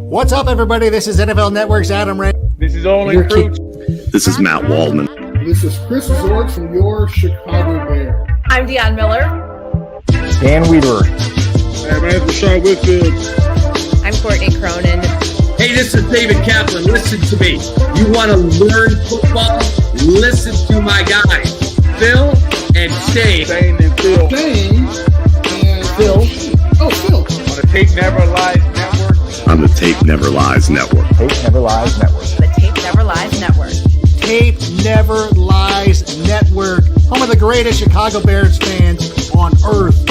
What's up, everybody? This is NFL Network's Adam Ray. This is Olin Kreutz. This is Matt Waldman. This is Chris Zork from your Chicago Bears. I'm Deanne Miller. Dan Weaver. Hey, my name is Rashad Whitfield. I'm Courtney Cronin. Hey, this is David Kaplan. Listen to me. You want to learn football? Listen to my guys, Phil and Shayne. Shayne and Phil. Shayne and Phil. Oh, Phil. On the Tape Never Lies Network. On the Tape Never Lies Network. Tape Never Lies Network. The Tape Never Lies Network. Tape Never Lies Network, home of the greatest Chicago Bears fans on earth.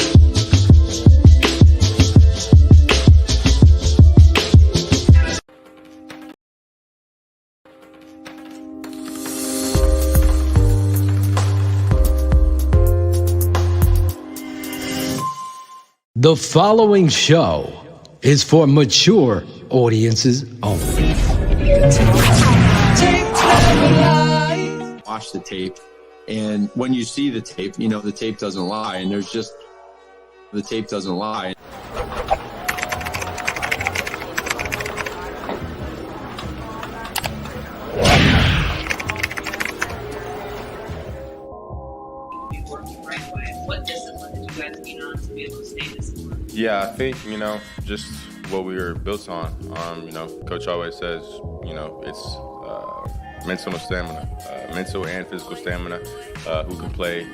The following show is for mature audiences only. Watch the tape, and when you see the tape, you know the tape doesn't lie, and the tape doesn't lie. What discipline did you guys lean on to be able to stay disciplined? Yeah, I think, just what we were built on. Coach always says, it's mental and physical stamina, who can play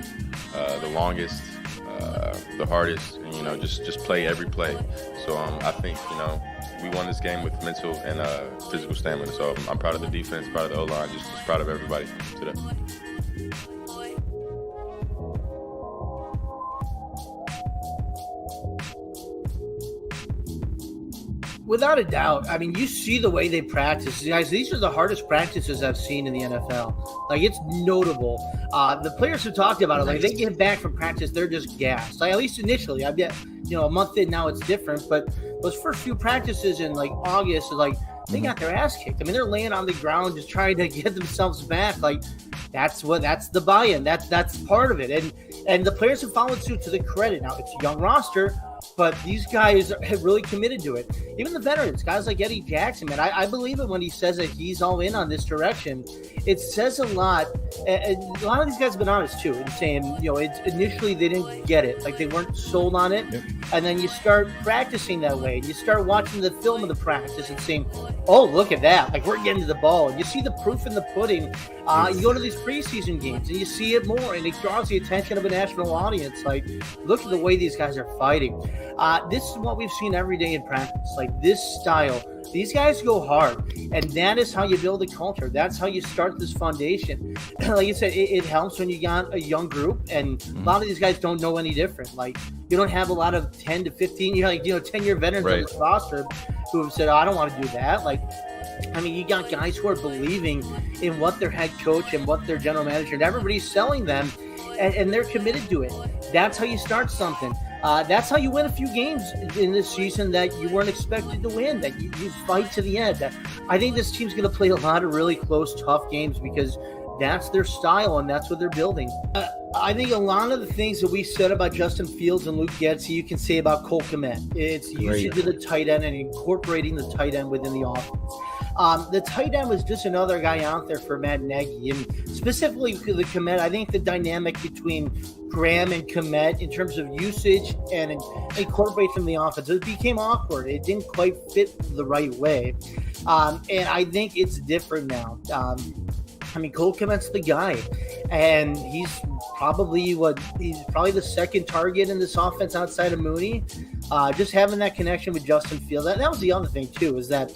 the longest, the hardest, and, just play every play. So I think, we won this game with mental and physical stamina. So I'm proud of the defense, proud of the O-line, just proud of everybody today. Without a doubt. I mean, you see the way they practice. Guys, these are the hardest practices I've seen in the NFL. Like, it's notable. The players who talked about it, like, they get back from practice, they're just gassed. Like, at least initially. I bet, a month in now it's different. But those first few practices in, like, August, like, they got their ass kicked. I mean, they're laying on the ground just trying to get themselves back. Like, that's the buy-in. That's part of it. And the players have followed suit, to the credit. Now, it's a young roster, but these guys have really committed to it. Even the veterans, guys like Eddie Jackson, man, I believe it when he says that he's all in on this direction. It says a lot. And a lot of these guys have been honest, too, in saying, initially they didn't get it. Like, they weren't sold on it. Yep. And then you start practicing that way. And you start watching the film of the practice and saying, oh, look at that. Like, we're getting to the ball. And you see the proof in the pudding. You go to these preseason games and you see it more, and it draws the attention of a national audience. Like, look at the way these guys are fighting. This is what we've seen every day in practice. Like, this style, these guys go hard, and that is how you build a culture. That's how you start this foundation. Like you said, it helps when you got a young group, and a lot of these guys don't know any different. Like, you don't have a lot of 10 to 15, 10-year veterans on this roster who have said, oh, I don't want to do that. Like, I mean, you got guys who are believing in what their head coach and what their general manager, and everybody's selling them, and they're committed to it. That's how you start something. That's how you win a few games in this season that you weren't expected to win, that you fight to the end. I think this team's going to play a lot of really close, tough games because that's their style and that's what they're building. I think a lot of the things that we said about Justin Fields and Luke Getsy, you can say about Cole Kmet. It's usage of the tight end and incorporating the tight end within the offense. The tight end was just another guy out there for Matt Nagy, and specifically the Kmet. I think the dynamic between Graham and Kmet in terms of usage and incorporation in the offense, it became awkward. It didn't quite fit the right way, and I think it's different now. Cole Kmet's the guy, and he's probably the second target in this offense outside of Mooney. Just having that connection with Justin Fields. That was the other thing too, is that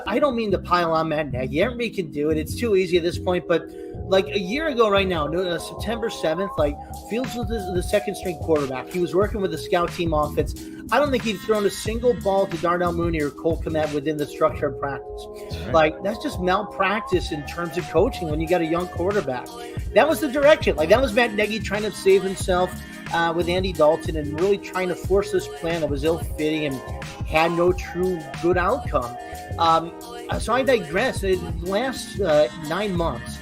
I don't mean to pile on Matt Nagy. Everybody can do it. It's too easy at this point. But like a year ago right now, September 7th, like Fields was the second string quarterback. He was working with the scout team offense. I don't think he'd thrown a single ball to Darnell Mooney or Cole Kmet within the structure of practice. Right. Like, that's just malpractice in terms of coaching when you got a young quarterback. That was the direction. Like, that was Matt Nagy trying to save himself with Andy Dalton and really trying to force this plan that was ill-fitting and had no true good outcome. So I digress. The last 9 months,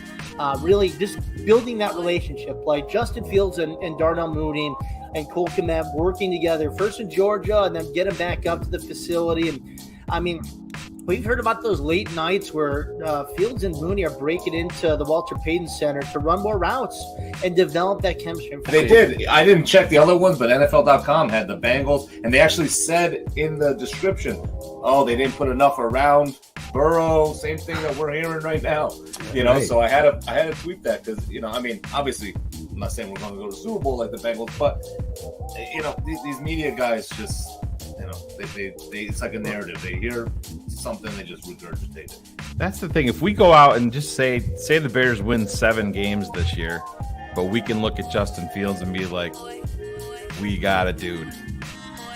really just building that relationship, like Justin Fields and Darnell Mooney, and Cole Kmet working together, first in Georgia and then get him back up to the facility. And I mean, we've heard about those late nights where Fields and Mooney are breaking into the Walter Payton Center to run more routes and develop that chemistry. They did. I didn't check the other ones, but NFL.com had the Bengals, and they actually said in the description, oh, they didn't put enough around Burrow. Same thing that we're hearing right now. You know, so I had to tweet that because, you know, I mean, obviously, I'm not saying we're going to go to the Super Bowl like the Bengals, but, you know, these media guys just, you know, they it's like a narrative. They hear something, they just regurgitate it. That's the thing. If we go out and just say the Bears win 7 games this year, but we can look at Justin Fields and be like, we got a dude.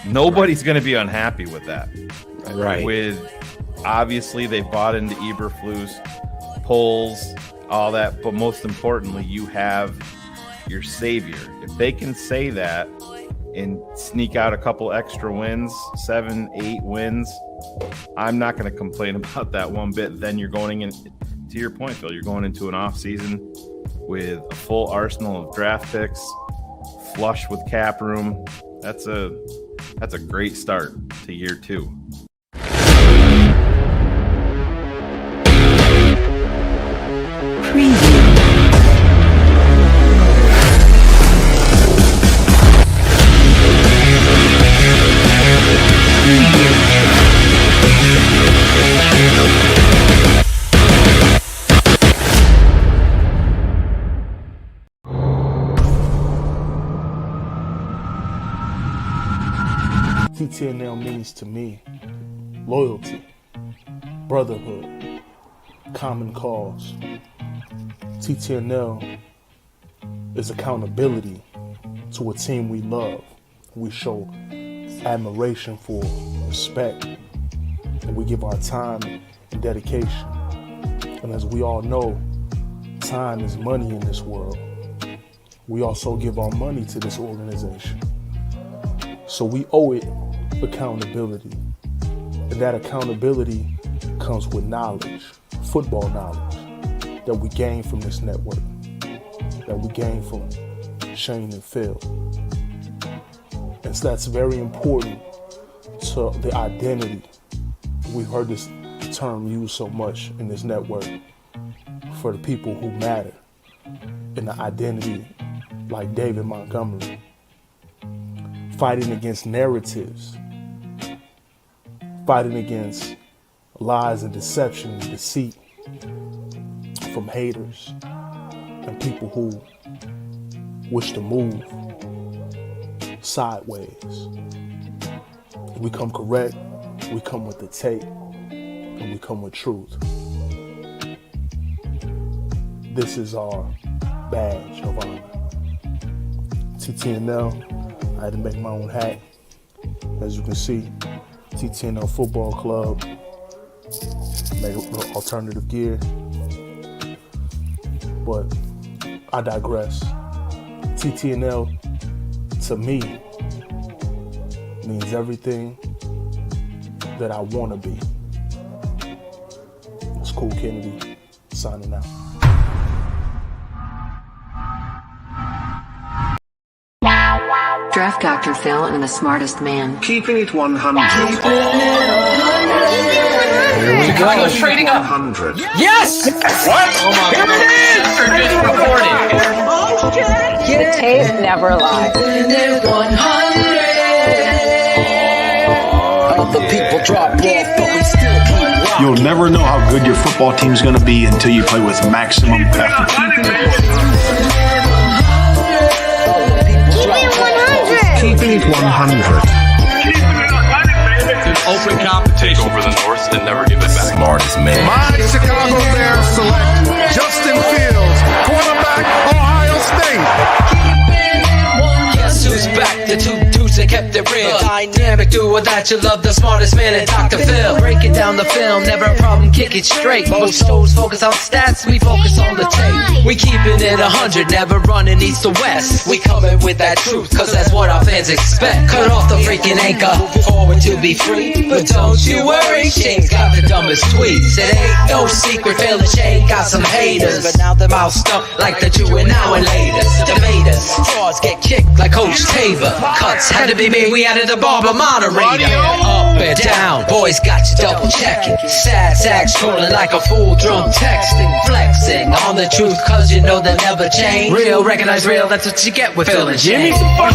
Nobody's going to be unhappy with that. Right. With obviously they bought into Eberflus, polls, all that, but most importantly, you have your savior. If they can say that and sneak out a couple extra wins, 7, 8 wins, I'm not going to complain about that one bit. Then you're going in, to your point, Phil, you're going into an off season with a full arsenal of draft picks, flush with cap room. That's a great start to year 2. TTNL means to me loyalty, brotherhood, common cause. TTNL is accountability to a team we love. We show admiration for, respect, and we give our time and dedication. And as we all know, time is money in this world. We also give our money to this organization. So we owe it accountability. And that accountability comes with knowledge, football knowledge, that we gain from this network, that we gain from Shayne and Phil. And so that's very important to the identity. We've heard this term used so much in this network for the people who matter, and the identity like David Montgomery. Fighting against narratives, fighting against lies and deception and deceit from haters and people who wish to move sideways. We come correct, we come with the tape, and we come with truth. This is our badge of honor. TTNL. I had to make my own hat. As you can see, TTNL Football Club, made alternative gear. But I digress. TTNL, to me, means everything that I want to be. It's Cool Kennedy, signing out. Draft Dr. Phil and the smartest man. Keeping it 100. Chicago's trading up. 100. Yes! What? Oh my God. Here it is! Just recorded. The tape never lies. The people drop off, but we still keep rocking. You'll never know how good your football team's going to be until you play with maximum effort. Keeping it 100. Open competition over the North and never give it back. Smartest man. My Chicago Bears select Justin Fields, quarterback, Ohio State. Guess who's back? The two dudes that kept it real. Dynamic duo that you love, the smartest man and Dr. Phil. Breaking down the film, never a problem, kick it straight. Most shows focus on stats, we focus on the tape. We keeping it 100, never running east to west. We coming with that truth, cause that's what our fans expect. Cut off the freaking anchor before we power to be free. But don't you worry, Shayne's got the dumbest tweets. It ain't no secret, feeling Shayne got some haters, but now they're all stuck like the Jew and now and later. Debaters, frauds get kicked like Coach Tabor. Cuts had to be made, we added a barber moderator. Up and down, boys got you double checking. Sad sack scrolling like a fool drunk texting. Flexing on the truth cause you know they never change. Real, recognize real, that's what you get with feeling Shayne. What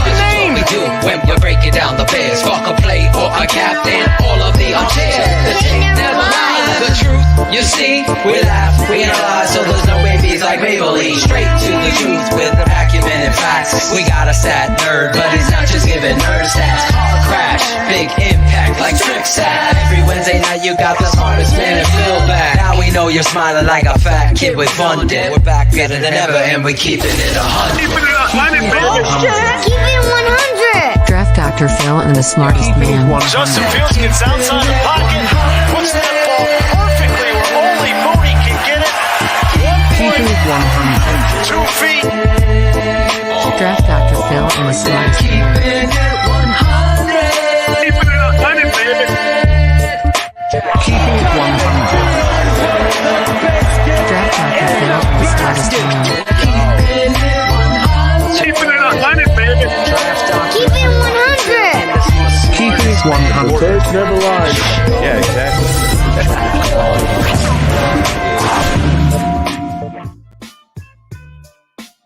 we do when we're breaking down the bears. Fuck a play or a captain, all of the armchairs. The tape never lies, the truth, you see. We laugh, we analyze, so there's no babies like Maybelline. Straight to the truth with acumen and facts. We got a sad nerd, but he's not just giving nerd stats. Car crash, big impact like Trick Sat. Every Wednesday night you got the smartest man in Fullbacks. Now we know you're smiling like a fat kid with fun dip. We're back better than ever and we keeping it 100. Keeping it 100, baby. Keep it 100. Draft Dr. Phil and the smartest man. Justin Fields gets outside the pocket, puts that ball perfectly where only Mooney can get it. 1 point, 2 feet. Draft Dr. Phil and the smartest man. Keeping it 100, baby. Keeping it 100. Draft Dr. Phil and the smartest man. Keeping it 100, baby. Keep it 100. Keeping it 100. Tapes never lies. Yeah, exactly.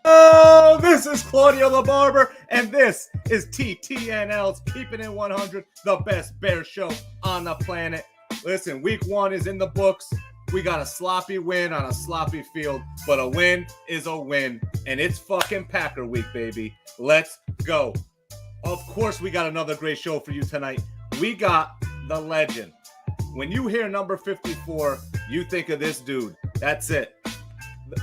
Oh, this is Claudio the Barber, and this is TTNL's Keeping It 100, the best bear show on the planet. Listen, week 1 is in the books. We got a sloppy win on a sloppy field, but a win is a win, and it's fucking Packer week, baby. Let's go. Of course, we got another great show for you tonight. We got the legend. When you hear number 54, you think of this dude. That's it.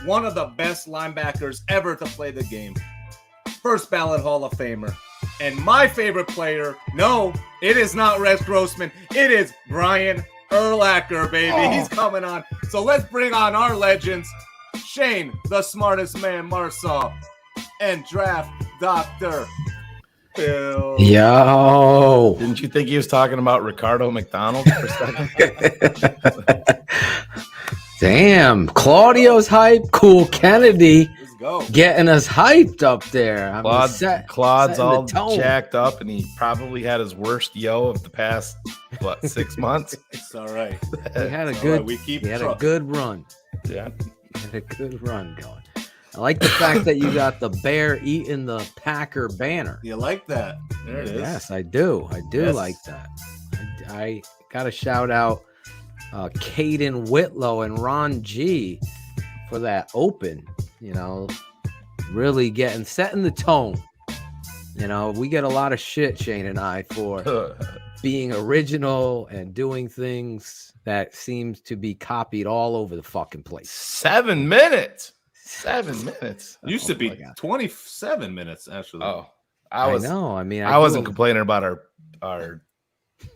One of the best linebackers ever to play the game. First ballot Hall of Famer. And my favorite player, no, it is not Rex Grossman. It is Brian Urlacher, baby. Oh. He's coming on. So let's bring on our legends, Shayne, the smartest man, Marsaw, and Draft Dr. Phil. Yo. Didn't you think he was talking about Ricardo McDonald for a second? Damn, Claudio's hype. Cool Kennedy Let's go. getting us hyped up there. I mean, Claude's setting all the tone. jacked up, and he probably had his worst yo of the past 6 months. It's all right. He had a It's all good. right. We keep he had a trucking. good run. Yeah, He had a good run going. I like the fact that you got the bear eating the Packer banner. You like that? There it is. Yes, I do. I do Yes. like that. I got to shout out Caden Whitlow and Ron G for that open, you know, really setting the tone. You know, we get a lot of shit, Shayne and I, for being original and doing things that seems to be copied all over the fucking place. 7 minutes. 7 minutes. Used to be 27 minutes, actually. Oh, I know. I mean, I wasn't complaining about our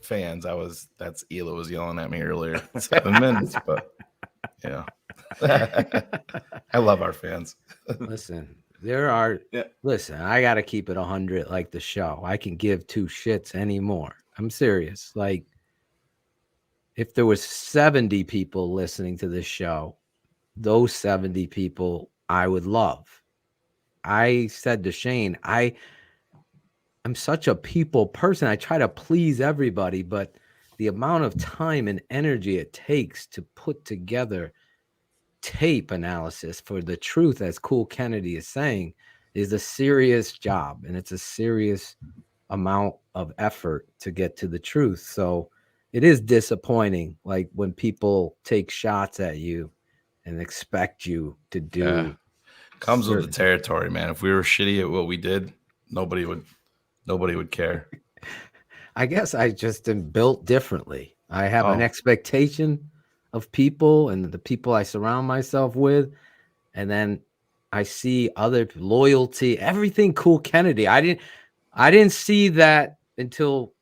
fans. That's Ela was yelling at me earlier. 7 minutes, but yeah. I love our fans. Listen, listen, I got to keep it 100 like the show. I can give two shits anymore. I'm serious. Like, if there was 70 people listening to this show, those 70 people I would love. I said to Shayne, I'm such a people person. I try to please everybody, but the amount of time and energy it takes to put together tape analysis for the truth, as Cool Kennedy is saying, is a serious job, and it's a serious amount of effort to get to the truth. So it is disappointing, like when people take shots at you and expect you to do. Yeah. Comes with the territory, man. If we were shitty at what we did, nobody would care. I guess I just am built differently. I have an expectation of people and the people I surround myself with, and then I see other loyalty, everything Cool Kennedy. I didn't see that until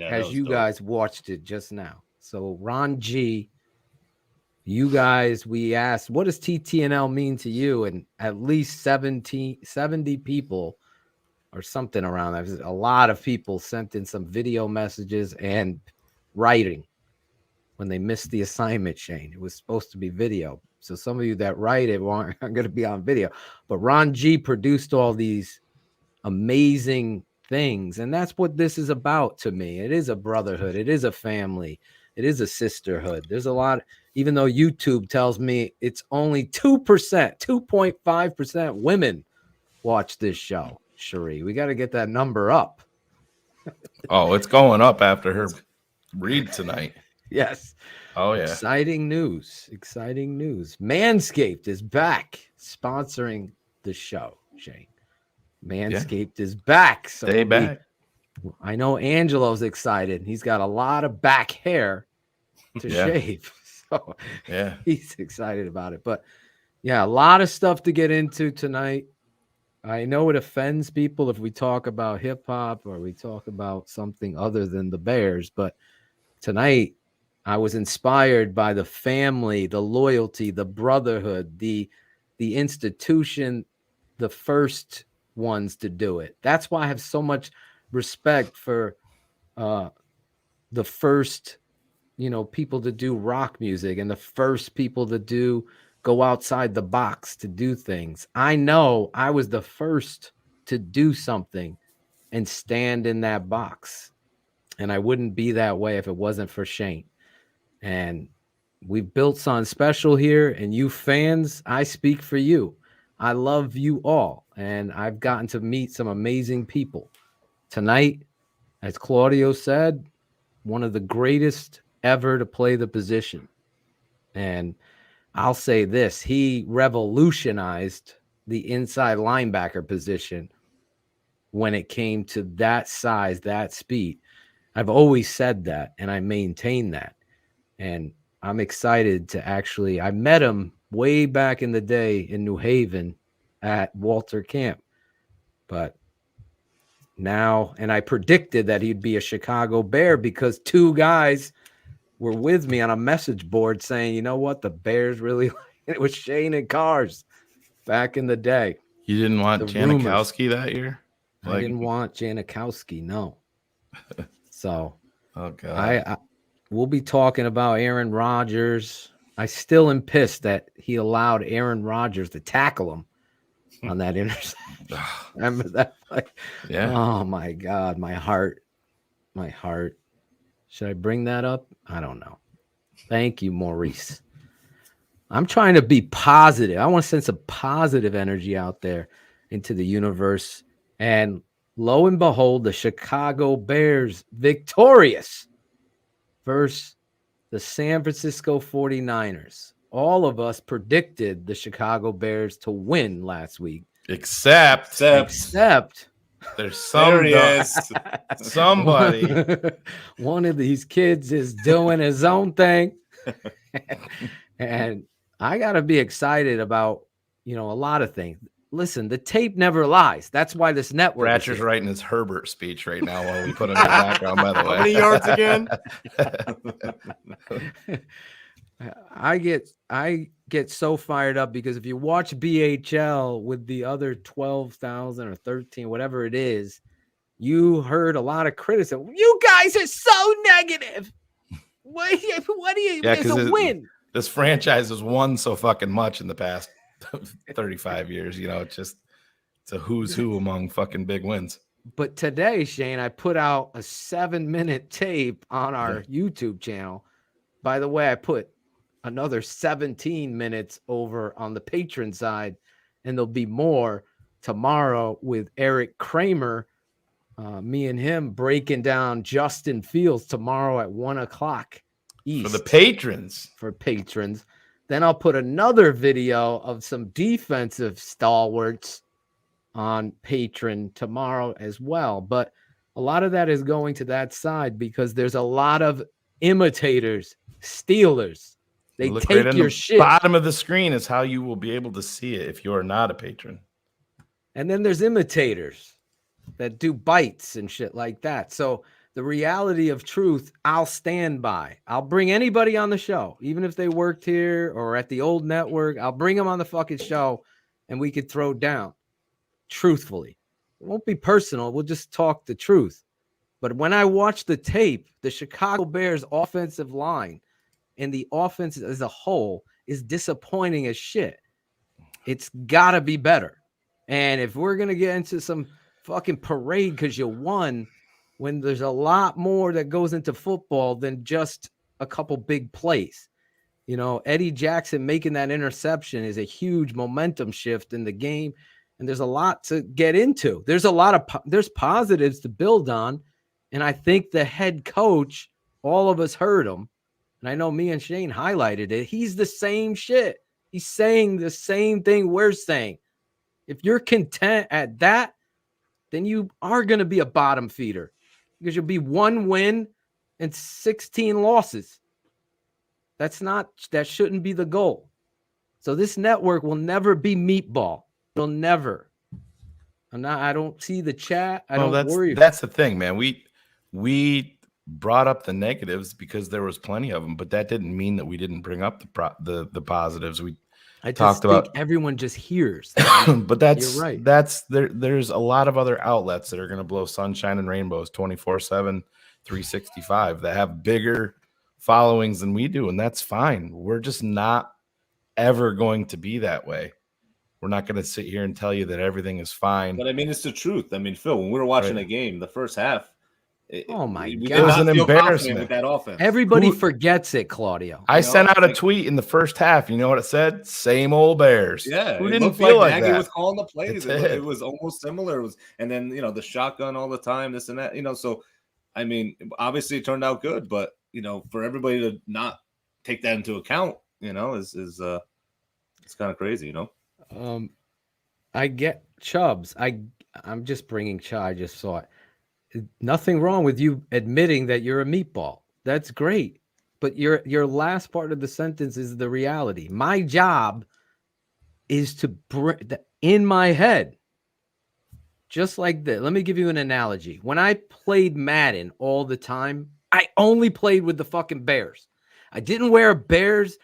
as you guys watched it just now. So Ron G, you guys, we asked, what does TTNL mean to you? And at least 70 people or something around that. A lot of people sent in some video messages and writing when they missed the assignment, Shayne. It was supposed to be video. So some of you that write it aren't going to be on video. But Ron G produced all these amazing things. And that's what this is about to me. It is a brotherhood. It is a family. It is a sisterhood. There's a lot, even though YouTube tells me it's only 2%, 2.5% women watch this show, Cherie. We got to get that number up. Oh, it's going up after her read tonight. Yes. Oh, yeah. Exciting news. Exciting news. Manscaped is back sponsoring the show, Shayne. Manscaped is back. So Stay back. I know Angelo's excited. He's got a lot of back hair to shave. So he's excited about it. But yeah, a lot of stuff to get into tonight. I know it offends people if we talk about hip hop or we talk about something other than the Bears, but tonight I was inspired by the family, the loyalty, the brotherhood, the institution, the first ones to do it. That's why I have so much respect for the first, people to do rock music and the first people to go outside the box to do things. I know I was the first to do something and stand in that box. And I wouldn't be that way if it wasn't for Shayne. And we've built something special here. And you fans, I speak for you. I love you all. And I've gotten to meet some amazing people. Tonight, as Claudio said, one of the greatest ever to play the position. And I'll say this, he revolutionized the inside linebacker position when it came to that size, that speed. I've always said that, and I maintain that. And I'm excited to I met him way back in the day in New Haven at Walter Camp. But now, and I predicted that he'd be a Chicago Bear because two guys were with me on a message board saying, you know what, the Bears really like it was Shayne and Cars back in the day. You didn't want Janikowski that year? I didn't want Janikowski, no. So oh God. I we'll be talking about Aaron Rodgers. I still am pissed that he allowed Aaron Rodgers to tackle him on that interception. Remember that? Oh my God, my heart. Should I bring that up? I don't know. Thank you, Maurice. I'm trying to be positive. I want to send some positive energy out there into the universe. And lo and behold, the Chicago Bears victorious versus the San Francisco 49ers. All of us predicted the Chicago Bears to win last week. Except there's somebody. One of these kids is doing his own thing. And I got to be excited about, a lot of things. Listen, the tape never lies. That's why this network. Ratcher's writing his Herbert speech right now while we put him in the background, by the way. How many yards again? I get so fired up because if you watch BHL with the other 12,000 or 13, whatever it is, you heard a lot of criticism. You guys are so negative. What do you? Yeah, it's a win. This franchise has won so fucking much in the past 35 years. It's a who's who among fucking big wins. But today, Shayne, I put out a 7-minute tape on our YouTube channel. By the way, I put another 17 minutes over on the patron side, and there'll be more tomorrow with Eric Kramer. Me and him breaking down Justin Fields tomorrow at 1:00 East. For the patrons. For patrons. Then I'll put another video of some defensive stalwarts on Patreon tomorrow as well. But a lot of that is going to that side because there's a lot of imitators, stealers. They take right your shit. Bottom of the screen is how you will be able to see it if you are not a patron. And then there's imitators that do bites and shit like that. So the reality of truth, I'll stand by. I'll bring anybody on the show, even if they worked here or at the old network. I'll bring them on the fucking show and we could throw down truthfully. won't be personal. We'll just talk the truth. But when I watch the tape, the Chicago Bears offensive line and the offense as a whole is disappointing as shit. It's got to be better. And if we're going to get into some fucking parade because you won, when there's a lot more that goes into football than just a couple big plays. You know, Eddie Jackson making that interception is a huge momentum shift in the game. And there's a lot to get into. There's positives to build on. And I think the head coach, all of us heard him. And I know me and Shayne highlighted it. He's the same shit. He's saying the same thing we're saying. If you're content at that, then you are going to be a bottom feeder because you'll be 1 win and 16 losses. That shouldn't be the goal. So this network will never be meatball. It'll never. I don't see the chat. I don't worry. That's the thing, man. We brought up the negatives because there was plenty of them, but that didn't mean that we didn't bring up the positives. I talked about everyone just hears. But you're right. There's a lot of other outlets that are going to blow sunshine and rainbows 24/7, 365 that have bigger followings than we do, and that's fine. We're just not ever going to be that way. We're not going to sit here and tell you that everything is fine. But I mean, it's the truth. I mean, Phil, when we were watching a game, the first half, oh my God, it was an embarrassment with that offense. Everybody forgets it, Claudio. I sent out a tweet in the first half. You know what it said? Same old Bears. Yeah, who it didn't looked feel like like Nagy that? was calling the plays. It was almost similar. It was, and then the shotgun all the time, this and that. So I mean, obviously it turned out good, but for everybody to not take that into account, is it's kind of crazy, I get Chubbs. I'm just bringing Chubb. I just saw it. Nothing wrong with you admitting that you're a meatball. That's great. But your last part of the sentence is the reality. My job is to bring in my head. Just like that. Let me give you an analogy. When I played Madden all the time, I only played with the fucking Bears. I didn't wear Bears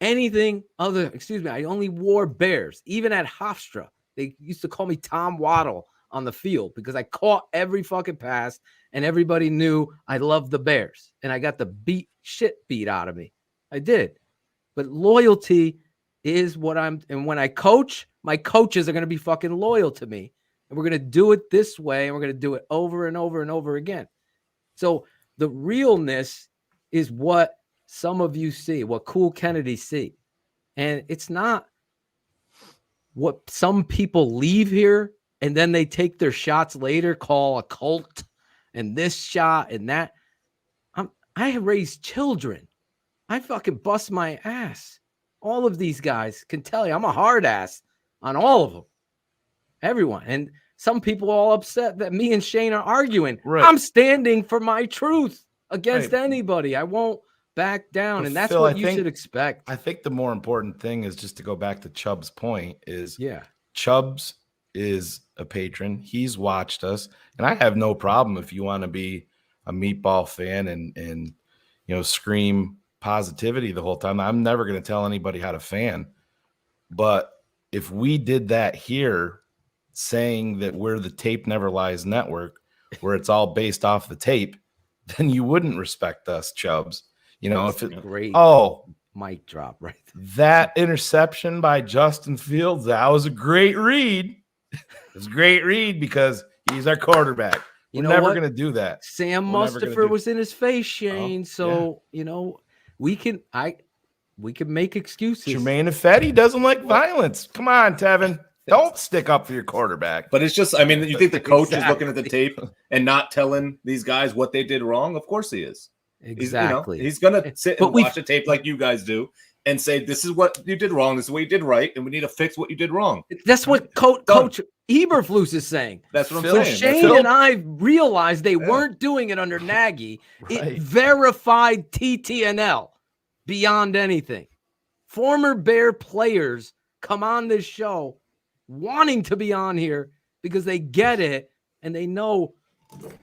anything other. I only wore Bears. Even at Hofstra, they used to call me Tom Waddle on the field because I caught every fucking pass and everybody knew I loved the Bears and I got the shit beat out of me. I did. But loyalty is and when I coach, my coaches are going to be fucking loyal to me. And we're going to do it this way, and we're going to do it over and over and over again. So the realness is what some of you see, what Cool Kennedy see. And it's not what some people leave here, and then they take their shots later, call a cult, and this shot and that. I raised children. I fucking bust my ass. All of these guys can tell you I'm a hard ass on all of them. Everyone. And some people are all upset that me and Shayne are arguing. Right. I'm standing for my truth against anybody. I won't back down. And that's Phil, what you should expect. I think the more important thing is just to go back to Chubb's point is Chubbs is a patron. He's watched us. And I have no problem if you want to be a meatball fan and scream positivity the whole time. I'm never going to tell anybody how to fan. But if we did that here, saying that we're the Tape Never Lies network, where it's all based off the tape, then you wouldn't respect us, Chubbs. That's if great mic drop right there. That interception by Justin Fields, that was a great read. It was a great read because he's our quarterback. We're never going to do that. Sam Mustipher was in his face, Shayne. We can make excuses. Jermaine Ifedi doesn't like violence. Come on, Teven. Don't stick up for your quarterback. But it's just, you think the coach is looking at the tape and not telling these guys what they did wrong? Of course he is. Exactly. He's going to sit and watch the tape like you guys do and say, this is what you did wrong. This is what you did right. And we need to fix what you did wrong. That's what Coach Eberflus is saying. That's what I'm saying. Shayne and I realized they weren't doing it under Nagy. Right. It verified TTNL beyond anything. Former Bear players come on this show wanting to be on here because they get it and they know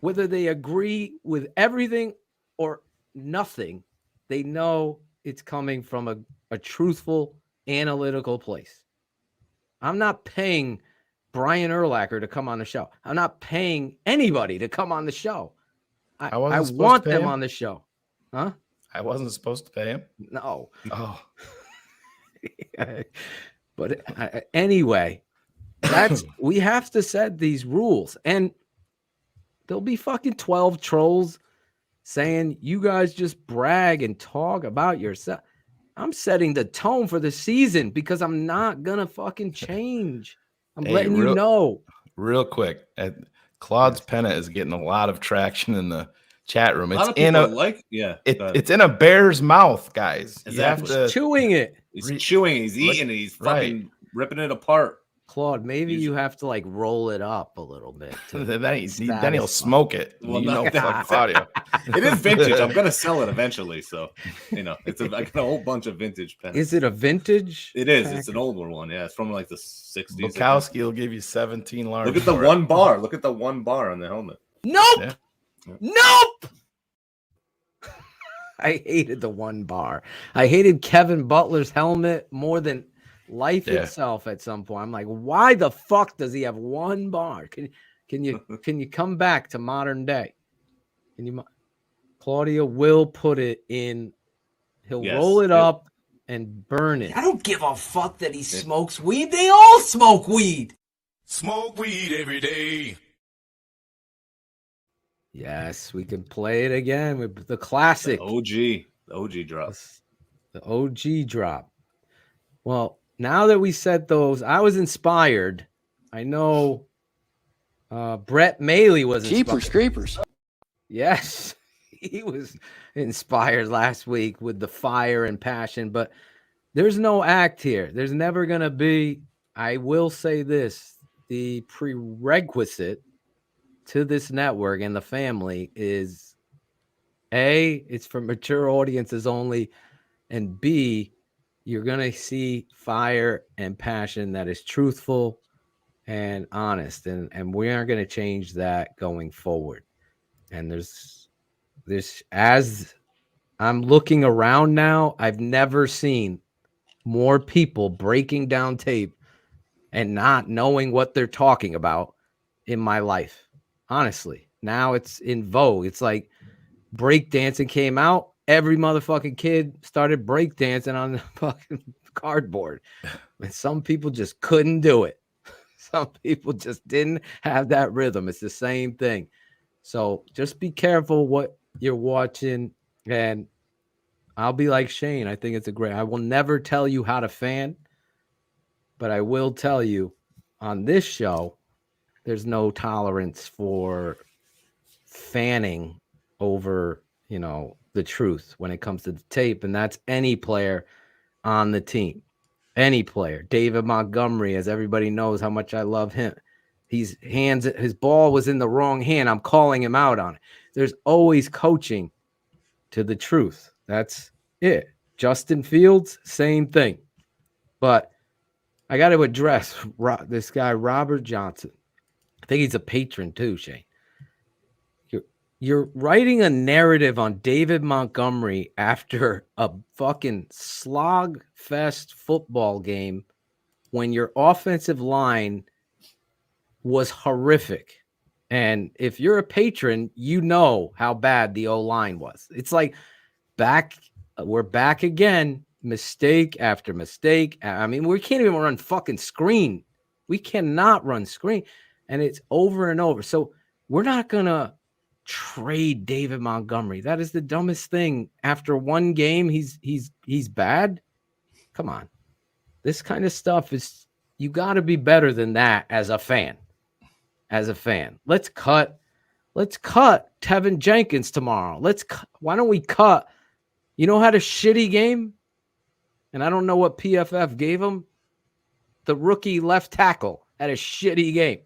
whether they agree with everything or nothing, they know it's coming from a truthful, analytical place. I'm not paying Brian Urlacher to come on the show. I'm not paying anybody to come on the show. I want them on the show. Huh? I wasn't supposed to pay him? No. Oh. But anyway, we have to set these rules. And there'll be fucking 12 trolls saying, you guys just brag and talk about yourself. I'm setting the tone for the season because I'm not going to fucking change. I'm letting you know. Real quick. Claude's Penna is getting a lot of traction in the chat room. It's in a bear's mouth, guys. Exactly. He's chewing it. He's chewing. He's eating. He's fucking ripping it apart. Claude, maybe you have to like roll it up a little bit. Then he'll smoke it. Well, Claudio. It is vintage. I'm gonna sell it eventually. So I got a whole bunch of vintage pens. Is it a vintage? It is. It's an older one. Yeah, it's from like the 60s. Bukowski will give you 17 large. Look at the one bar. Look at the one bar on the helmet. Nope. Yeah. Nope. I hated the one bar. I hated Kevin Butler's helmet more than life itself at some point. I'm like, why the fuck does he have one bar? Can you come back to modern day? Claudio will put it in. He'll roll it up and burn it. I don't give a fuck that he smokes weed. They all smoke weed. Smoke weed every day. Yes, we can play it again with the classic. The OG drop. The OG drop. Well, now that we said those, I was inspired. I know Brett Maley was Jeepers Creepers. Yes, he was inspired last week with the fire and passion, but there's no act here. There's never going to be. I will say this, the prerequisite to this network and the family is A, it's for mature audiences only, and B, you're going to see fire and passion that is truthful and honest, and we aren't going to change that going forward. And there's as I'm looking around now, I've never seen more people breaking down tape and not knowing what they're talking about in my life. Honestly, now it's in vogue. It's like breakdancing came out. Every motherfucking kid started breakdancing on the fucking cardboard. And some people just couldn't do it. Some people just didn't have that rhythm. It's the same thing. So just be careful what you're watching. And I'll be like Shayne. I think it's I will never tell you how to fan, but I will tell you on this show, there's no tolerance for fanning over, the truth when it comes to the tape. And that's any player on the team. Any player. David Montgomery, as everybody knows how much I love him. His ball was in the wrong hand. I'm calling him out on it. There's always coaching to the truth. That's it. Justin Fields, same thing. But I got to address this guy, Robert Johnson. I think he's a patron too, Shayne. You're writing a narrative on David Montgomery after a fucking slog fest football game when your offensive line was horrific. And if you're a patron, you know how bad the O-line was. It's like we're back again, mistake after mistake. I mean, we can't even run fucking screen. We cannot run screen. And it's over and over. So we're not going to trade David Montgomery. That is the dumbest thing. After one game, he's bad. Come on. This kind of stuff is, you got to be better than that as a fan. Let's cut Teven Jenkins tomorrow. Why don't we cut? Had a shitty game? And I don't know what PFF gave him. The rookie left tackle had a shitty game.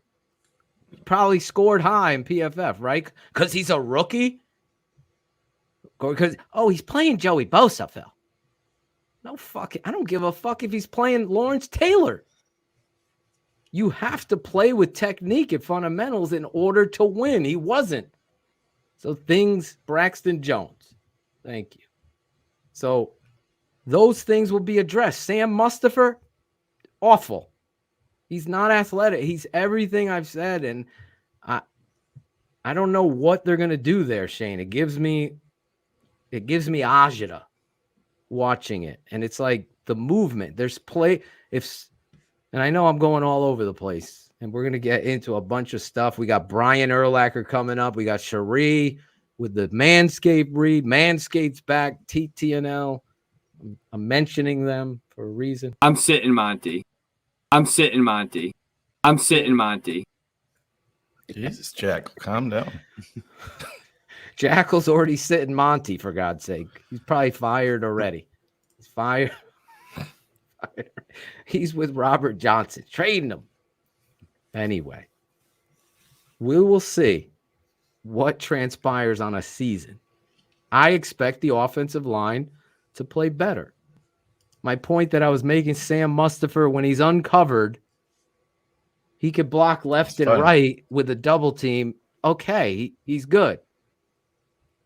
Probably scored high in PFF, right? Because he's a rookie? Because, he's playing Joey Bosa, Phil. No fucking, I don't give a fuck if he's playing Lawrence Taylor. You have to play with technique and fundamentals in order to win. He wasn't. So Braxton Jones. Thank you. So those things will be addressed. Sam Mustipher, awful. He's not athletic. He's everything I've said, and I don't know what they're gonna do there, Shayne. It gives me agita watching it, and it's like the movement. There's play. And I know I'm going all over the place, and we're gonna get into a bunch of stuff. We got Brian Urlacher coming up. We got Cherie with the Manscaped read. Manscaped's back. TTNL. I'm mentioning them for a reason. I'm sitting Monty. Jesus, Jack, calm down. Jackal's already sitting Monty, for God's sake. He's probably fired already. He's fired. He's with Robert Johnson, trading him. Anyway, we will see what transpires on a season. I expect the offensive line to play better. My point that I was making, Sam Mustipher, when he's uncovered, he could block left and right with a double team. Okay, he's good.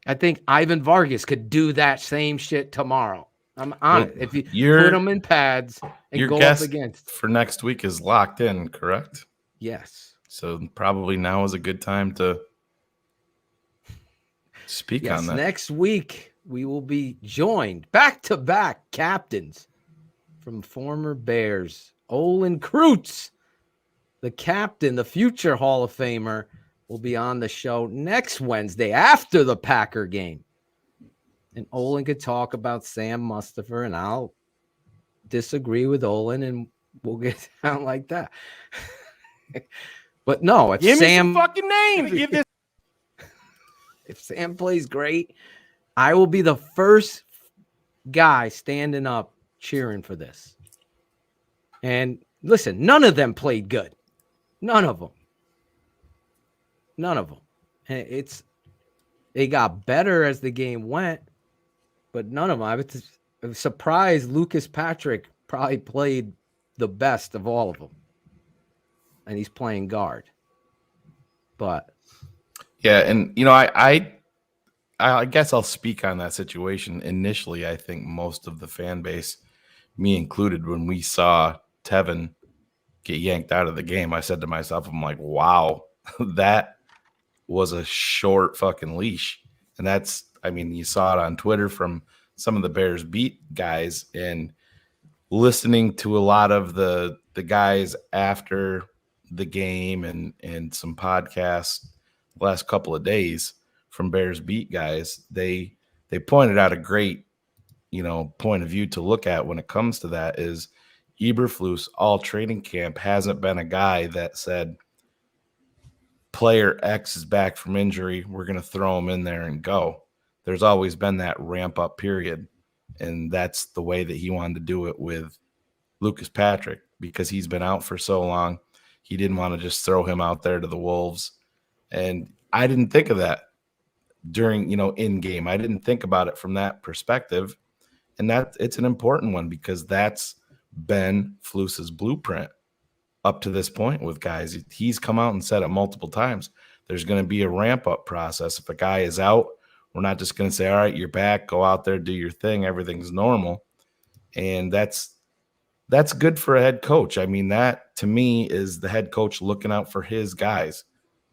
I think Ivan Vargas could do that same shit tomorrow. I'm on it. If you put him in pads and go up against. For next week is locked in, correct? Yes. So probably now is a good time to speak on that. Next week, we will be joined back-to-back captains from former Bears. Olin Kreutz, the captain, the future Hall of Famer, will be on the show next Wednesday after the Packer game. And Olin could talk about Sam Mustipher, and I'll disagree with Olin, and we'll get down like that. But no, if Give Sam me some fucking names. Give this. If Sam plays great, I will be the first guy standing up cheering for this. And listen, none of them played good. None of them. And they got better as the game went, but none of them. I was surprised Lucas Patrick probably played the best of all of them. And he's playing guard. But yeah, and I guess I'll speak on that situation. Initially, I think most of the fan base, me included, when we saw Teven get yanked out of the game, I said to myself, I'm like, wow, that was a short fucking leash. And you saw it on Twitter from some of the Bears beat guys, and listening to a lot of the guys after the game and some podcasts the last couple of days from Bears beat guys, they pointed out a great, point of view to look at when it comes to that is Eberflus all training camp hasn't been a guy that said player X is back from injury, we're going to throw him in there and go. There's always been that ramp up period. And that's the way that he wanted to do it with Lucas Patrick, because he's been out for so long. He didn't want to just throw him out there to the wolves. And I didn't think of that during, in game. I didn't think about it from that perspective. And that it's an important one, because that's been Flus's blueprint up to this point with guys. He's come out and said it multiple times. There's going to be a ramp up process. If a guy is out, we're not just going to say, all right, you're back, go out there, do your thing, everything's normal. And that's good for a head coach. I mean, that to me is the head coach looking out for his guys.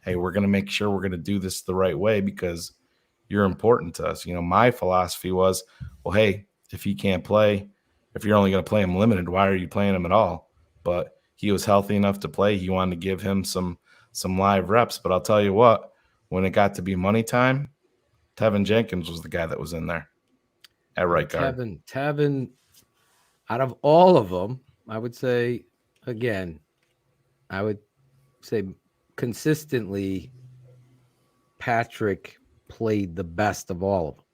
Hey, we're going to make sure we're going to do this the right way because you're important to us. My philosophy was, well, hey, if he can't play, if you're only going to play him limited, why are you playing him at all? But he was healthy enough to play. He wanted to give him some live reps. But I'll tell you what, when it got to be money time, Teven Jenkins was the guy that was in there at right guard. Teven, out of all of them, I would say, consistently, Patrick played the best of all of them.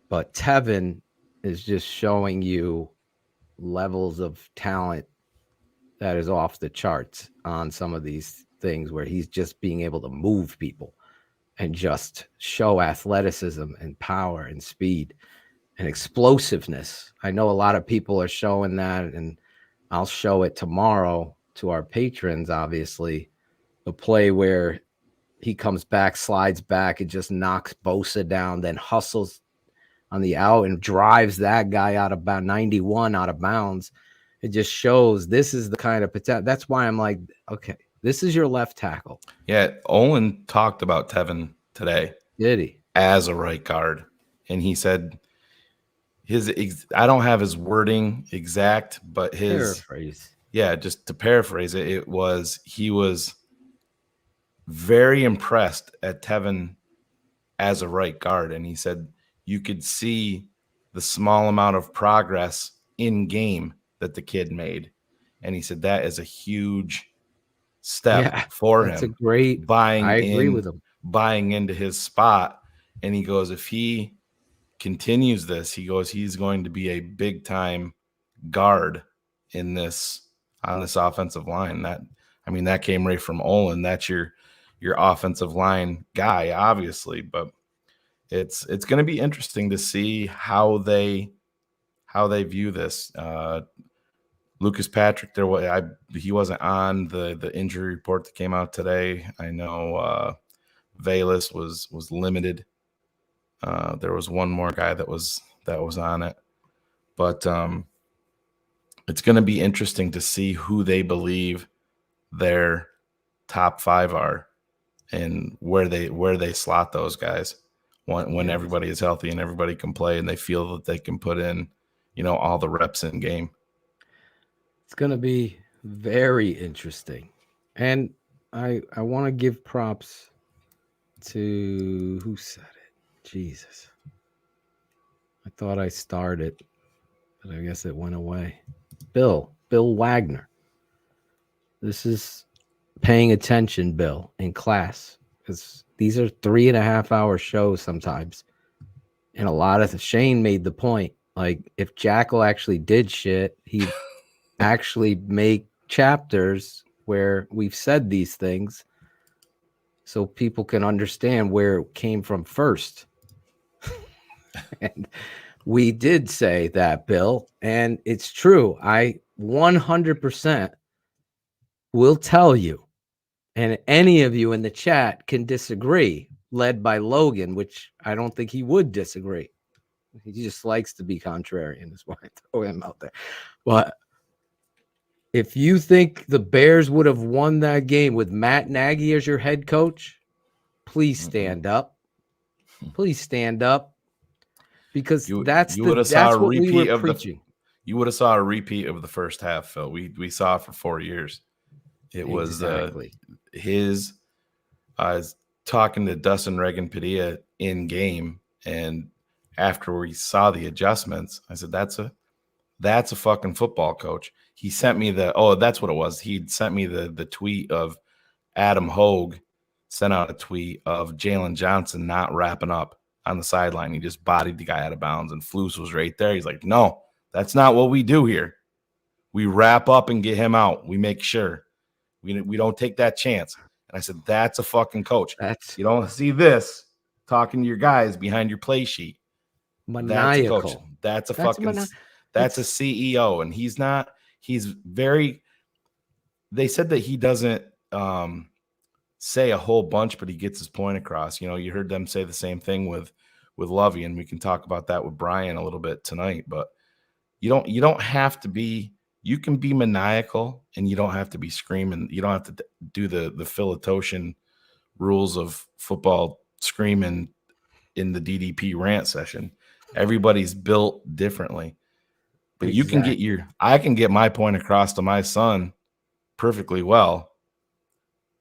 But Teven is just showing you levels of talent that is off the charts on some of these things where he's just being able to move people and just show athleticism and power and speed and explosiveness. I know a lot of people are showing that, and I'll show it tomorrow to our patrons, obviously. The play where he comes back, slides back, and just knocks Bosa down, then hustles on the out and drives that guy out of about 91 out of bounds. It just shows this is the kind of potential. That's why I'm like, okay, this is your left tackle. Yeah, Olin talked about Teven today. Did he? As a right guard. And he said I don't have his wording exact, but his paraphrase. Yeah, just to paraphrase it, he was very impressed at Teven as a right guard. And he said you could see the small amount of progress in game that the kid made. And he said that is a huge step for him. That's a great I agree with him. Buying into his spot. And he goes, if he continues this, he goes, he's going to be a big time guard on this offensive line. That came right from Olin. That's your offensive line guy, obviously, but it's going to be interesting to see how they view this. Lucas Patrick, he wasn't on the injury report that came out today. I know Velas was limited. There was one more guy that was on it, but it's going to be interesting to see who they believe their top 5 are and where they slot those guys when everybody is healthy and everybody can play and they feel that they can put in, all the reps in game. It's going to be very interesting. And I want to give props to who said it. Jesus. I thought I started, but I guess it went away. Bill Wagner. This is paying attention, Bill, in class, because these are 3.5-hour shows sometimes. And a lot of Shayne made the point, like if Jackal actually did shit, he'd actually make chapters where we've said these things so people can understand where it came from first. And we did say that, Bill, and it's true. I 100% will tell you, and any of you in the chat can disagree, led by Logan, which I don't think he would disagree. He just likes to be contrarian, is why I throw him out there. But if you think the Bears would have won that game with Matt Nagy as your head coach, please stand up. Please stand up. Because that's what we were preaching. You would have saw a repeat of the first half, Phil. We saw it for 4 years. It was his talking to Dustin Reagan Padilla in game, and after we saw the adjustments, I said, that's a fucking football coach. He sent me that's what it was. He'd sent me the tweet of Adam Hogue sent out a tweet of Jalen Johnson not wrapping up on the sideline. He just bodied the guy out of bounds, and Flus was right there. He's like, no, that's not what we do here. We wrap up and get him out. We make sure we don't take that chance. And I said, that's a fucking coach. You don't see this talking to your guys behind your play sheet. Maniacal. That's a CEO. And they said that he doesn't say a whole bunch, but he gets his point across. You heard them say the same thing with Lovie, and we can talk about that with Brian a little bit tonight. But you don't have to be. You can be maniacal, and you don't have to be screaming. You don't have to do the Phil Toshin rules of football screaming in the DDP rant session. Everybody's built differently, but I can get my point across to my son perfectly well.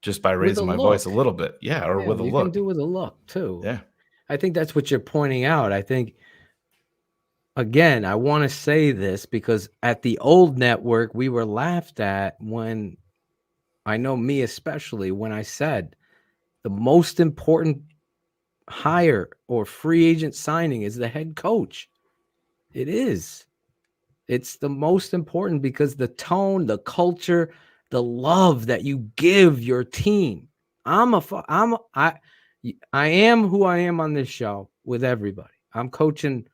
Just by raising my voice a little bit. Yeah, or with a look. You can do with a look, too. Yeah. I think that's what you're pointing out. I think, again, I want to say this because at the old network, we were laughed at when, I know me especially, when I said the most important hire or free agent signing is the head coach. It is. It's the most important because the tone, the culture, the love that you give your team. I am who I am on this show with everybody. I'm coaching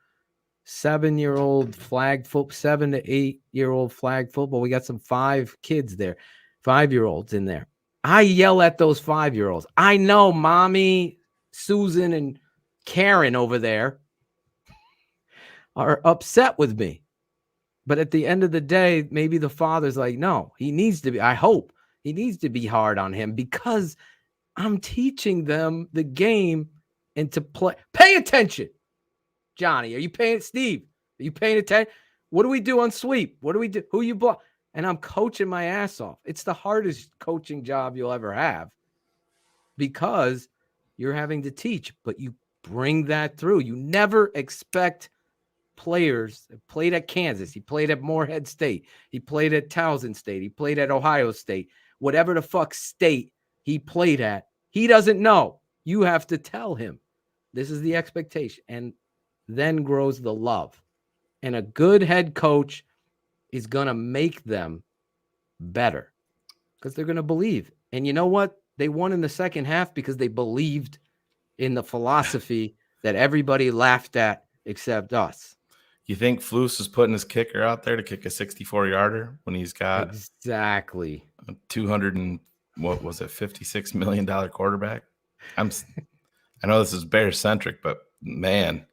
7-year-old flag football, 7 to 8-year-old flag football. We got some 5 kids there, 5-year-olds in there. I yell at those 5-year-olds. I know Mommy, Susan, and Karen over there are upset with me. But at the end of the day, maybe the father's like, no, he needs to be. I hope he needs to be hard on him because I'm teaching them the game and to play. Pay attention, Johnny. Are you paying? Steve, are you paying attention? What do we do on sweep? What do we do? Who you block? And I'm coaching my ass off. It's the hardest coaching job you'll ever have because you're having to teach, but you bring that through. You never expect players. Played at Kansas. He played at Morehead State. He played at Towson State. He played at Ohio State. Whatever the fuck state he played at, he doesn't know. You have to tell him. This is the expectation. And then grows the love. And a good head coach is going to make them better because they're going to believe. And you know what? They won in the second half because they believed in the philosophy that everybody laughed at except us. You think Flus is putting his kicker out there to kick a 64-yarder when he's got exactly a 200 and what was it, $56 million quarterback? I know this is Bear centric, but man,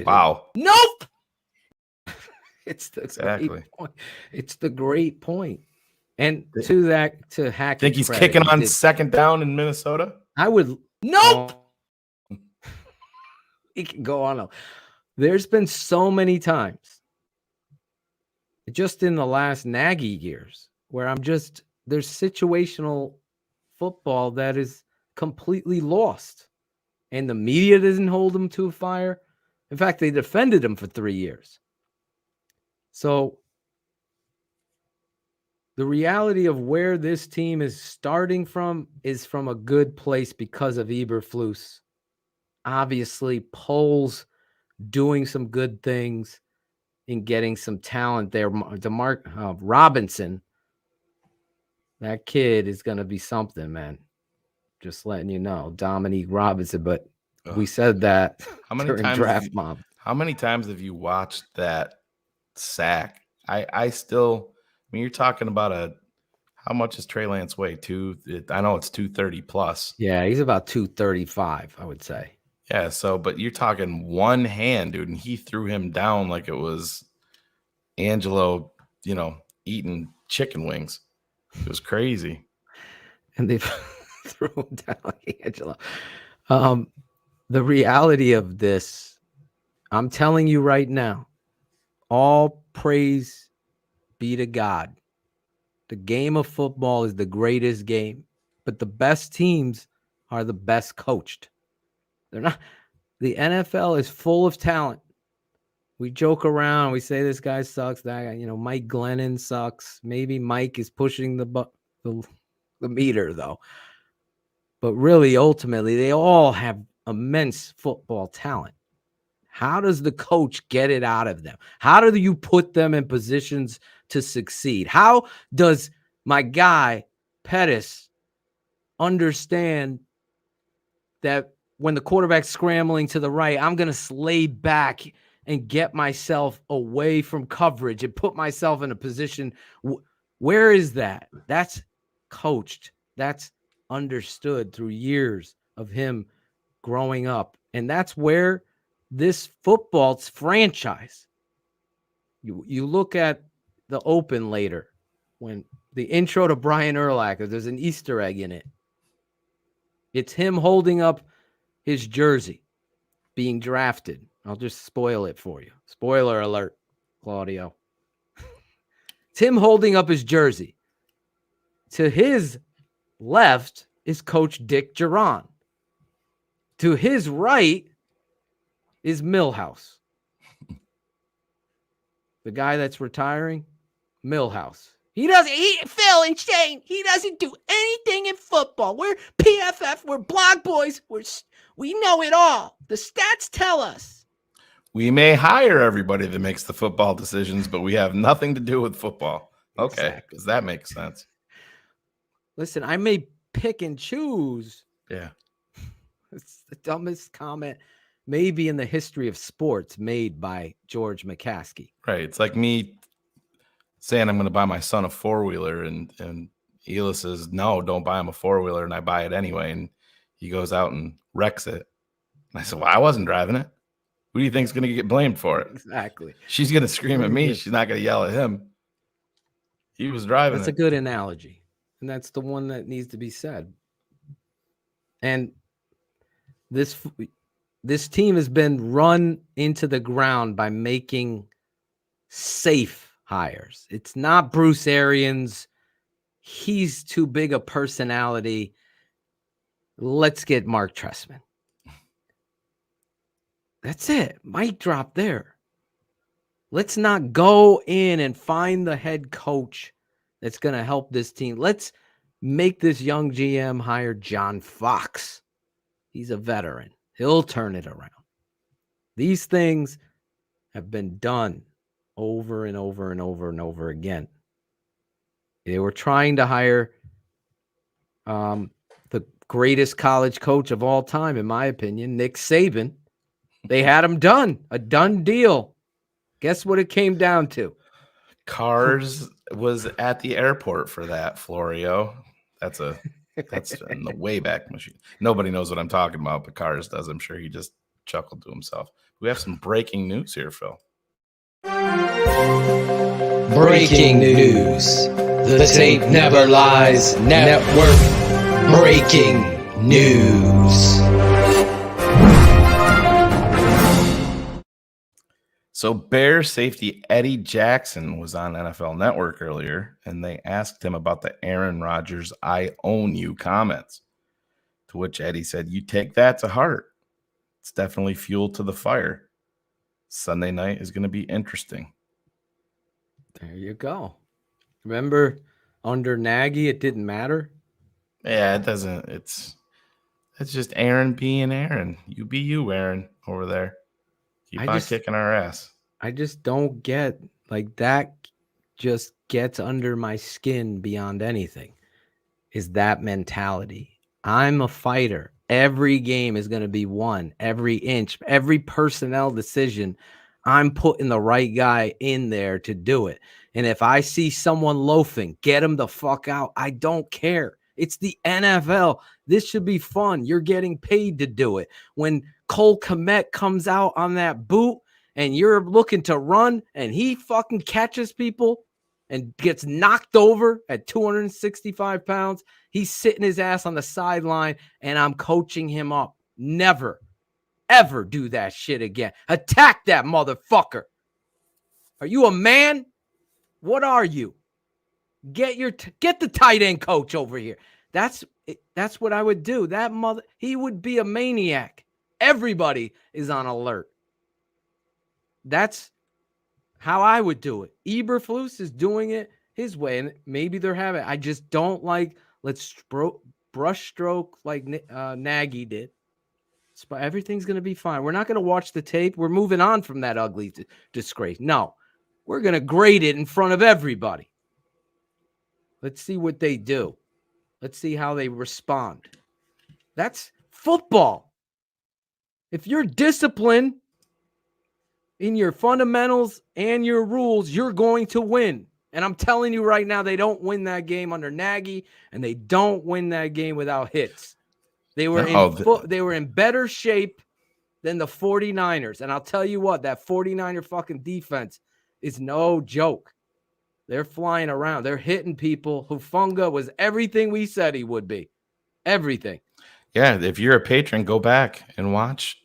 wow. Nope. It's the exactly. Great point. It's the great point. And to that, to hack. Think he's kicking on second down in Minnesota? I would. Nope. He can go on. There's been so many times, just in the last Nagy years, where there's situational football that is completely lost. And the media doesn't hold them to a fire. In fact, they defended him for 3 years. So the reality of where this team is starting from is from a good place because of Eberflus. Obviously, Poles doing some good things and getting some talent there. Robinson, that kid is going to be something, man. Just letting you know, Dominique Robinson. But we said that during draft mob. How many times have you watched that sack? I mean, you're talking about how much is Trey Lance weigh? I know it's 230 plus. Yeah, he's about 235, I would say. Yeah, but you're talking one hand, dude, and he threw him down like it was Angelo, eating chicken wings. It was crazy. And they threw him down like Angelo. The reality of this, I'm telling you right now, all praise be to God. The game of football is the greatest game, but the best teams are the best coached. They're not. The NFL is full of talent. We joke around. We say this guy sucks. That guy, Mike Glennon sucks. Maybe Mike is pushing the meter though. But really, ultimately, they all have immense football talent. How does the coach get it out of them? How do you put them in positions to succeed? How does my guy Pettis understand that when the quarterback's scrambling to the right, I'm going to slay back and get myself away from coverage and put myself in a position? Where is that? That's coached. That's understood through years of him growing up. And that's where this football's franchise. You look at the Open later, when the intro to Brian Urlacher, there's an Easter egg in it. It's him holding up his jersey, being drafted. I'll just spoil it for you. Spoiler alert, Claudio. It's him holding up his jersey. To his left is Coach Dick Duran. To his right is Millhouse. The guy that's retiring, Millhouse. Phil and Shayne, he doesn't do anything in football. We're PFF, we're blog boys, we know it all. The stats tell us. We may hire everybody that makes the football decisions, but we have nothing to do with football. Okay, because that makes sense. Listen, I may pick and choose. Yeah. It's the dumbest comment maybe in the history of sports made by George McCaskey. Right. It's like me saying I'm going to buy my son a four-wheeler, and Hila says, no, don't buy him a four-wheeler, and I buy it anyway, and he goes out and wrecks it. And I said, well, I wasn't driving it. Who do you think's going to get blamed for it? Exactly. She's going to scream at me. She's not going to yell at him. He was driving. That's a good analogy. And that's the one that needs to be said. And this team has been run into the ground by making safe hires. It's not Bruce Arians. He's too big a personality. Let's get Mark Trestman. That's it. Mic drop there. Let's not go in and find the head coach that's going to help this team. Let's make this young GM hire John Fox. He's a veteran. He'll turn it around. These things have been done over and over and over and over again. They were trying to hire the greatest college coach of all time, in my opinion, Nick Saban. They had him done. A done deal. Guess what it came down to? Cars was at the airport for that, Florio. That's in the Wayback Machine. Nobody knows what I'm talking about, but Cars does. I'm sure he just chuckled to himself. We have some breaking news here, Phil. Breaking news. The Tape Never Lies Network. Breaking news. So Bear safety Eddie Jackson was on NFL Network earlier, and they asked him about the Aaron Rodgers "I own you" comments, to which Eddie said, "You take that to heart. It's definitely fuel to the fire. Sunday night is going to be interesting." There you go. Remember, under Nagy, it didn't matter? Yeah, it doesn't. It's just Aaron being Aaron. You be you, Aaron, over there. Keep on kicking our ass. I just don't get, like, that just gets under my skin beyond anything, is that mentality. I'm a fighter. Every game is going to be won. Every inch, every personnel decision, I'm putting the right guy in there to do it. And if I see someone loafing, get him the fuck out. I don't care. It's the NFL. This should be fun. You're getting paid to do it. When Cole Kmet comes out on that boot and you're looking to run and he fucking catches people and gets knocked over at 265 pounds, he's sitting his ass on the sideline and I'm coaching him up. Never, ever do that shit again. Attack that motherfucker. Are you a man? What are you? Get the tight end coach over here. That's what I would do. He would be a maniac. Everybody is on alert. That's how I would do it. Eberflus is doing it his way, and maybe they're having. I just don't like let's brush stroke like Nagy did. But everything's going to be fine. We're not going to watch the tape. We're moving on from that ugly disgrace. No, we're going to grade it in front of everybody. Let's see what they do. Let's see how they respond. That's football. If you're disciplined in your fundamentals and your rules, you're going to win. And I'm telling you right now, they don't win that game under Nagy, and they don't win that game without hits. They were in better shape than the 49ers. And I'll tell you what, that 49er fucking defense is no joke. They're flying around. They're hitting people. Hufanga was everything we said he would be. Everything. Yeah, if you're a patron, go back and watch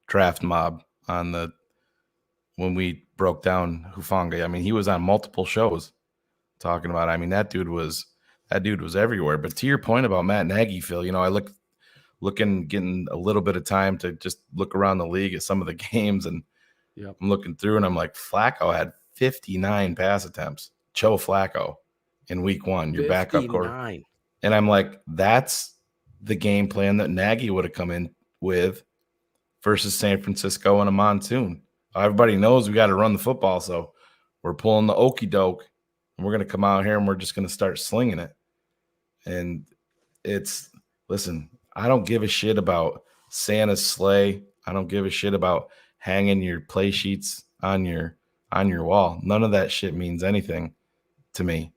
Draft Mob when we broke down Hufanga. I mean, he was on multiple shows talking about. I mean, that dude was everywhere. But to your point about Matt Nagy, Phil, I getting a little bit of time to just look around the league at some of the games, and I'm looking through, and I'm like, Flacco had 59 pass attempts. Joe Flacco in week 1, your backup quarterback. And I'm like, that's the game plan that Nagy would have come in with versus San Francisco in a monsoon. Everybody knows we got to run the football, so we're pulling the okey doke, and we're going to come out here and we're just going to start slinging it. And listen, I don't give a shit about Santa's sleigh. I don't give a shit about hanging your play sheets on your wall. None of that shit means anything to me.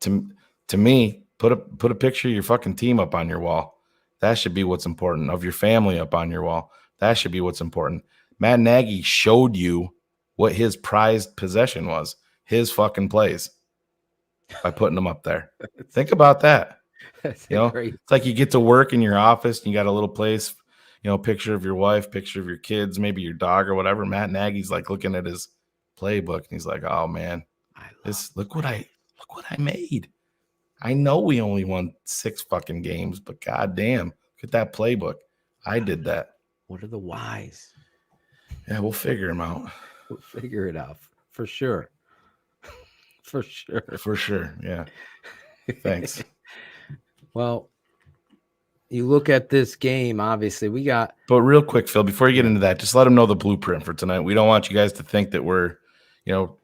To me, put a picture of your fucking team up on your wall. That should be what's important. Of your family up on your wall. That should be what's important. Matt Nagy showed you what his prized possession was, his fucking plays, by putting them up there. Think about that. That's you know, great. It's like you get to work in your office and you got a little place, you know, picture of your wife, picture of your kids, maybe your dog or whatever. Matt Nagy's like looking at his playbook and he's like, oh man, look what I made. I know we only won 6 fucking games, but goddamn, look at that playbook. I did that. What are the whys? Yeah, we'll figure them out. We'll figure it out for sure. For sure. For sure. Yeah. Thanks. Well, you look at this game, obviously we got. But real quick, Phil, before you get into that, just let them know the blueprint for tonight. We don't want you guys to think that we're, you know,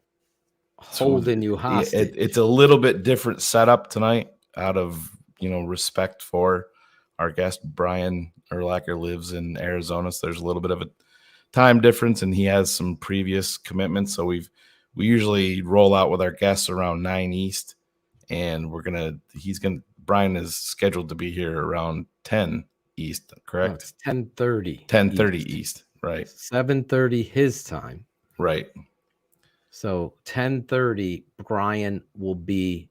holding you hostage. It's a little bit different setup tonight out of, you know, respect for our guest. Brian Urlacher lives in Arizona, so there's a little bit of a time difference and he has some previous commitments. So we usually roll out with our guests around 9 East and Brian is scheduled to be here around 10 East, correct? No, it's 10:30. 10:30 East, right. 7:30 his time. Right. So 10:30, Brian will be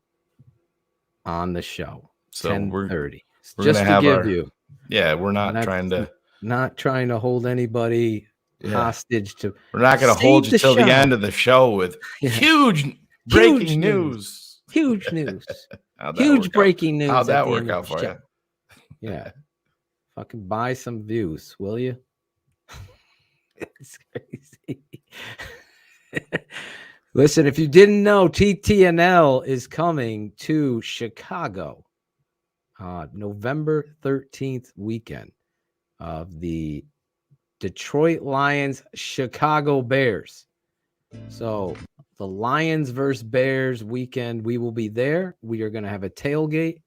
on the show. So 10:30. We're Just gonna to have give you. Yeah, we're not trying to hold anybody hostage to. We're not going to hold you till the end of the show with huge breaking news. Huge news. Huge breaking news. How'd that work out for you? Yeah. Fucking buy some views, will you? It's crazy. Listen, if you didn't know, TTNL is coming to Chicago November 13th weekend of the Detroit Lions, Chicago Bears. So the Lions versus Bears weekend, we will be there. We are going to have a tailgate.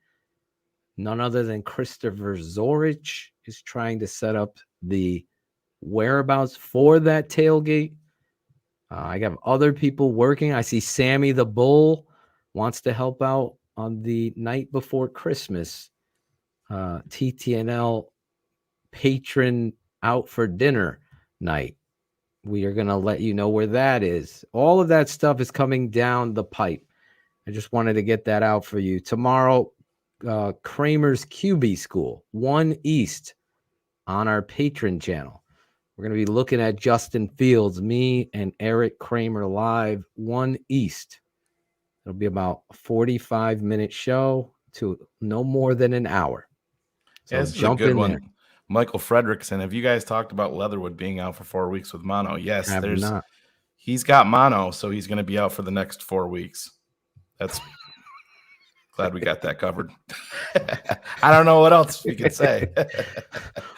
None other than Christopher Zorich is trying to set up the whereabouts for that tailgate. I got other people working. I see Sammy the Bull wants to help out on the night before Christmas. TTNL patron out for dinner night. We are going to let you know where that is. All of that stuff is coming down the pipe. I just wanted to get that out for you. Tomorrow, Kramer's QB School, 1 East on our patron channel. We're going to be looking at Justin Fields, me and Eric Kramer live, 1 East. It'll be about a 45-minute show to no more than an hour. So this jump is a good in one. there. Michael Fredrickson, have you guys talked about Leatherwood being out for 4 weeks with mono? Yes, he's got mono, so he's going to be out for the next 4 weeks. That's glad we got that covered. I don't know what else we could say.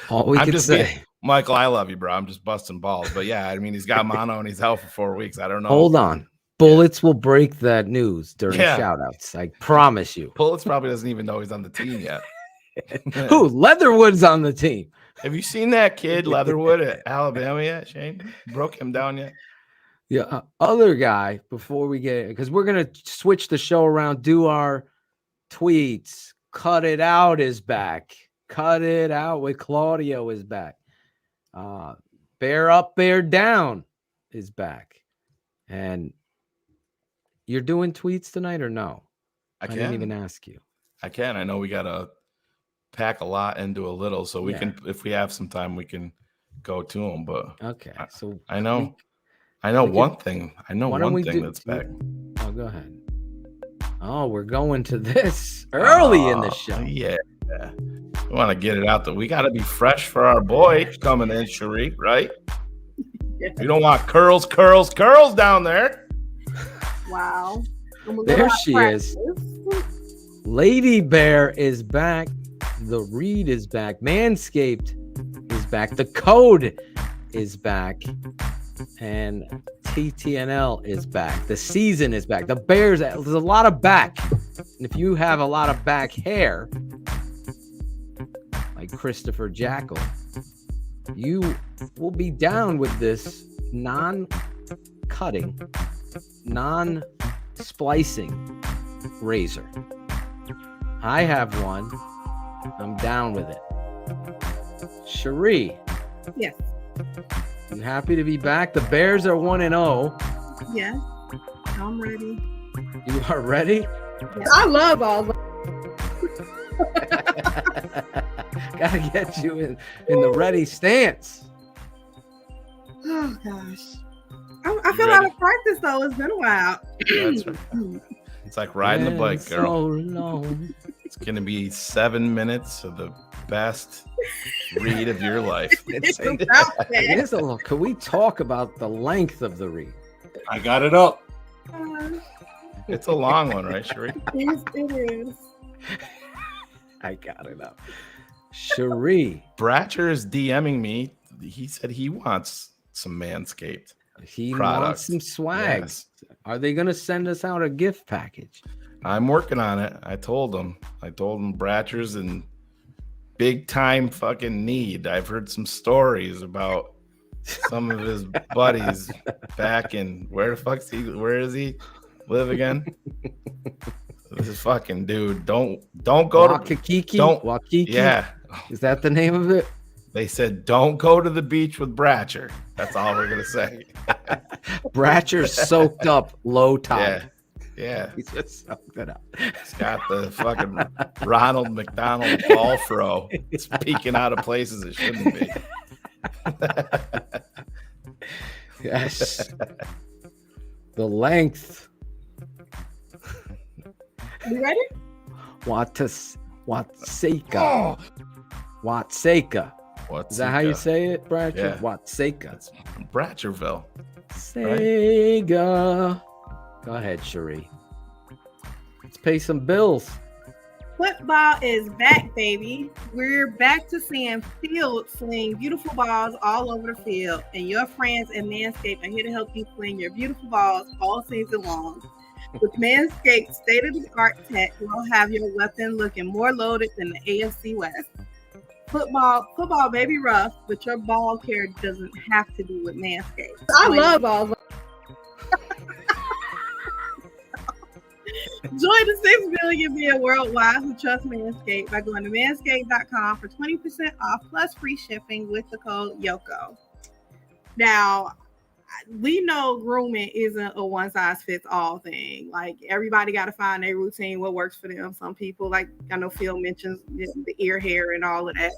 All we can say. Michael, I love you, bro. I'm just busting balls. But yeah, I mean, he's got mono and he's out for 4 weeks. I don't know. Hold on. Bullets will break that news during shout-outs. I promise you. Bullets probably doesn't even know he's on the team yet. Who? Leatherwood's on the team. Have you seen that kid, Leatherwood, at Alabama yet, Shayne? Broke him down yet? Yeah. Other guy, before we get it, because we're going to switch the show around, do our tweets. Cut It Out is back. Cut It Out with Claudio is back. Bear Up, Bear Down is back. And you're doing tweets tonight or no? I didn't even ask you. I can. I know we got to pack a lot into a little, so we can, if we have some time, we can go to them. But okay, so I know one thing. I know one thing that's back. Oh, go ahead. Oh, we're going to this early in the show. Yeah. We want to get it out there. We got to be fresh for our boy coming in, Sharif, right? You don't want curls down there. Wow. There she is. Lady Bear is back. The Reed is back. Manscaped is back. The Code is back. And TTNL is back. The season is back. The Bears, there's a lot of back. And if you have a lot of back hair, like Christopher Jackal, you will be down with this non-cutting, non-splicing razor. I have one. I'm down with it. Cherie. Yes. I'm happy to be back. The Bears are 1-0. Yeah, I'm ready. You are ready? Yeah, I love balls. Gotta get you in the ready stance. Oh gosh, I feel out of practice though. It's been a while. That's right. It's like riding the bike, girl. So long. It's gonna be 7 minutes of the best read of your life. It is a little. Can we talk about the length of the read? I got it up. It's a long one, right, Sheree? Yes, it is. I got it up. Sheree. Bratcher is DMing me. He said he wants some Manscaped. He product. wants some swag. Yes. Are they going to send us out a gift package? I'm working on it. I told him Bratcher's in big time fucking need. I've heard some stories about some of his buddies back in where is he live again? This is fucking dude. Don't go Waikiki. Yeah. Is that the name of it? They said don't go to the beach with Bratcher. That's all we're gonna say. Bratcher's soaked up low tide. Yeah. He just soaked it up. He's got the fucking Ronald McDonald ball throw. It's peeking out of places it shouldn't be. Yes. The length. You ready? Watseka. Watseka. Is that how you say it, Bratcher? Yeah. Watseka. It's Bratcherville. Sega. Go ahead, Sheree. Let's pay some bills. Football is back, baby. We're back to seeing field sling beautiful balls all over the field, and your friends at Manscaped are here to help you sling your beautiful balls all season long. With Manscaped state-of-the-art tech, you'll have your weapon looking more loaded than the AFC West. Football may be rough, but your ball care doesn't have to be with Manscaped. I love balls. Join the 6 million men worldwide who trust Manscaped by going to manscaped.com for 20% off plus free shipping with the code YOKO. Now, we know grooming isn't a one-size-fits-all thing. Like, everybody got to find their routine, what works for them. Some people, like I know Phil mentions the ear hair and all of that.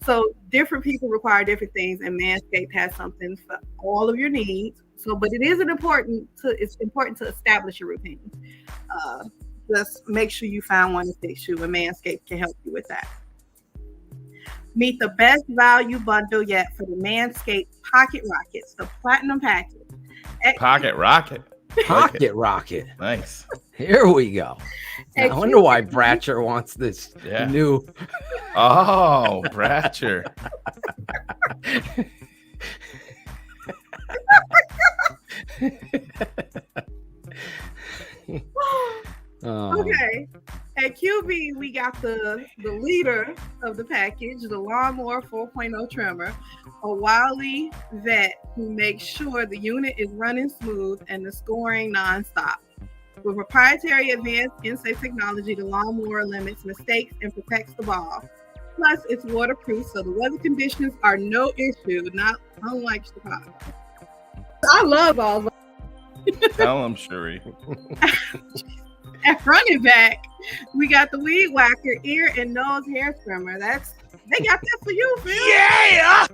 So different people require different things, and Manscaped has something for all of your needs. But it's important to establish your routine. Just make sure you find one that fits you, and Manscaped can help you with that. Meet the best value bundle yet for the Manscaped Pocket Rockets, the Platinum Package. Pocket Rocket. Pocket Rocket. Nice. Here we go. I wonder why Bratcher wants this new. Oh, Bratcher. Okay. At QB, we got the leader of the package, the Lawnmower 4.0 trimmer, a wily vet who makes sure the unit is running smooth and the scoring nonstop. With proprietary advanced insect technology, the Lawnmower limits mistakes and protects the ball. Plus, it's waterproof, so the weather conditions are no issue, not unlike Chicago. I love balls. Tell him, Sheree. At running back, we got the Weed Whacker ear and nose hair trimmer. They got that for you, Phil. Yeah!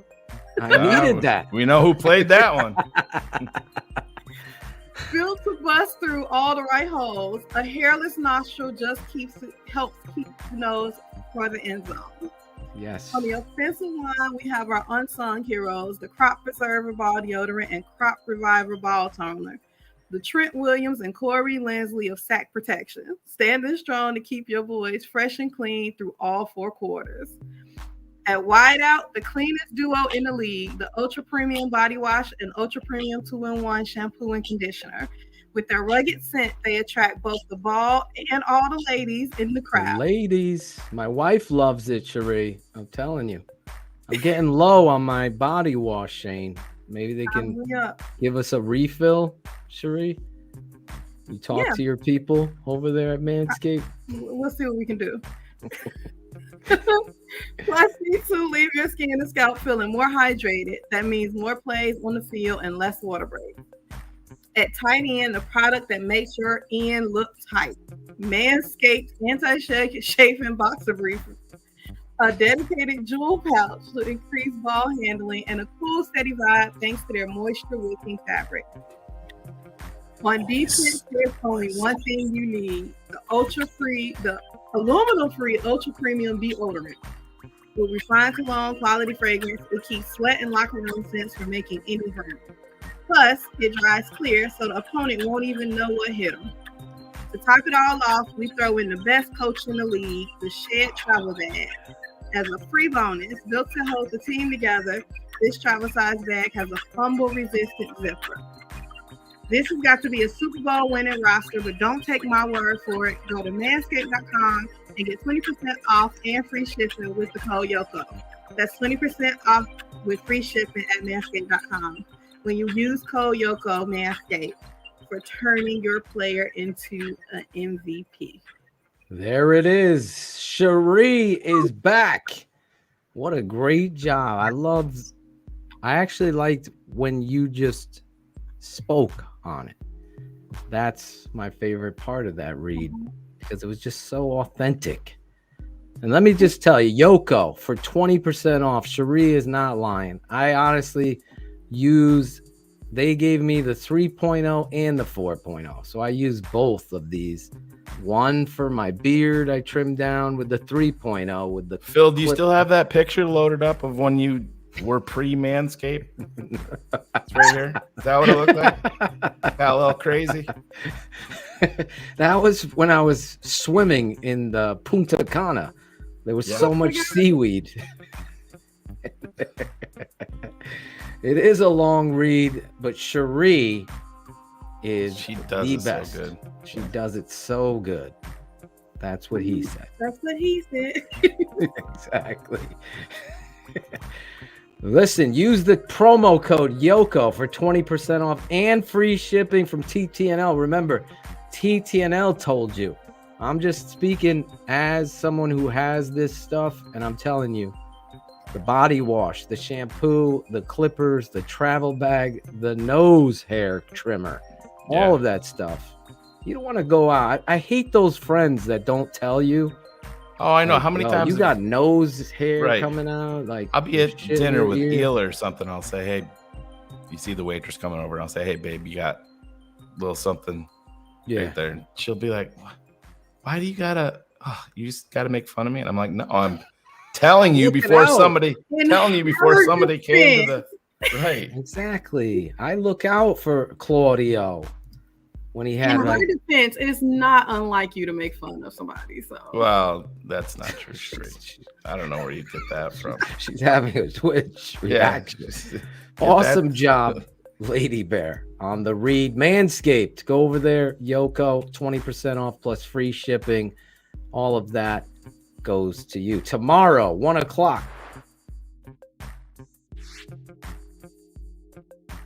I needed that. We know who played that one. Built to bust through all the right holes, a hairless nostril just helps keep the nose for the end zone. Yes. On the offensive line, we have our unsung heroes, the Crop Preserver Ball Deodorant and Crop Reviver Ball Toner. The Trent Williams and Corey Lindsley of Sack Protection, standing strong to keep your boys fresh and clean through all 4 quarters. At wideout, the cleanest duo in the league, the Ultra Premium Body Wash and Ultra Premium 2-in-1 Shampoo and Conditioner. With their rugged scent, they attract both the ball and all the ladies in the crowd. Ladies, my wife loves it, Sheree. I'm telling you. I'm getting low on my body wash, Shayne. Maybe they can give us a refill, Sheree. You talk to your people over there at Manscaped. We'll see what we can do. Plus, these two leave your skin and scalp feeling more hydrated. That means more plays on the field and less water breaks. At tight end, the product that makes your end look tight. Manscaped anti-chafing boxer briefers. A dedicated jewel pouch to increase ball handling and a cool, steady vibe thanks to their moisture-wicking fabric. On defense, there's only one thing you need: the aluminum-free ultra premium deodorant. With refined cologne quality fragrance, it keeps sweat and locker room scents from making any burn. Plus, it dries clear, so the opponent won't even know what hit them. To top it all off, we throw in the best coach in the league, the Shed Travel Bag. As a free bonus, built to hold the team together, this travel size bag has a fumble-resistant zipper. This has got to be a Super Bowl winning roster, but don't take my word for it. Go to manscaped.com and get 20% off and free shipping with the code YOKO. That's 20% off with free shipping at manscaped.com. When you use code YOKO, Manscaped, for turning your player into an MVP. There it is. Cherie is back. What a great job. I actually liked when you just spoke on it. That's my favorite part of that read because it was just so authentic. And let me just tell you, YOKO for 20% off. Cherie is not lying. I honestly they gave me the 3.0 and the 4.0. So I used both of these. One for my beard I trimmed down with the 3.0 with the Phil, do you still have that picture loaded up of when you were pre-Manscaped? It's right here. Is that what it looked like? Got a little crazy. That was when I was swimming in the Punta Cana. There was so much seaweed. It is a long read, but Cherie is the best. So good. She does it so good. That's what he said. That's what he said. Exactly. Listen, use the promo code YOKO for 20% off and free shipping from TTNL. Remember, TTNL told you. I'm just speaking as someone who has this stuff, and I'm telling you, the body wash, the shampoo, the clippers, the travel bag, the nose hair trimmer, all of that stuff. You don't want to go out. I hate those friends that don't tell you. Oh, I know. Like, how many times you got nose hair coming out? Like, I'll be at dinner with Eel or something. I'll say, hey, you see the waitress coming over. And I'll say, hey, babe, you got a little something right there. And she'll be like, why do you gotta? Oh, you just gotta make fun of me? And I'm like, no, I'm telling you before somebody came to the right. Exactly. I look out for Claudio when he had. In my defense, it is not unlike you to make fun of somebody. So well, that's not true. I don't know where you get that from. She's having a Twitch reaction. Awesome job, Lady Bear, on the read. Manscaped. Go over there, YOKO, 20% off plus free shipping. All of that goes to you. Tomorrow, 1:00.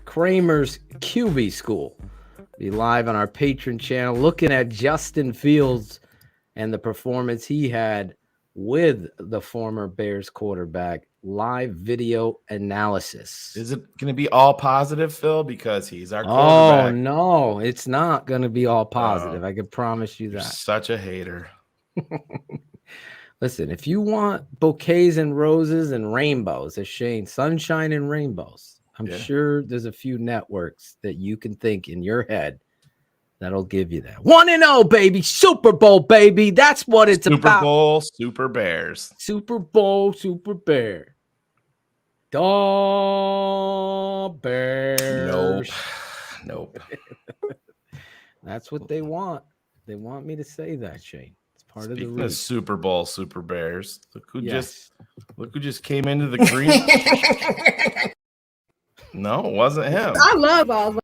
Kramer's QB School. Be live on our Patreon channel looking at Justin Fields and the performance he had with the former Bears quarterback. Live video analysis. Is it going to be all positive, Phil? Because he's our quarterback. Oh, no, it's not going to be all positive. I can promise you that. You're such a hater. Listen, if you want bouquets and roses and rainbows, as Shayne, sunshine and rainbows, I'm sure there's a few networks that you can think in your head that'll give you that. 1-0, baby. Super Bowl, baby. That's what it's about. Super Bowl, Super Bears. Super Bowl, Super Bear. Da Bears. Nope. That's what they want. They want me to say that, Shayne. It's part Speaking of the Super Bowl, Super Bears. Look who just came into the green. No, it wasn't him. I love all.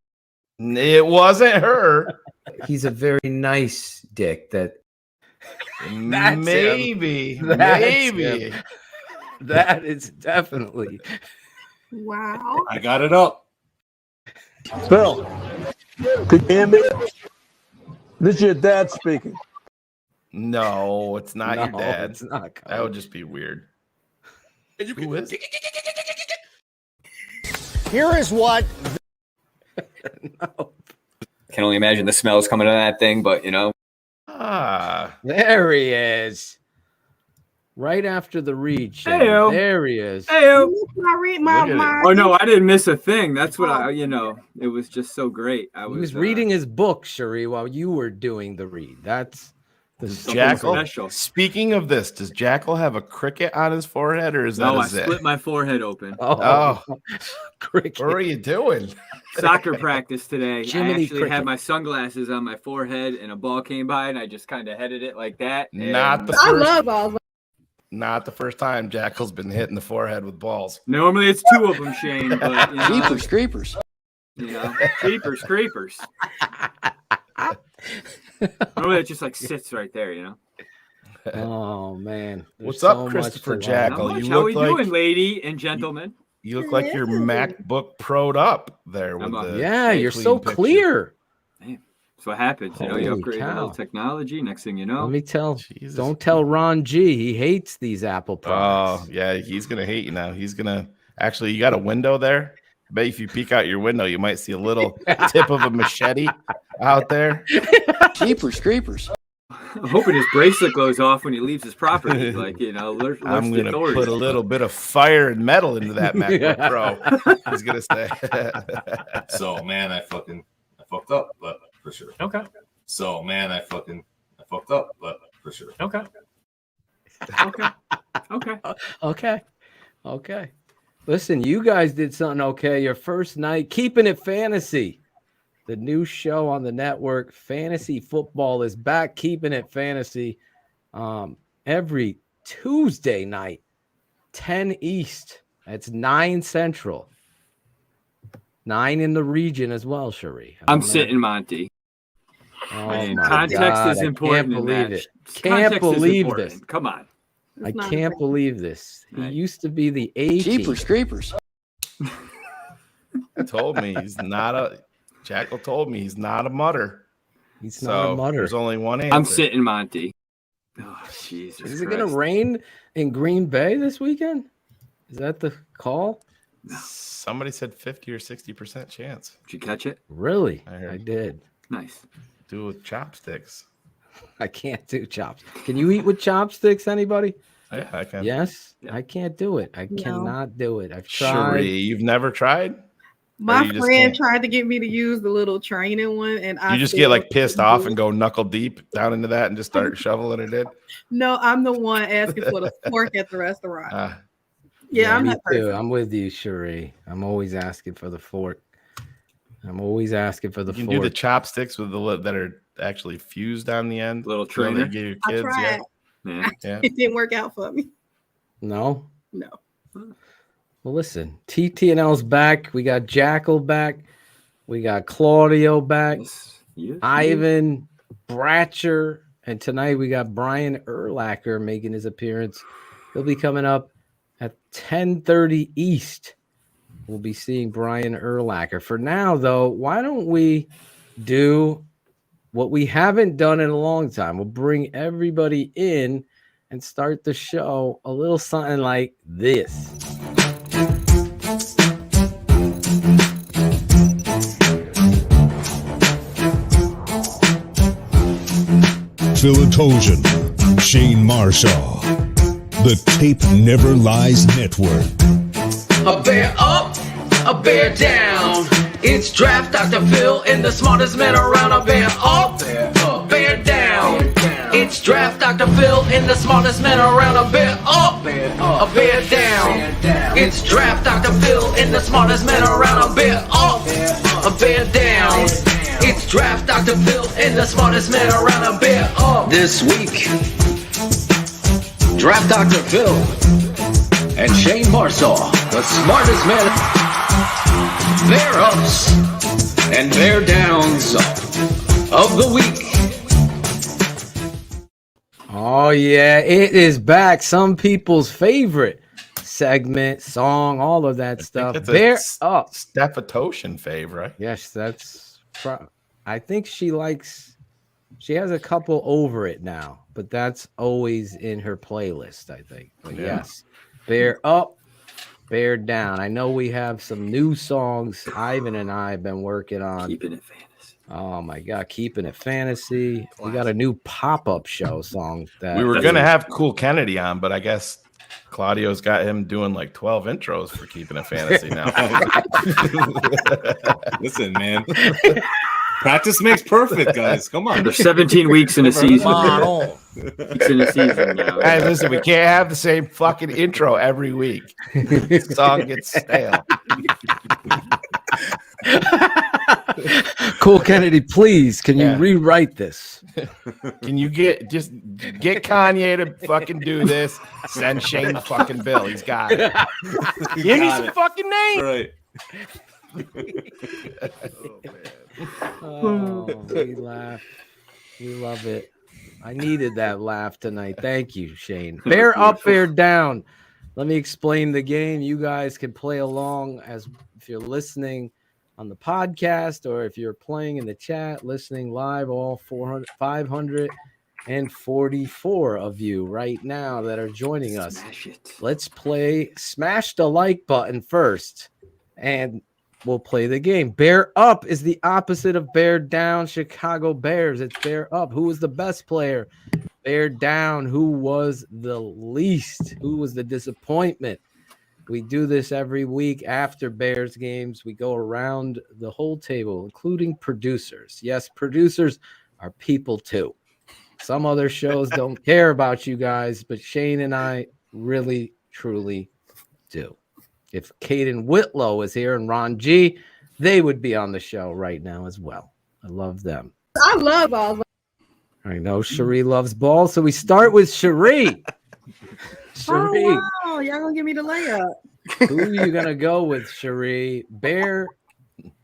It wasn't her. He's a very nice dick. Maybe. That is definitely. Wow. I got it up. Phil, could you hear me? This is your dad speaking. No, it's not your No, dad. it's not That would just be weird. Who is it? Here is what. Can only imagine the smells coming out of that thing, but There he is. Right after the read, Shayne. Heyo. There he is. Heyo. Oh no, I didn't miss a thing. That's what it was just so great. He was reading his book, Cherie, while you were doing the read. That's the Jackal. special. Speaking of this, does Jackal have a cricket on his forehead, or is that No, I his it? split my forehead open. Oh, cricket. What are you doing? Soccer practice today. Jiminy I actually cricket. had my sunglasses on my forehead, and a ball came by, and I just kind of headed it like that. Not and- the first. Not the first time Jackal's been hit in the forehead with balls. Normally it's two of them, Shayne. But, creepers. Creepers. Normally it just like sits right there. Oh man. What's There's up, so much Christopher to Jackal? learn. You How look we like doing, lady and gentlemen? you look like your MacBook Pro'd up there with the Yeah, you're clean so picture. clear. That's what happens. You Holy upgrade cow. a little technology. Next thing you know, Let me tell. Don't tell Ron G. He hates these Apple products. Oh yeah, he's gonna hate you now. He's gonna actually. You got a window there. I bet if you peek out your window, you might see a little tip of a machete out there. Creepers. I'm hoping his bracelet goes off when he leaves his property. I'm gonna put a little bit of fire and metal into that MacBook Pro. He's gonna say. So man, I fucked up, but for sure. Okay. So man, I fucked up, but for sure. Okay. Okay. Listen, you guys did something okay. Your first night, Keeping It Fantasy, the new show on the network. Fantasy football is back. Keeping It Fantasy, every Tuesday night, 10 East. That's 9 Central. 9 in the region as well, Cherie. I'm sitting, Monty. Oh My my context God, is important. I can't believe in it. that. Can't Context is believe important. this. Come on. I can't believe this. He used to be the A team. Creepers. Told me he's not a. Jackal told me he's not a mutter. He's not a mutter. There's only one answer. I'm sitting, Monty. Oh, Jesus. Is it going to rain in Green Bay this weekend? Is that the call? Somebody said 50 or 60% chance. Did you catch it? Really? I heard. I did. Nice. Do it with chopsticks. I can't do chopsticks. Can you eat with chopsticks, anybody? Yeah, I can. Yes? Yeah. I can't do it. I cannot do it. I've tried. Cherie, you've never tried? My friend tried to get me to use the little training one, and You just get like pissed off and go knuckle deep down into that and just start shoveling it in. No, I'm the one asking for the fork at the restaurant. I'm me that person. too. I'm with you, Cherie. I'm always asking for the fork. You can do the chopsticks with the that are actually fused on the end. Little trainer. trainer. Give your I kids. tried. Yeah. It didn't work out for me. No? No. Well, listen, TTNL's back. We got Jackal back. We got Claudio back. Ivan, Bratcher. And tonight we got Brian Urlacher making his appearance. He'll be coming up at 10:30 East. We'll be seeing Brian Urlacher. For now, though, why don't we do what we haven't done in a long time? We'll bring everybody in and start the show a little something like this. Philatogen, Shayne Marshall, the Tape Never Lies Network. A bear up, a bear down. It's Draft Dr. Phil and the smartest man around. A bear up, a bear down. It's Draft Dr. Phil and the smartest man around. A bear up, a bear down. It's Draft Dr. Phil and the smartest man around. A bear up, a bear down. It's Draft Dr. Phil and the smartest man around. A bear up. This week, Draft Dr. Phil and Shayne Marshall, the smartest man. Bear ups and bear downs of the week. Oh, yeah, it is back. Some people's favorite segment, song, all of that stuff. Bear up. Stephatosian fave, right? Yes, I think she likes She has a couple over it now, but that's always in her playlist, I think. But yes, Bear Up, Bear Down. I know we have some new songs Ivan and I have been working on. Keeping it fantasy. Oh my God, Keeping It Fantasy. We got a new pop-up show song that we were gonna have Cool Kennedy on, but I guess Claudio's got him doing like 12 intros for Keeping It Fantasy now. Listen, man. Practice makes perfect, guys. Come on. There's 17 weeks in a season. Come on. Weeks in a season now. Hey, listen, we can't have the same fucking intro every week. The song gets stale. Cool Kennedy, please, can you rewrite this? Can you get Kanye to fucking do this? Send Shayne the fucking bill. He's got it. Give me some fucking name. Right. We laugh. We love it. I needed that laugh tonight. Thank you, Shayne. Bear up, bear down. Let me explain the game. You guys can play along as if you're listening on the podcast or if you're playing in the chat, listening live, all 544 of you right now that are joining us. Let's play. Smash the like button first, and we'll play the game. Bear up is the opposite of bear down. Chicago Bears. It's bear up. Who was the best player? Bear down. Who was the least? Who was the disappointment? We do this every week after Bears games. We go around the whole table, including producers. Yes, producers are people too. Some other shows don't care about you guys, but Shayne and I really, truly do. If Caden Whitlow was here and Ron G, they would be on the show right now as well. I love them. I love balls. I know Cherie loves balls, so we start with Cherie. Cherie. Oh, wow. Y'all gonna give me the layup. Who are you gonna go with, Cherie? Bear.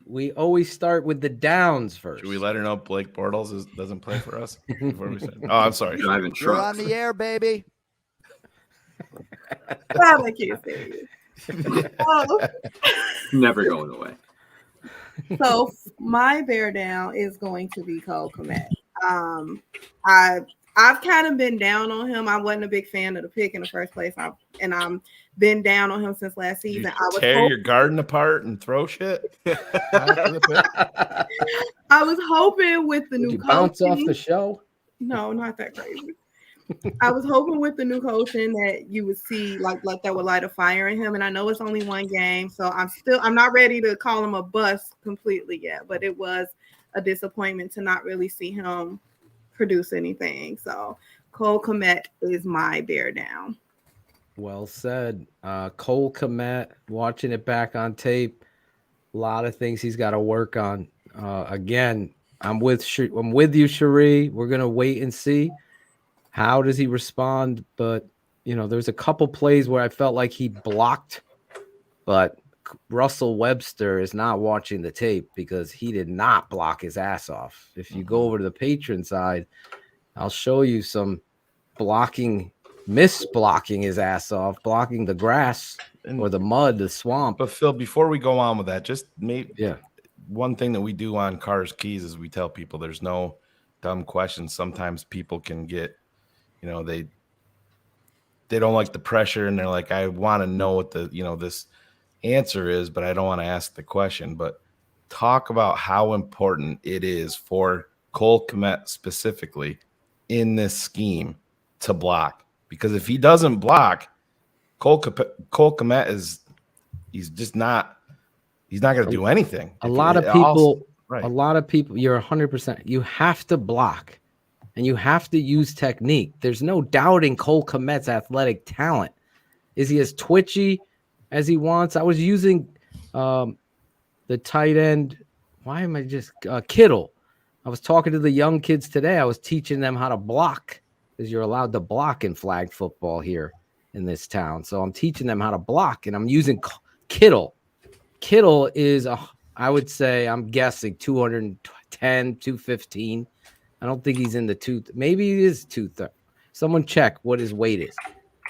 We always start with the downs first. Should we let her know Blake Bortles doesn't play for us? Before we said, oh, I'm sorry. Driving You're trucks. on the air, baby. I can't say it. Never going away. So my bear down is going to be Cole Kmet. I've kind of been down on him. I wasn't a big fan of the pick in the first place, and I'm been down on him since last season. I was tear your garden apart and throw shit. I was hoping with the new bounce off the show. No, not that crazy. I was hoping with the new coaching that you would see like that would light a fire in him. And I know it's only one game, so I'm not ready to call him a bust completely yet. But it was a disappointment to not really see him produce anything. So Cole Kmet is my bear down. Well said. Cole Kmet, watching it back on tape, a lot of things he's got to work on. Again, I'm with you, Cherie. We're gonna wait and see. How does he respond? But, there's a couple plays where I felt like he blocked, but Russell Webster is not watching the tape because he did not block his ass off. If you go over to the patron side, I'll show you some blocking his ass off, blocking the grass or the mud, the swamp. But Phil, before we go on with that, just one thing that we do on Cars Keys is we tell people there's no dumb questions. Sometimes people can get, they don't like the pressure and they're like, I want to know what this answer is, but I don't want to ask the question. But talk about how important it is for Cole Kmet specifically in this scheme to block. Because if he doesn't block, Cole Kmet he's not going to do anything. A lot of people, you're 100%. You have to block and you have to use technique. There's no doubting Cole Kmet's athletic talent. Is he as twitchy as he wants? I was using the tight end. Why am I just Kittle? I was talking to the young kids today. I was teaching them how to block because you're allowed to block in flag football here in this town. So I'm teaching them how to block, and I'm using Kittle. Kittle is, I would say, I'm guessing 210, 215. I don't think he's in the maybe he is 230. Someone check what his weight is.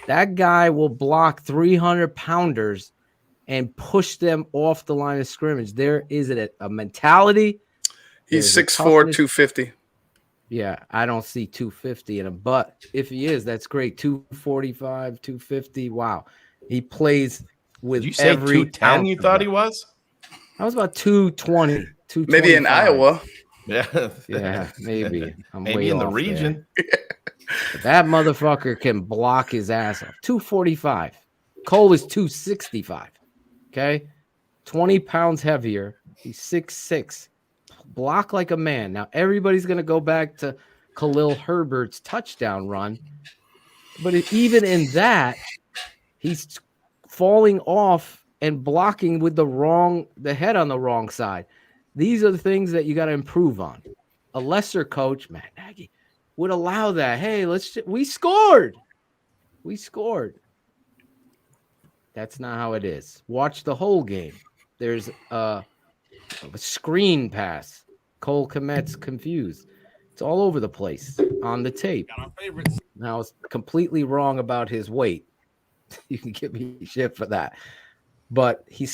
That guy will block 300-pounders and push them off the line of scrimmage. There is a mentality. He's 6'4", 250. Yeah, I don't see 250 in him, but if he is, that's great. 245, 250. Wow. He plays with Did you say every 210 you thought he was? I was about 220, 225. Maybe in Iowa. Yeah. Yeah, maybe. I'm maybe way in the off region. But that motherfucker can block his ass off. 245. Cole is 265. Okay? 20 pounds heavier. He's 6'6". Block like a man. Now, everybody's going to go back to Khalil Herbert's touchdown run. But even in that, he's falling off and blocking with the head on the wrong side. These are the things that you got to improve on. A lesser coach, Matt Nagy, would allow that. Hey, we scored. We scored. That's not how it is. Watch the whole game. There's a screen pass. Cole Kmet's confused. It's all over the place on the tape. Now, it's completely wrong about his weight. You can give me shit for that. But he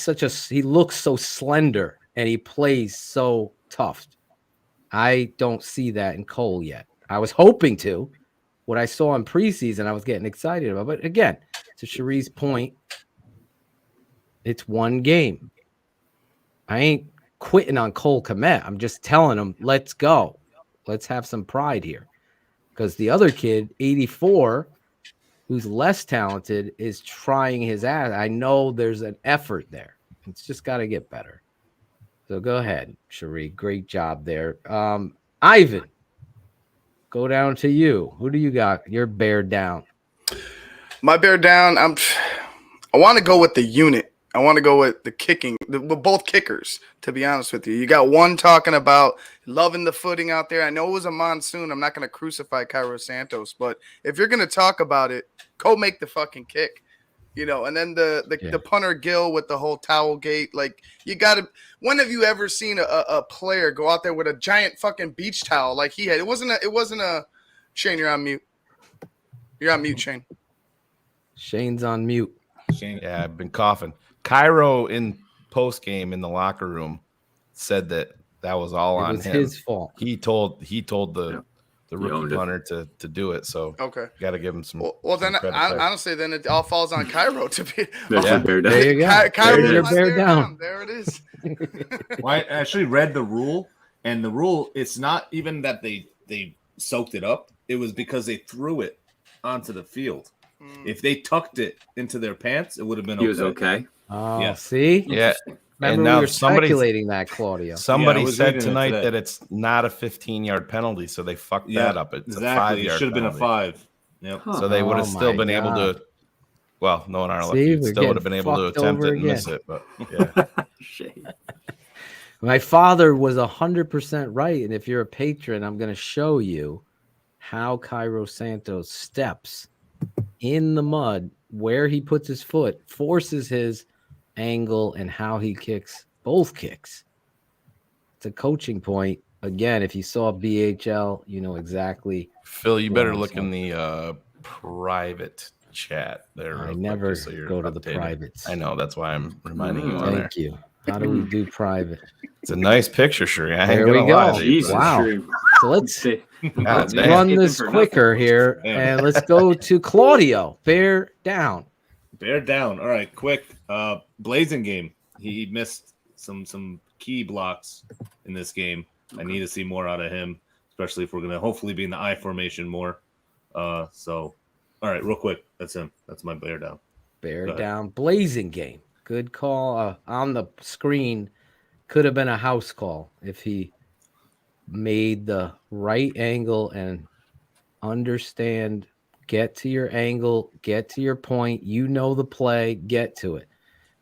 looks so slender and he plays so tough. I don't see that in Cole yet. I was hoping to. What I saw in preseason, I was getting excited about. But again, to Cherie's point, it's one game. I ain't quitting on Cole Kmet. I'm just telling him, let's go. Let's have some pride here. Because the other kid, 84, who's less talented, is trying his ass. I know there's an effort there. It's just got to get better. So go ahead, Cherie. Great job there. Ivan, go down to you. Who do you got? Your bear down. My bear down, I want to go with the unit. I want to go with the kicking, both kickers, to be honest with you. You got one talking about loving the footing out there. I know it was a monsoon. I'm not going to crucify Cairo Santos, but if you're going to talk about it, go make the fucking kick. You know, and then the punter Gill with the whole towel gate. Like, you got to – when have you ever seen a player go out there with a giant fucking beach towel like he had? It wasn't a – Shayne, you're on mute. You're on mute, Shayne. Shayne's on mute. Shayne, yeah, I've been coughing. Cairo in post game in the locker room said that was all on him. It was his fault. He told the rookie punter to do it. So okay, got to give him some. Well, then honestly, then it all falls on Cairo to be. There you go. Cairo, bear down. There it is. Well, I actually read the rule, and the rule, it's not even that they soaked it up. It was because they threw it onto the field. If they tucked it into their pants, it would have been okay. He was okay. Oh, yeah. See? Yeah. Remember, and now we were speculating that, Claudio. Somebody said tonight that it's not a 15-yard penalty, so they fucked that up. It's exactly. a 5-yard It should have been a 5. Yep. So they would have still been able to. Well, knowing our luck, you still would have been able to attempt it and miss it. But yeah. My father was 100% right, and if you're a patron, I'm going to show you how Cairo Santos steps in the mud, where he puts his foot, forces his angle, and how he kicks both kicks. It's a coaching point. Again, if you saw BHL, you know exactly. Phil, you better look in the private chat there. I never go to the privates. I know. That's why I'm reminding you on there. Thank you. How do we do private? It's a nice picture, Sherry. There we go. Wow. So let's run this quicker here, and let's go to Claudio. Bear down. Bear down. All right, quick. Blazing game. He missed some key blocks in this game. I need to see more out of him, especially if we're going to hopefully be in the I formation more. So, all right, real quick. That's him. That's my bear down. Bear down. Blazing game. Good call. On the screen, could have been a house call if he made the right angle and understand, get to your angle, get to your point. You know the play, get to it.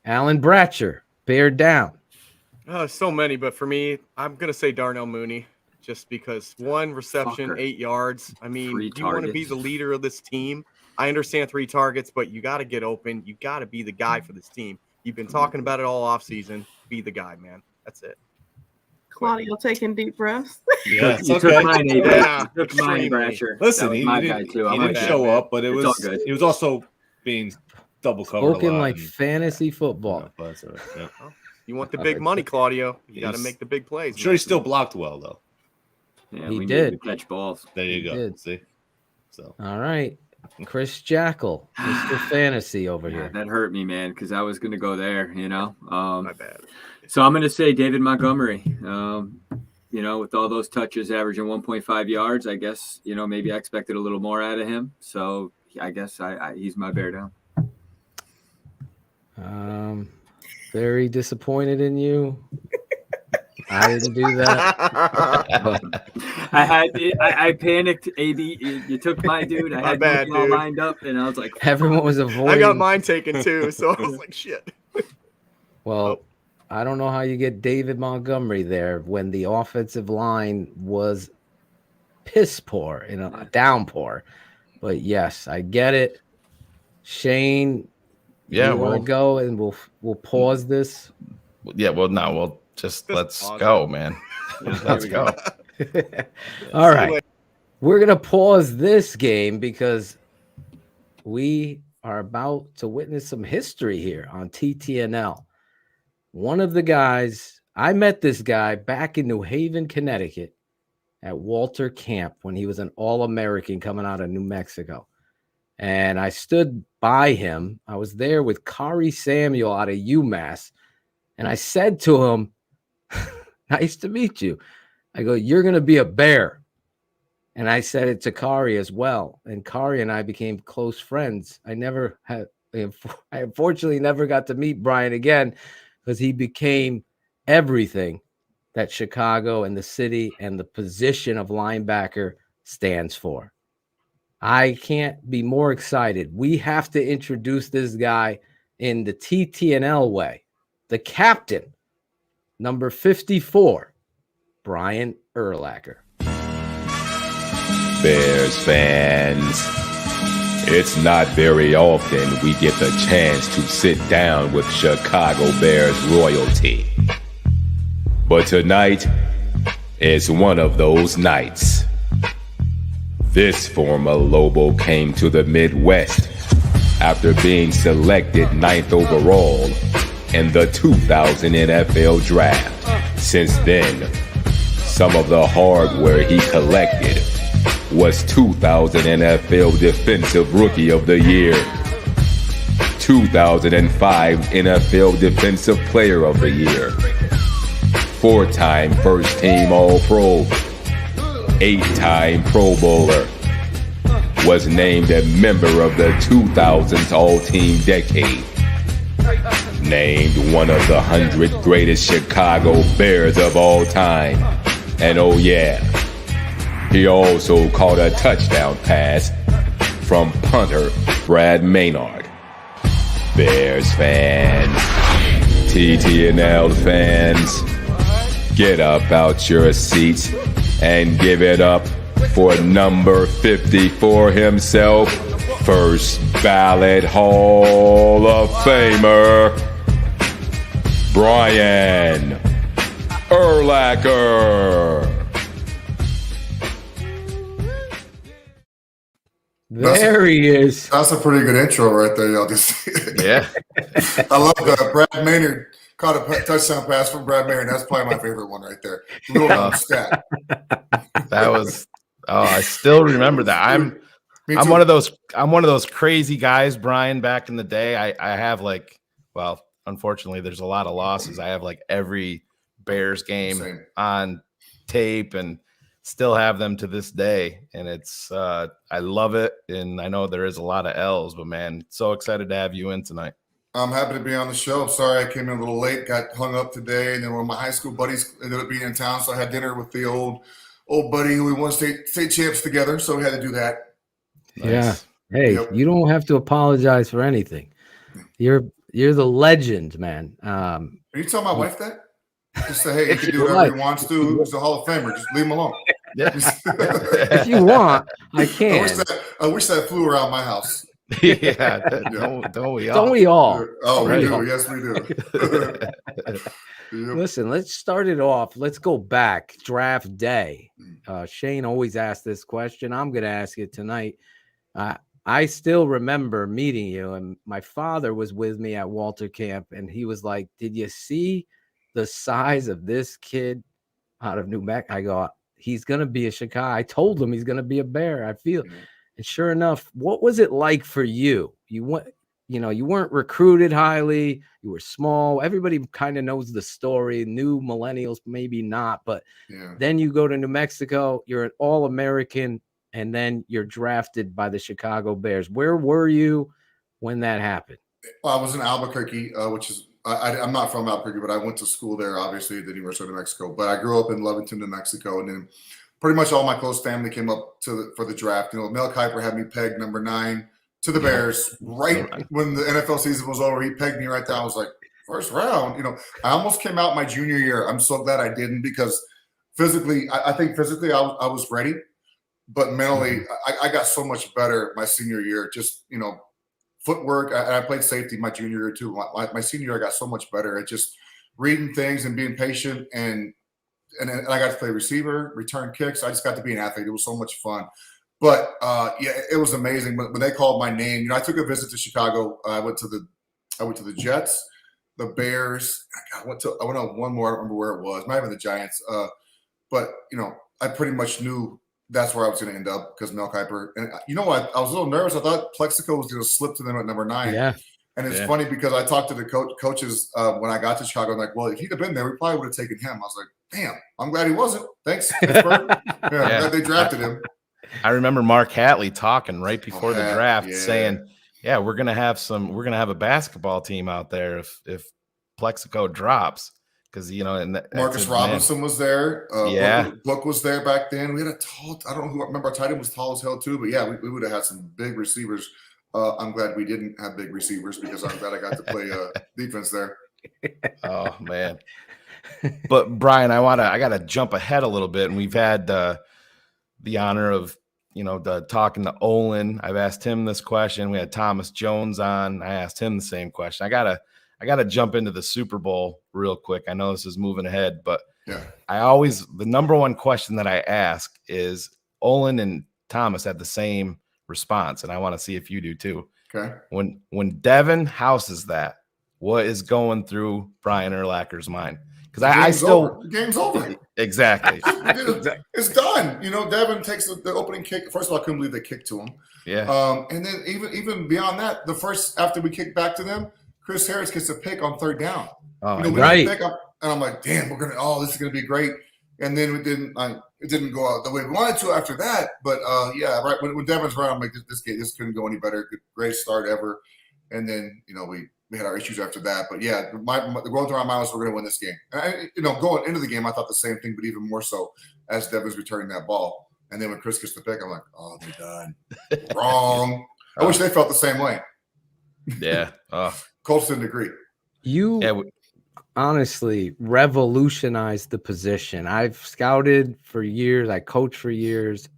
Alan Bratcher, bear down. So many, but for me, I'm going to say Darnell Mooney just because one reception, 8 yards. I mean, you want to be the leader of this team. I understand 3 targets, but you got to get open. You got to be the guy for this team. You've been talking about it all offseason. Be the guy, man. That's it. Claudio taking deep breaths. Yeah, it's took mine, took mine, Brasher. Listen, he didn't show up, but it was also being double covered. Spoken like fantasy football. You want the big money, Claudio. You got to make the big plays. I'm sure he still blocked well, though. Yeah, He we did. need to catch balls. There you go. did. See? So All right. Chris Jackal, Mr. Fantasy over here. That hurt me, man, because I was going to go there, My bad. So I'm going to say David Montgomery. With all those touches averaging 1.5 yards, I guess, maybe I expected a little more out of him. So I guess he's my bear down. Very disappointed in you. I didn't do that. I panicked. AB, you took my dude. I had bad, all dude. lined up, and I was like, Everyone was avoiding. I got mine taken too, so I was like, shit. Well, I don't know how you get David Montgomery there when the offensive line was piss poor in a downpour. But yes, I get it. Shayne, yeah, we'll go and we'll pause this. Yeah, well, no, let's go, man. Let's go. All right. We're going to pause this game because we are about to witness some history here on TTNL. One of the guys, I met this guy back in New Haven, Connecticut at Walter Camp when he was an All-American coming out of New Mexico. And I stood by him. I was there with Kari Samuel out of UMass. And I said to him, nice to meet you. I go, you're going to be a Bear. And I said it to Kari as well. And Kari and I became close friends. I unfortunately never got to meet Brian again because he became everything that Chicago and the city and the position of linebacker stands for. I can't be more excited. We have to introduce this guy in the TTNL way. The captain, number 54, Brian Urlacher. Bears fans, it's not very often we get the chance to sit down with Chicago Bears royalty. But tonight is one of those nights. This former Lobo came to the Midwest after being selected 9th overall in the 2000 NFL Draft. Since then, some of the hardware he collected was 2000 NFL Defensive Rookie of the Year, 2005 NFL Defensive Player of the Year, 4-time first-team All-Pro, 8-time Pro Bowler, was named a member of the 2000s All-Team Decade, named one of the 100 greatest Chicago Bears of all time, and oh yeah, he also caught a touchdown pass from punter Brad Maynard. Bears fans, TTNL fans, get up out your seats and give it up for number 54 himself, first ballot Hall of Famer, Brian Urlacher. There he is. That's a pretty good intro right there, y'all. Yeah. I love that. Brad Maynard caught a touchdown pass from Brad Maynard. That's probably my favorite one right there. Little stat. That was. Oh, I still remember that. I'm one of those crazy guys, Brian. Back in the day, I have unfortunately, there's a lot of losses. I have every Bears game on tape and still have them to this day. And it's I love it. And I know there is a lot of L's, but man, so excited to have you in tonight. I'm happy to be on the show. Sorry I came in a little late, got hung up today, and then one of my high school buddies ended up being in town, so I had dinner with the old buddy who we won state champs together, so we had to do that. Nice. Yeah. Hey, You don't have to apologize for anything. You're the legend, man. Are you telling my wife that? Just say, hey, he can do whatever he wants to. He's a Hall of Famer. Just leave him alone. Yeah. If you want, I can. I wish that flew around my house. Yeah, don't we all? Don't we all? Oh, we do. All. Yes, we do. Yep. Listen, let's start it off. Let's go back. Draft day. Shayne always asks this question. I'm going to ask it tonight. I still remember meeting you, and my father was with me at Walter Camp, and he was like, did you see the size of this kid out of New Mexico? I go, he's going to be a Chicago. I told him he's going to be a Bear. I feel. And sure enough, what was it like for you? You weren't recruited highly. You were small. Everybody kind of knows the story. New millennials, maybe not. But then you go to New Mexico. You're an All-American, and then you're drafted by the Chicago Bears. Where were you when that happened? Well, I was in Albuquerque, which is I'm not from Albuquerque, but I went to school there, obviously, at the University of New Mexico. But I grew up in Lovington, New Mexico, and then pretty much all my close family came up for the draft. Mel Kiper had me pegged number 9 to the Bears right when the NFL season was over. He pegged me right there. I was like, first round. I almost came out my junior year. I'm so glad I didn't because physically, I think physically I was ready, but mentally I got so much better my senior year. Just footwork. I played safety my junior year too. My senior year I got so much better at just reading things and being patient and I got to play receiver, return kicks. I just got to be an athlete. It was so much fun. But it was amazing when they called my name. I took a visit to Chicago. I went to the Jets, the Bears. I went on one more. I don't remember where it was. Might have been the Giants. But I pretty much knew that's where I was going to end up because Mel Kiper. And I was a little nervous. I thought Plexico was going to slip to them at number 9. Yeah. And it's funny because I talked to the coaches when I got to Chicago. I'm like, well, if he'd have been there, we probably would have taken him. I was like, damn, I'm glad he wasn't. Thanks, Pittsburgh. I'm glad they drafted him. I remember Mark Hatley talking right before the draft saying, we're going to have a basketball team out there if Plexico drops. Because, Marcus Robinson was there. Book was there back then. We had I don't know who, I remember our tight end was tall as hell too. But we would have had some big receivers. I'm glad we didn't have big receivers because I'm glad I got to play defense there. Oh, man. But Brian, I got to jump ahead a little bit. And we've had the honor of, talking to Olin. I've asked him this question. We had Thomas Jones on. I asked him the same question. I gotta jump into the Super Bowl real quick. I know this is moving ahead, but the number one question that I ask is Olin and Thomas had the same response, and I want to see if you do too. Okay. When Devin houses that, what is going through Brian Urlacher's mind? Because the game's over. Exactly. It's done. Devin takes the opening kick. First of all, I couldn't believe they kicked to him. Yeah. And then even beyond that, after we kick back to them, Chris Harris gets a pick on 3rd down. Oh, right. And I'm like, damn, this is gonna be great. And then it didn't go out the way we wanted to after that. But right when Devin's around, I'm like, this couldn't go any better. Greatest start ever. And then we had our issues after that. But the going through our minds, we're gonna win this game. And going into the game, I thought the same thing, but even more so as Devin's returning that ball. And then when Chris gets the pick, I'm like, oh, they're done. Wrong. I wish they felt the same way. Yeah. Colts didn't agree. You honestly revolutionized the position. I've scouted for years. I coached for years.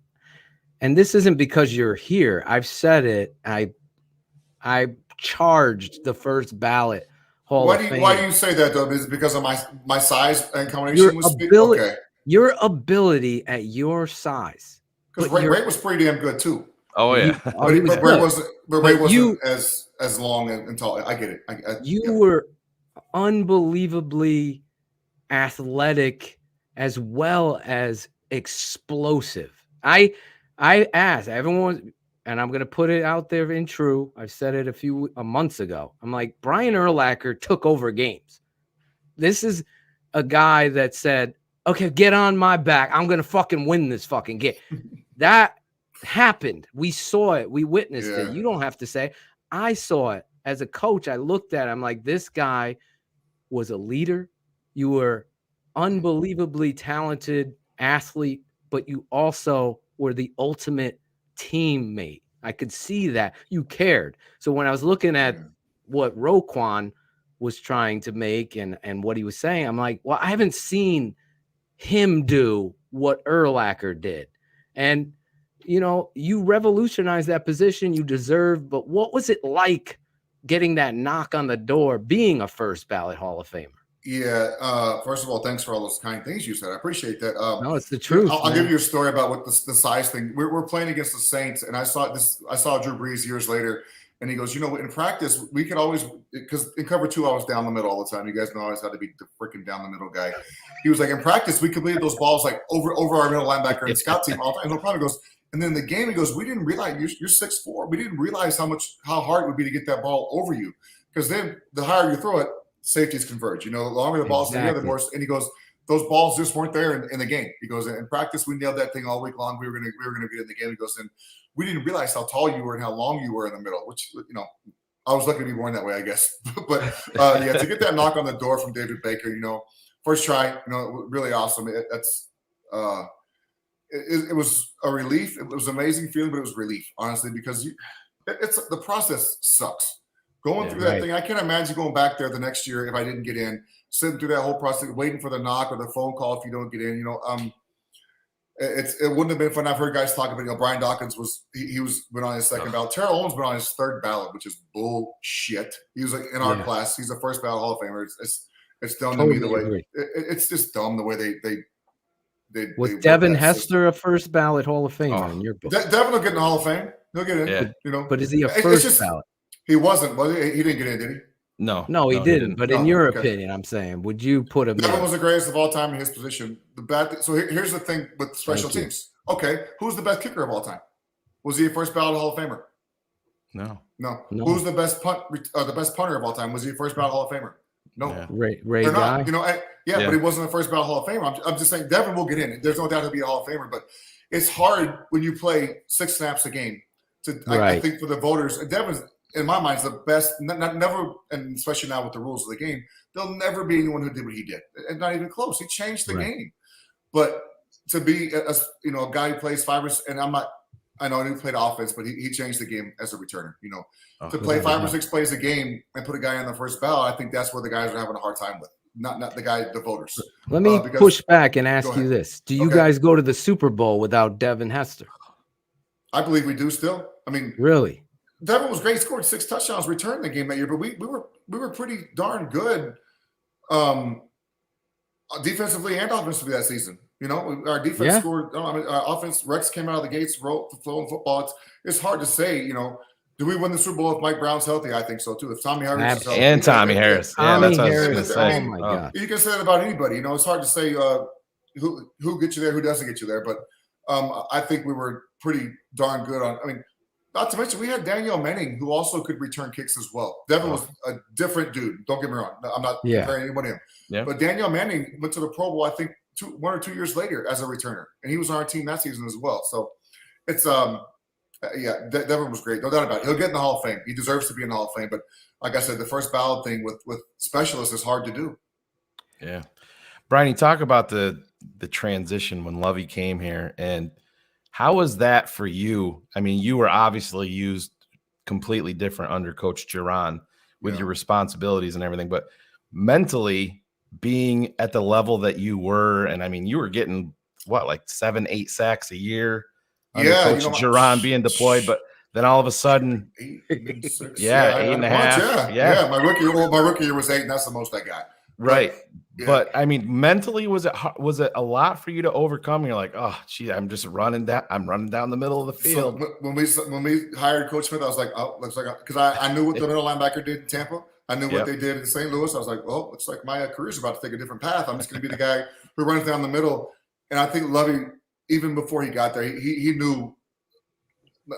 And this isn't because you're here. I've said it. I charged the first ballot Hall of Fame. Why do you say that, though? Is it because of my size and combination? Your ability at your size. Because Ray was pretty damn good, too. Oh, yeah. Ray wasn't as long and tall. I get it. You were unbelievably athletic as well as explosive. I asked everyone, and I'm going to put it out there in true. I've said it a few months ago. I'm like, Brian Urlacher took over games. This is a guy that said, okay, get on my back. I'm going to fucking win this fucking game. That happened. We saw it. We witnessed it. You don't have to say. I saw it. As a coach, I looked at it. I'm like, this guy was a leader. You were unbelievably talented athlete, but you also were the ultimate teammate. I could see that you cared. So when I was looking at what Roquan was trying to make and what he was saying, I'm like, well, I haven't seen him do what Urlacher did. And, you revolutionized that position. You deserve. But what was it like getting that knock on the door, being a first ballot Hall of Famer? Yeah. First of all, thanks for all those kind things you said. I appreciate that. No, it's the truth. I'll give you a story about what the size thing. We're playing against the Saints, and I saw Drew Brees years later, And he goes, in practice, we could always, because in cover 2, I was down the middle all the time. You guys know I always had to be the freaking down the middle guy. He was like, in practice, we completed those balls like over our middle linebacker and scout team all the time. No problem. He goes, and then in the game, he goes, we didn't realize you're 6'4". We didn't realize how hard it would be to get that ball over you. Because then the higher you throw it, safeties converge. The longer the ball's together, the more. And he goes, those balls just weren't there in the game. He goes, in practice, we nailed that thing all week long. We were gonna get in the game. He goes, and we didn't realize how tall you were and how long you were in the middle, which, I was lucky to be born that way, I guess. But to get that knock on the door from David Baker, first try, really awesome. It was a relief. It was an amazing feeling, but it was relief, honestly, because it's the process sucks. Going through that thing, I can't imagine going back there the next year if I didn't get in, sitting through that whole process, waiting for the knock or the phone call if you don't get in. It wouldn't have been fun. I've heard guys talk about, Brian Dawkins been on his second ballot. Terrell Owens been on his third ballot, which is bullshit. He was in our class. He's a first ballot Hall of Famer. It's dumb to me the way it's just dumb the way they was Devin Hester a first ballot Hall of Famer in your book? Devin will get in the Hall of Fame. He'll get in. But is he a first ballot? He wasn't. Was he? He didn't get in, did he? No, he didn't. But in your opinion, I'm saying, would you put him? Devin was the greatest of all time in his position. So here's the thing with special teams. Okay, who's the best kicker of all time? Was he a first ballot Hall of Famer? No. Who's the best punter of all time? Was he a first ballot Hall of Famer? No. Yeah. Ray Guy. But he wasn't a first ballot Hall of Famer. I'm just saying Devin will get in. There's no doubt he'll be a Hall of Famer, but it's hard when you play 6 snaps a game. I think for the voters, Devin's, in my mind, is the best. Never, and especially now with the rules of the game, there'll never be anyone who did what he did, and not even close. He changed the game. But to be a guy who plays 5 or 6, and I know he played offense, but he changed the game as a returner. To play 5 or 6 plays a game and put a guy on the first ballot, I think that's where the guys are having a hard time with. Not the voters. Let me push back and ask you this: do you guys go to the Super Bowl without Devin Hester? I believe we do still. I mean, really? Devin was great. He scored 6 touchdowns returning the game that year, but we were pretty darn good defensively and offensively that season. Our defense scored. Our offense, Rex came out of the gates, flowing football. It's hard to say. Do we win the Super Bowl if Mike Brown's healthy? I think so too. If Tommie Harris is healthy, and Tommie Harris, that's what I was going to say. Oh my God! You can say that about anybody. It's hard to say who gets you there, who doesn't get you there. But I think we were pretty darn good on. I mean, not to mention we had Daniel Manning, who also could return kicks as well. Devin was a different dude. Don't get me wrong. I'm not comparing anybody to him. Yeah. But Daniel Manning went to the Pro Bowl, I think, 1 or 2 years later as a returner, and he was on our team that season as well. So it's Devin was great, no doubt about it. He'll get in the Hall of Fame. He deserves to be in the Hall of Fame. But like I said, the first ballot thing with specialists is hard to do. Yeah, Brian, you talk about the transition when Lovie came here, and how was that for you? I mean, you were obviously used completely different under Coach Giron with your responsibilities and everything, but mentally being at the level that you were, and I mean, you were getting like 7-8 sacks a year under Coach Giron being deployed, but then all of a sudden, 8, 6, 8.5. Yeah. My rookie year was 8, and that's the most I got. Right. But I mean, mentally, was it a lot for you to overcome? You're like, oh, gee, I'm running down the middle of the field. So when we hired Coach Smith, I was like, oh, looks like, because I knew what the middle linebacker did in Tampa. I knew what they did in St. Louis. I was like, oh, looks like my career's about to take a different path. I'm just going to be the guy who runs down the middle. And I think Lovie, even before he got there, he knew,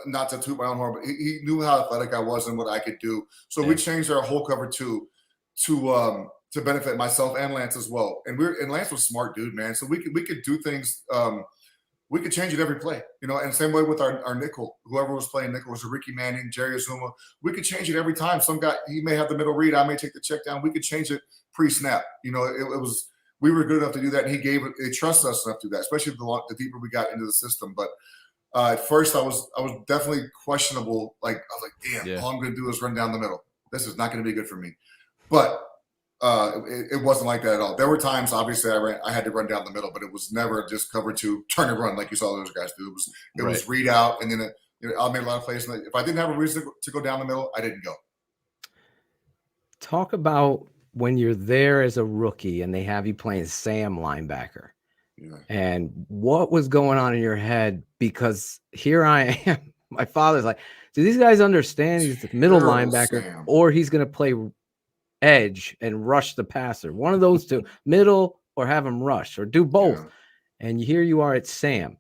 not to toot my own horn, but he knew how athletic I was and what I could do. So we changed our whole cover to benefit myself and Lance as well. And Lance was a smart dude, man. So we could do things. We could change it every play, and same way with our nickel. Whoever was playing nickel, was a Ricky Manning, Jerry Azuma. We could change it every time. Some guy, he may have the middle read, I may take the check down. We could change it pre-snap. It was, we were good enough to do that, and he trusted us enough to do that, especially the deeper we got into the system. But at first, I was definitely questionable. Like, I was like, damn, all I'm going to do is run down the middle. This is not going to be good for me. But it wasn't like that at all. There were times, obviously, I had to run down the middle, but it was never just cover 2, turn and run like you saw those guys do. It was read out, and then I made a lot of plays. If I didn't have a reason to go down the middle, I didn't go. Talk about when you're there as a rookie and they have you playing Sam linebacker. Yeah. And what was going on in your head? Because here I am, my father's like, do these guys understand he's the middle linebacker, Sam. or he's going to play edge and rush the passer? One of those two, middle or have him rush or do both. Yeah. And here you are at Sam.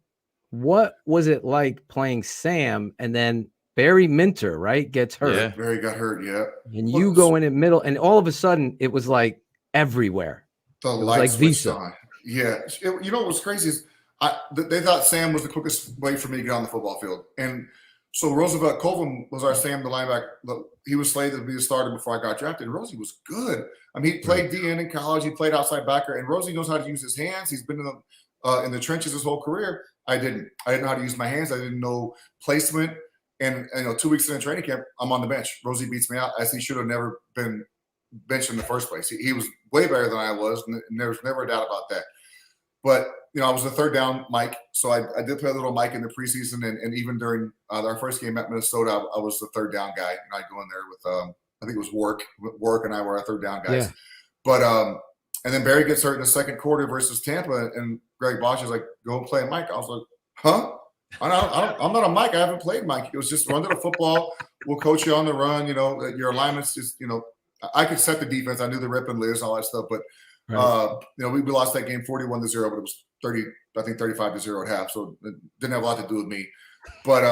What was it like playing Sam and then Barry Minter, right, gets hurt? Yeah. Barry got hurt, yeah. And you go in the middle, and all of a sudden it was like everywhere. The it was lights like switched Visa. on. Yeah. You know what's crazy is they thought Sam was the quickest way for me to get on the football field. And so Roosevelt Colvin was our Sam, the linebacker. He was slated to be the starter before I got drafted. And Rosie was good. I mean, he played DN in college. He played outside backer. And Rosie knows how to use his hands. He's been in the trenches his whole career. I didn't know how to use my hands. I didn't know placement. And 2 weeks in training camp, I'm on the bench. Rosie beats me out, as he should have never been benched in the first place. He was way better than I was, and there was never a doubt about that. But I was the third down Mike, so I did play a little Mike in the preseason, and even during our first game at Minnesota, I was the third down guy, and I'd go in there with I think it was Work, and I were our third down guys. Yeah. But and then Barry gets hurt in the second quarter versus Tampa, and Greg Bosch is like, "Go and play Mike." I was like, "Huh? I'm not a Mike. I haven't played Mike. It was just run to the football. We'll coach you on the run. Your alignments just I could set the defense. I knew the rip and lives and all that stuff, but." Right. We lost that game 41-0, but it was 35-0 at half, so it didn't have a lot to do with me. But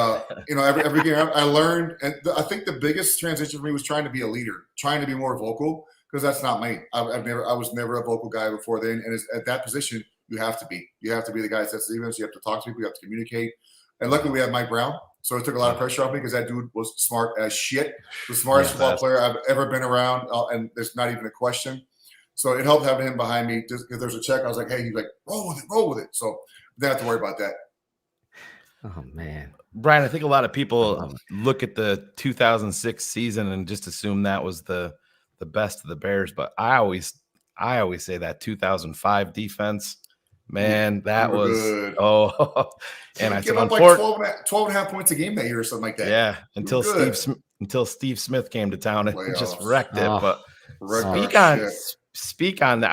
every game I learned, and I think the biggest transition for me was trying to be a leader, trying to be more vocal, because that's not me. I was never a vocal guy before then, and at that position, you have to be. You have to be the guy that sets the defense. You have to talk to people. You have to communicate. And luckily, we had Mike Brown, so it took a lot of pressure off me because that dude was smart as shit, the smartest football player I've ever been around, and there's not even a question. So it helped having him behind me. Just if there's a check, I was like, "Hey," he's like, roll with it." So didn't have to worry about that. Oh man, Brian, I think a lot of people look at the 2006 season and just assume that was the best of the Bears. But I always say that 2005 defense, man, that was good. And I said, like 12 and a half points a game that year or something like that. Yeah, until Steve Smith came to town and just wrecked it. But speak on that.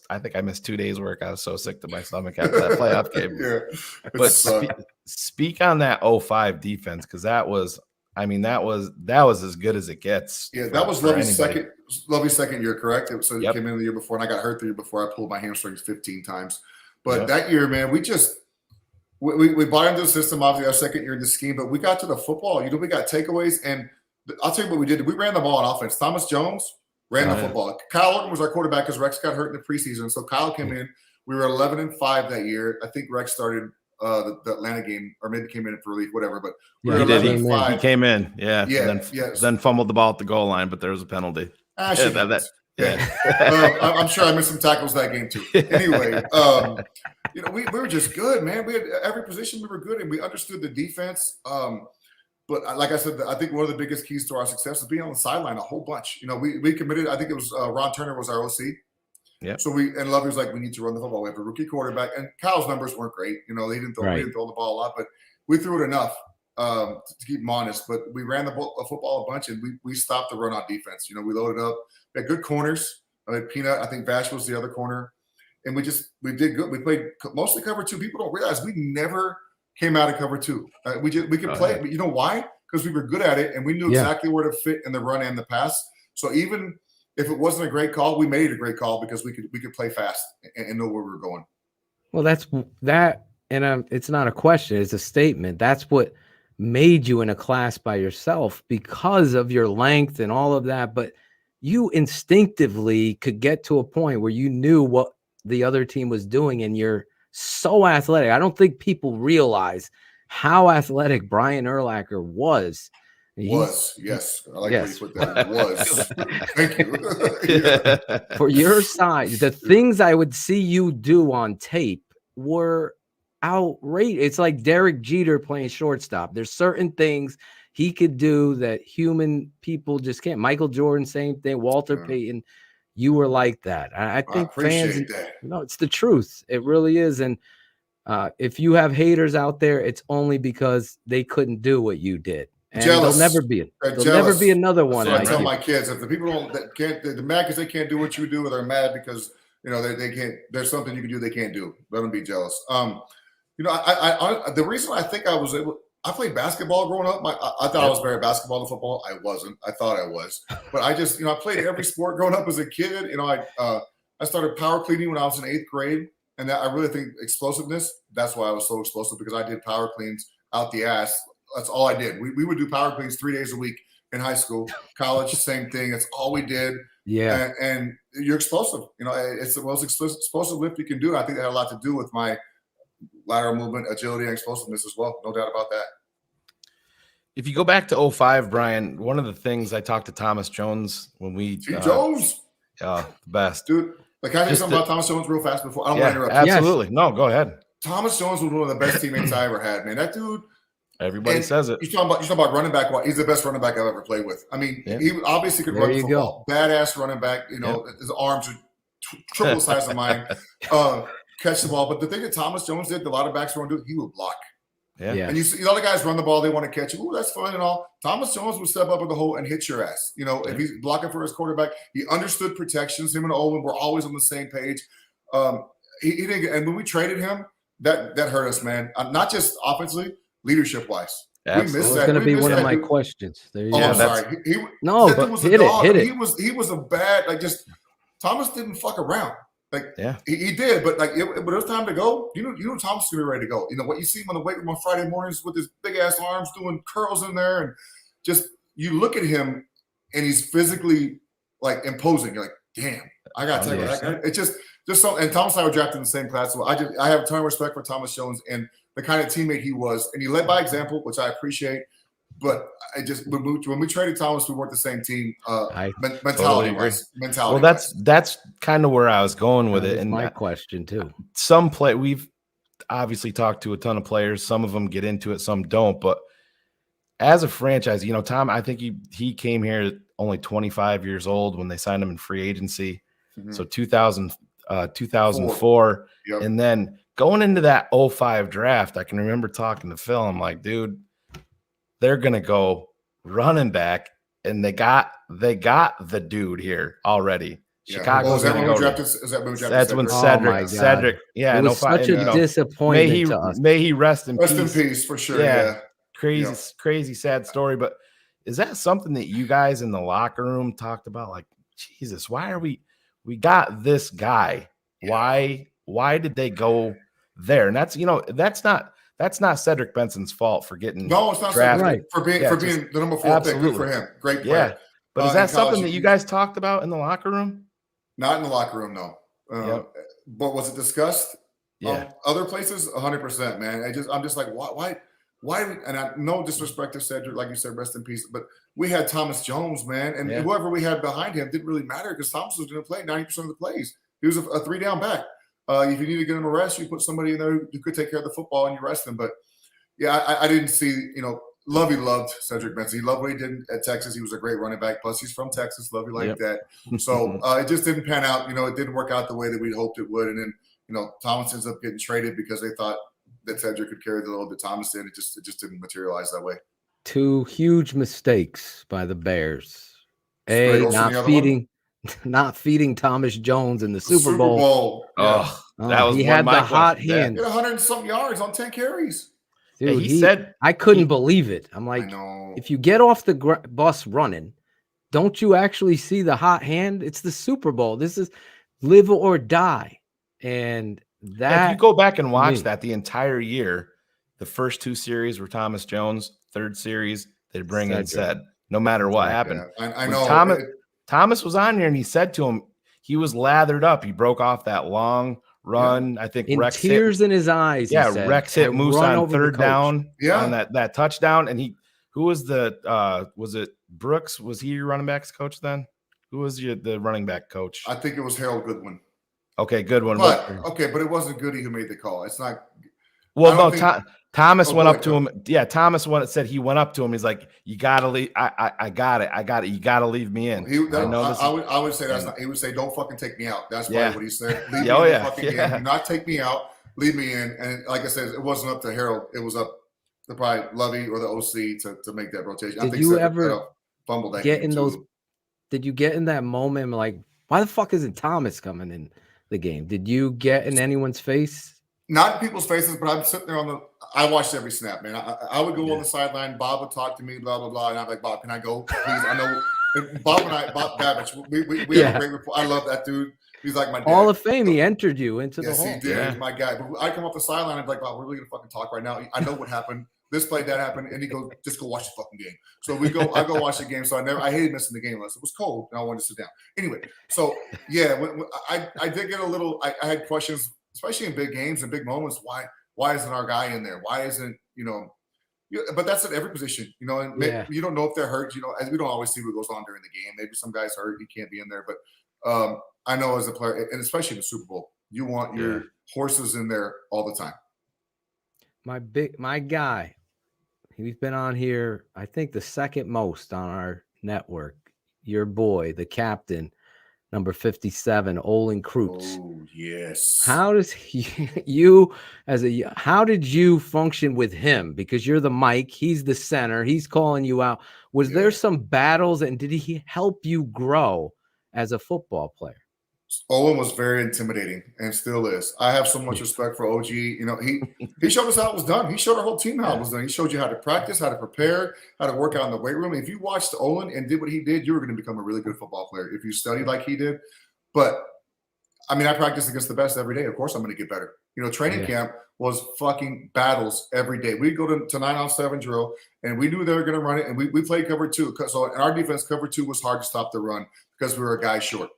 I think I missed 2 days work. I was so sick to my stomach after that playoff game. Yeah, but speak on that 05 defense, because that was as good as it gets. Yeah, that was Lovie's second year, correct? So he came in the year before, and I got hurt the year before. I pulled my hamstrings 15 times. But that year, man, we bought into the system, obviously our second year in the scheme, but we got to the football. We got takeaways, and I'll tell you what we did. We ran the ball on offense. Thomas Jones ran the football. Kyle Orton was our quarterback because Rex got hurt in the preseason. So Kyle came in. We were 11-5 that year. I think Rex started the Atlanta game, or maybe came in for relief, whatever. But we were 11-5. He came in, then fumbled the ball at the goal line, but there was a penalty. I'm sure I missed some tackles that game too. Anyway, we were just good, man. We had every position we were good, and we understood the defense. But like I said, I think one of the biggest keys to our success is being on the sideline a whole bunch. We committed. I think it was Ron Turner was our OC. Yeah. So and Lovie was like, we need to run the football. We have a rookie quarterback, and Kyle's numbers weren't great. They didn't throw the ball a lot, but we threw it enough to keep them honest. But we ran the football a bunch, and we stopped the run on defense. We loaded up. We had good corners. Peanut, I think Vash was the other corner, and we did good. We played mostly cover two. People don't realize we never came out of cover two. We could play it, but you know why? Because we were good at it, and we knew exactly where to fit in the run and the pass. So even if it wasn't a great call, we made it a great call because we could play fast and know where we were going. Well, that's that, and it's not a question; it's a statement. That's what made you in a class by yourself because of your length and all of that. But you instinctively could get to a point where you knew what the other team was doing, and you're so athletic. I don't think people realize how athletic Brian Urlacher was. Yes. I like how you put that. Was. Thank you. For your size, the things I would see you do on tape were outrageous. It's like Derek Jeter playing shortstop. There's certain things he could do that human people just can't. Michael Jordan, same thing. Walter Payton. You were like that. I think fans, no, it's the truth. It really is. And if you have haters out there, it's only because they couldn't do what you did. And there'll never be another one. So I tell my kids, if the people they're mad because they can't do what you do, or they're mad because they can't. There's something you can do they can't do. Let them be jealous. The reason I think I I played basketball growing up. I thought I was better at basketball than football. I wasn't. I thought I was, but I just, I played every sport growing up as a kid. I started power cleaning when I was in 8th grade, and I really think explosiveness. That's why I was so explosive, because I did power cleans out the ass. That's all I did. We would do power cleans 3 days a week in high school, college, same thing. That's all we did. Yeah, and you're explosive. It's the most explosive lift you can do. And I think that had a lot to do with my lateral movement, agility, and explosiveness as well. No doubt about that. If you go back to 05, Brian, one of the things I talked to Thomas Jones when we Jones, the best dude. Can I say something about Thomas Jones real fast before? I don't want to interrupt. Absolutely, yes. No, go ahead. Thomas Jones was one of the best teammates I ever had, man. That dude. Everybody says it. You're talking about running back. He's the best running back I've ever played with. I mean, he obviously could run the football. Badass running back. His arms are triple the size of mine. Catch the ball. But the thing that Thomas Jones did, a lot of backs were going to do, he would block. Yeah. And you see other guys run the ball, they want to catch it. Ooh, that's fun and all. Thomas Jones would step up in the hole and hit your ass. If he's blocking for his quarterback, he understood protections. Him and Olin were always on the same page. He didn't. And when we traded him, that hurt us, man. Not just offensively, leadership wise. We missed that. It's going to be one of my questions. There you go. I'm sorry. But hit it. He was a bad, Thomas didn't fuck around. He did, but but it was time to go. Thomas was gonna be ready to go. What you see him on the weight room on Friday mornings with his big ass arms doing curls in there, and just you look at him and he's physically imposing. You're like, damn, I gotta tell you that guy. It's just so. And Thomas and I were drafted in the same class, so I have a ton of respect for Thomas Jones and the kind of teammate he was, and he led by example, which I appreciate. But when we traded Thomas, we weren't the same team. Mentality wise. Well, that's kind of where I was going with it. And my question too. We've obviously talked to a ton of players. Some of them get into it, some don't. But as a franchise, Tom, I think he came here only 25 years old when they signed him in free agency. Mm-hmm. So 2004, yep. And then going into that 05 draft, I can remember talking to Phil. I'm like, dude, they're gonna go running back, and they got the dude here already. Yeah. Chicago's That's when Cedric. Yeah, it was such a disappointment to us. May he rest in peace. Rest in peace for sure. Yeah. Crazy, sad story. But is that something that you guys in the locker room talked about? Like, Jesus, why are we got this guy? Why did they go there? And that's not Cedric Benson's fault for getting it's not drafted. Right. for being the number 4 pick. Good for him. Great player. Yeah. But is that something that you guys talked about in the locker room? Not in the locker room, no. But was it discussed? Yeah. Other places, 100%, man. I'm just like, why? And I no disrespect to Cedric, like you said, rest in peace. But we had Thomas Jones, man, and whoever we had behind him didn't really matter because Thomas was going to play 90% of the plays. He was a 3-down back. If you need to get him a rest, you put somebody in there who could take care of the football and you rest him. But I didn't see, Lovie loved Cedric Benson. He loved what he did at Texas. He was a great running back. Plus, he's from Texas. Lovie liked that. So it just didn't pan out. It didn't work out the way that we hoped it would. And then, Thomas ends up getting traded because they thought that Cedric could carry the load that Thomas did. It just didn't materialize that way. 2 huge mistakes by the Bears. Not feeding Thomas Jones in the Super Bowl. Yeah. That was he had the hot hand. He had 100-something yards on 10 carries. Dude, he said I couldn't believe it. I'm like, if you get off the bus running, don't you actually see the hot hand? It's the Super Bowl. This is live or die. And that if you go back and watch that the entire year, the first 2 series were Thomas Jones. 3rd series, they bring in Ced, no matter what happened. I know. Thomas was on here and he said to him, he was lathered up. He broke off that long run. I think in Rex tears in his eyes. Yeah, Rex hit Moose on 3rd down on that touchdown. And who was was it Brooks? Was he your running backs coach then? Who was the running back coach? I think it was Harold Goodwin. Okay, Goodwin. But it wasn't Goody who made the call. It's not. Well, no, Thomas went up to him. Yeah, Thomas said he went up to him. He's like, "You gotta leave. I got it. You gotta leave me in." I would say that's not. He would say, "Don't fucking take me out." That's probably what he said. Leave me in the fucking game. Do not take me out. Leave me in. And like I said, it wasn't up to Harold. It was up to probably Lovie or the OC to make that rotation. Did you ever fumble that get in those? Did you get in that moment like, why the fuck isn't Thomas coming in the game? Did you get in anyone's face? Not in people's faces, but I'm sitting there I watched every snap, man. I would go on the sideline. Bob would talk to me, blah blah blah, and I'm like, Bob, can I go, please? I know. And Bob Babbage, we have a great rapport. I love that dude. He's like my dad. Hall of Fame. He entered you into the Hall. Yes, he did. He's my guy. But I come off the sideline. I'm like, Bob, we're really gonna fucking talk right now. I know what happened. This play, that happened, and he goes, just go watch the fucking game. So I go watch the game. So I hated missing the game unless it was cold and I wanted to sit down. Anyway, so yeah, when I did get a little. I had questions, especially in big games and big moments. Why isn't our guy in there? Why isn't but that's at every position, and you don't know if they're hurt. As we don't always see what goes on during the game. Maybe some guy's hurt, he can't be in there. But I know as a player, and especially in the Super Bowl, you want your horses in there all the time. My guy, he's been on here, I think the second most on our network. Your boy, the captain, number 57, Olin Kreutz. Oh, yes. How does how did you function with him? Because you're the mic, he's the center, he's calling you out. Was there some battles, and did he help you grow as a football player? Olin was very intimidating and still is. I have so much respect for OG. He showed us how it was done. He showed our whole team how it was done. He showed you how to practice, how to prepare, how to work out in the weight room. If you watched Olin and did what he did, you were going to become a really good football player if you studied like he did. But I practiced against the best every day. Of course, I'm going to get better. Training camp was fucking battles every day. We'd go to 9-on-7 drill, and we knew they were going to run it, and we played cover 2. So in our defense, cover 2 was hard to stop the run because we were a guy short.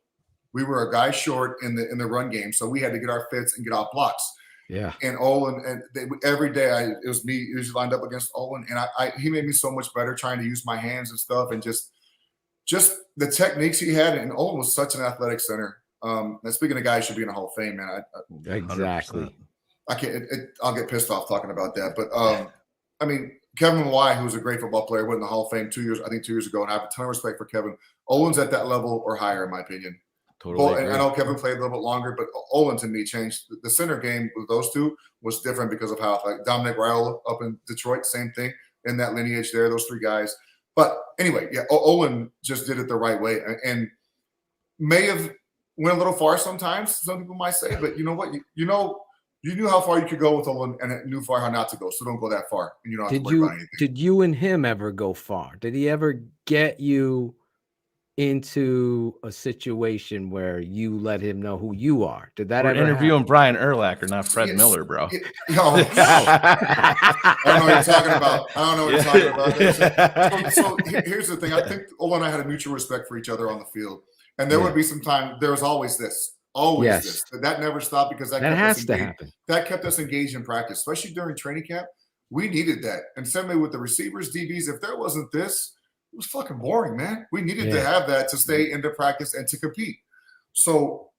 We were a guy short in the run game, so we had to get our fits and get off blocks. Yeah. And Olin, every day it was me usually lined up against Olin, and he made me so much better trying to use my hands and stuff, and just the techniques he had. And Olin was such an athletic center. And speaking of guys should be in the Hall of Fame, man. Exactly. I can't. I'll get pissed off talking about that, but Kevin Mawai, who was a great football player, went in the Hall of Fame 2 years ago, and I have a ton of respect for Kevin. Olin's at that level or higher, in my opinion. Totally. And I know Kevin played a little bit longer, but Olin to me changed. The center game with those two was different because of how, like Dominic Raiola up in Detroit, same thing in that lineage there, those three guys. But anyway, Olin just did it the right way and may have went a little far sometimes, some people might say, but you know what? You knew how far you could go with Olin and knew far how not to go, so don't go that far. And you don't have to worry about anything. Did you and him ever go far? Did he ever get you into a situation where you let him know who you are? Did that We're ever interviewing happen? Brian Urlacher, not Fred Miller, bro. I don't know what you're talking about. So here's the thing. I think Olin and I had a mutual respect for each other on the field. And there would be some time, there was always this. This. That never stopped because that has to happen. That kept us engaged in practice, especially during training camp. We needed that. And similarly with the receivers, DBs, if there wasn't this, it was fucking boring, man. We needed to have that to stay into practice and to compete. So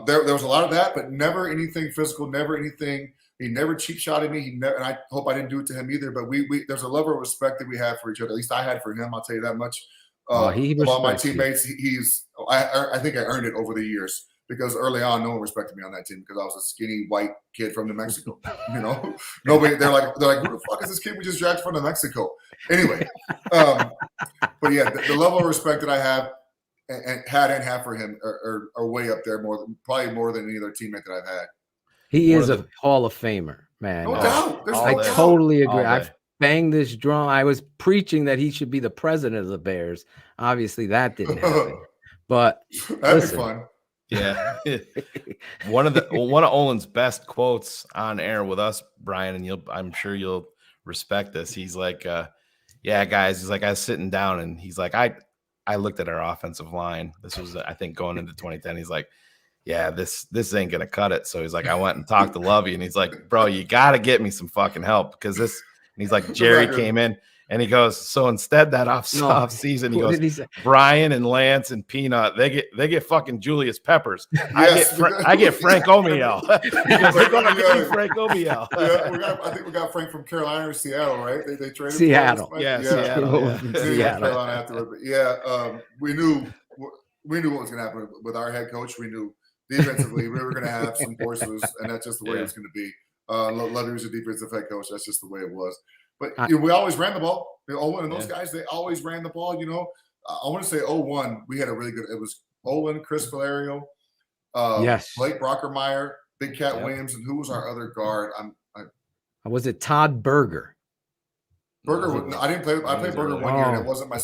there was a lot of that, but never anything physical, never anything. He never cheap shotted me. And I hope I didn't do it to him either. But we there's a level of respect that we have for each other. At least I had for him. I'll tell you that much. All my teammates, I think I earned it over the years. Because early on, no one respected me on that team because I was a skinny white kid from New Mexico. Nobody. They're like, who the fuck is this kid we just drafted from New Mexico? Anyway, but yeah, the level of respect that I have and have for him are way up there, probably more than any other teammate that I've had. He is a Hall of Famer, man. No doubt. I totally agree. I've banged this drum. I was preaching that he should be the president of the Bears. Obviously, that didn't happen. But that'd be fun. Yeah. one of Olin's best quotes on air with us, Brian, and I'm sure you'll respect this. He's like, yeah, guys, he's like, I was sitting down and he's like, I looked at our offensive line. This was, I think, going into 2010. He's like, yeah, this ain't gonna cut it. So he's like, I went and talked to Lovie and he's like, bro, you gotta get me some fucking help because this, and he's like, Jerry came in. And he goes, so instead that off season, he goes, Brian and Lance and Peanut, they get fucking Julius Peppers. Yes. I get Frank Omiel. They're going to give me Frank Omiel. I think we got Frank from Carolina or Seattle, right? They traded Seattle. Seattle. Carolina afterward. But we knew what was going to happen with our head coach. We knew defensively we were going to have some horses, and that's just the way it was going to be. Lovie was a defensive head coach. That's just the way it was. But we always ran the ball. Olin and those guys, they always ran the ball. I want to say 01, we had a really good – it was Olin, Chris Valerio, Blake Brockermeyer, Big Cat Williams, and who was our other guard? Was it Todd Berger? Berger, I didn't play. I played Berger 1 year, and it wasn't my.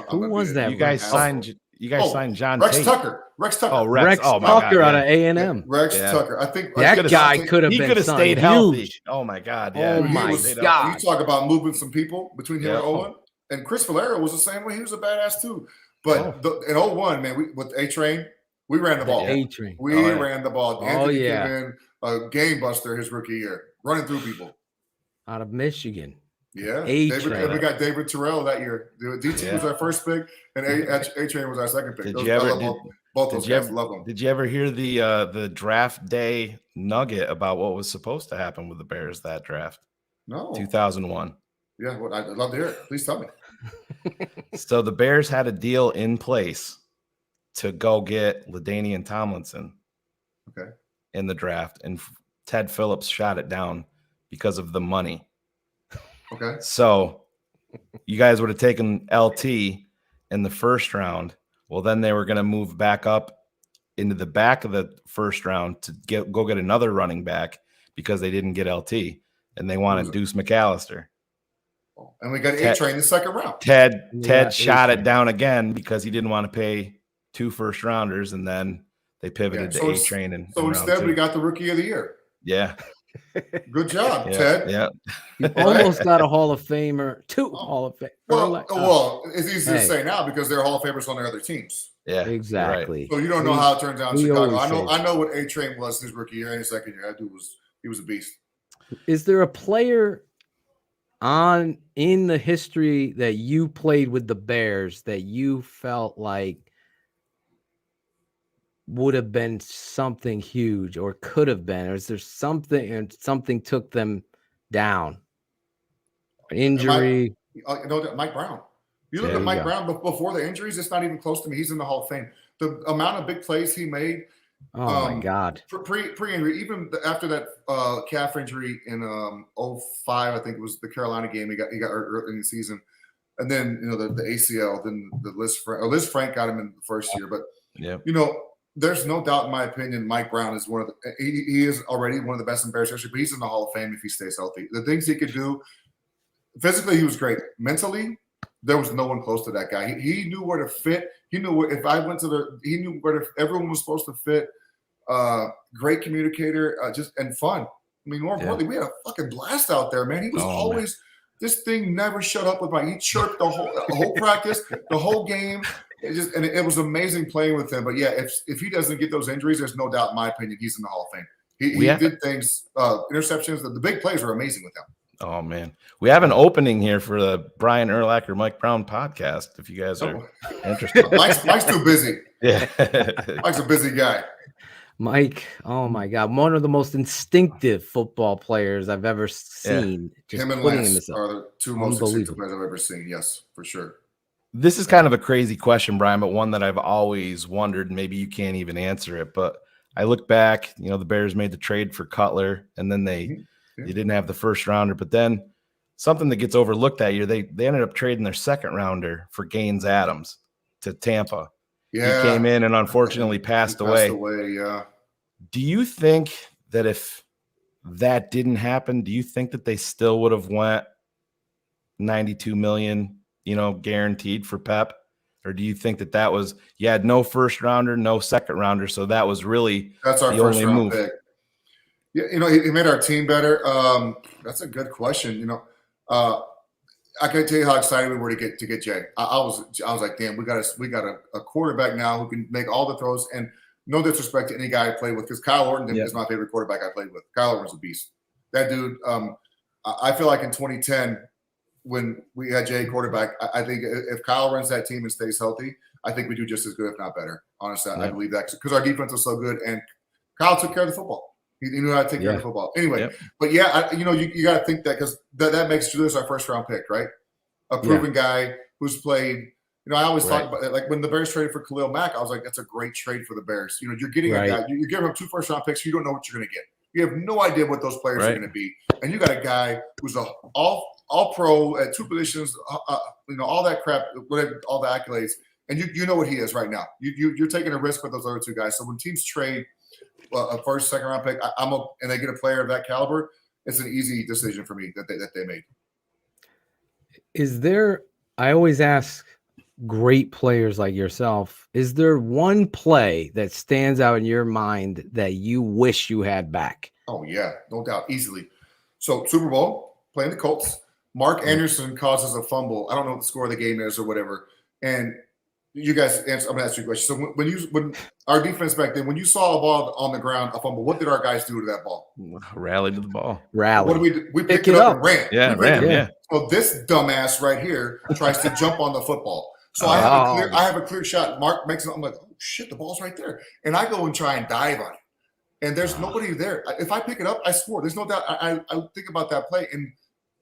Who was that? You guys signed. You guys signed John Rex Tate. Tucker. Rex Tucker. Oh, Rex oh my Tucker God, out of A&M. Rex Tucker. I think that guy could have been. He could have stayed healthy. Oh my God. Yeah. Oh my God. You talk about moving some people between him and Olin, and Chris Valera was the same way. He was a badass too. But in 01, man, with A-Train, we ran the ball. A-Train. We ran the ball. Anthony came in a game buster his rookie year, running through people. Out of Michigan. Yeah. We got David Terrell that year. DT was our first pick, and A-Train was our second pick. Did you ever hear the draft day nugget about what was supposed to happen with the Bears that draft? No. 2001. Yeah, well, I'd love to hear it. Please tell me. So the Bears had a deal in place to go get LaDainian Tomlinson in the draft, and Ted Phillips shot it down because of the money. Okay. So you guys would have taken LT in the first round. Well, then they were going to move back up into the back of the first round to go get another running back because they didn't get LT, and they wanted Deuce McAllister. And we got A-Train in the second round. Ted shot it down again because he didn't want to pay 2 first rounders, and then they pivoted to A-Train. So instead, we got the Rookie of the Year. Yeah. Good job, Ted. Yeah. You almost got a Hall of Famer, 2 Hall of Famers. Well, it's easy to say now because they're Hall of Famers on their other teams. Yeah, exactly. Right. So you don't know how it turns out in Chicago. I know what A-Train was his rookie year and his second year. That dude was a beast. Is there a player in the history that you played with the Bears that you felt like would have been something huge or could have been, or is there something and something took them down? Injury. Mike Brown. You look at Mike Brown before the injuries, it's not even close to me. He's in the Hall of Fame. The amount of big plays he made. Oh my God. Pre-injury, even after that calf injury in 05, I think it was the Carolina game. He got hurt in the season, and then the ACL. Then Liz Frank got him in the first year, but there's no doubt in my opinion, Mike Brown is one of the. He is already one of the best in Bears history, but he's in the Hall of Fame if he stays healthy. The things he could do, physically, he was great. Mentally, there was no one close to that guy. He knew where to fit. He knew where, if I went to he knew where everyone was supposed to fit. Great communicator, and fun. I mean, more importantly, we had a fucking blast out there, man. He was always, this thing never shut up with Mike. He chirped the whole practice, the whole game. It was amazing playing with him. But yeah, if he doesn't get those injuries, there's no doubt, in my opinion, he's in the Hall of Fame. He did things, interceptions. The big plays were amazing with him. Oh man, we have an opening here for the Brian Urlacher, Mike Brown podcast. If you guys are interested, Mike's too busy. Yeah, Mike's a busy guy. Mike, oh my God, one of the most instinctive football players I've ever seen. Just him and Lance are the 2 most instinctive players I've ever seen. Yes, for sure. This is kind of a crazy question, Brian, but one that I've always wondered. Maybe you can't even answer it, but I look back. The Bears made the trade for Cutler, and then they didn't have the first rounder. But then something that gets overlooked that year, they ended up trading their second rounder for Gaines Adams to Tampa. Yeah, he came in and unfortunately passed away. Yeah. Do you think that if that didn't happen, do you think that they still would have went $92 million, guaranteed for Pep? Or do you think that was, you had no first rounder, no second rounder, so that was really that's our first round pick? Yeah, he made our team better. That's a good question. I can tell you how excited we were to get Jay. I was like, damn, we got a quarterback now who can make all the throws. And no disrespect to any guy I played with, because Kyle Orton is my favorite quarterback I played with. Kyle Orton's a beast. That dude. I feel like in 2010 when we had Jay quarterback, I think if Kyle runs that team and stays healthy, I think we do just as good, if not better. Honestly, I believe that because our defense was so good and Kyle took care of the football. He knew how to take care of the football. Anyway, but you got to think that because that makes Julius our first round pick, right? A proven guy who's played. I always talk about it. Like when the Bears traded for Khalil Mack, I was like, that's a great trade for the Bears. You're getting a guy. You're giving him 2 first round picks. You don't know what you're going to get. You have no idea what those players are going to be, and you got a guy who's a all pro at 2 positions. All that crap, whatever, all the accolades, and you know what he is right now. You're taking a risk with those other 2 guys. So when teams trade a first, second round pick, and they get a player of that caliber, it's an easy decision for me that they made. Is there? I always ask great players like yourself, is there one play that stands out in your mind that you wish you had back? Oh yeah, no doubt, easily. So Super Bowl, playing the Colts, Mark Anderson causes a fumble. I don't know what the score of the game is or whatever. And you guys answer. I'm gonna ask you a question. So when our defense back then, when you saw a ball on the ground, a fumble, what did our guys do to that ball? Rally to the ball. Rally. What did we do? We picked it up and ran. Yeah, ran. So this dumbass right here tries to jump on the football. So I have a clear shot. Mark makes it. I'm like, oh shit, the ball's right there. And I go and try and dive on it. And there's nobody there. If I pick it up, I swore. There's no doubt. I think about that play, and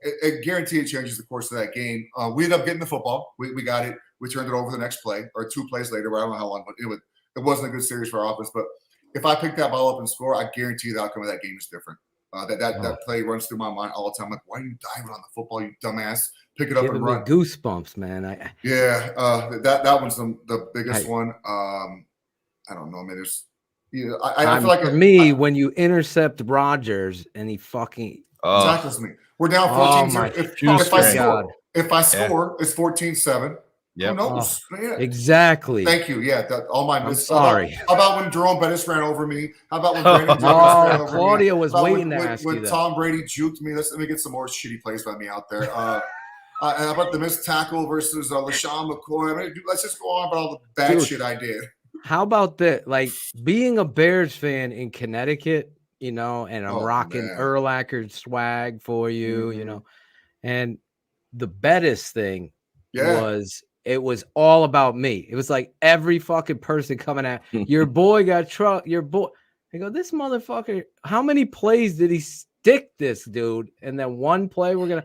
it guarantee it changes the course of that game. We ended up getting the football. We got it. We turned it over the next play, or 2 plays later. I don't know how long, but it wasn't a good series for our offense. But if I pick that ball up and score, I guarantee the outcome of that game is different. That play runs through my mind all the time. Like, why are you diving on the football, you dumbass? Pick it up and run. Goosebumps, man. That one's the biggest one. I don't know. I mean, there's. I feel like for me, when you intercept Rodgers and he fucking tackles me, we're down 14-0. If I score, it's 14-7. Yeah, who knows? Exactly. Thank you. Yeah, all my mistakes. Sorry. How about when Jerome Bettis ran over me? How about when Brandon Jenkins ran over Claudio me? was waiting to ask you when that. Tom Brady juked me. Let me get some more shitty plays by me out there. How about the missed tackle versus LaShawn McCoy? I mean, let's just go on about all the bad shit I did. How about that? Like being a Bears fan in Connecticut, and I'm rocking Urlacher swag for you, and the Bettis thing it was all about me. It was like every fucking person coming at your boy got truck, your boy. I go, this motherfucker, how many plays did he stick this dude? And then one play That's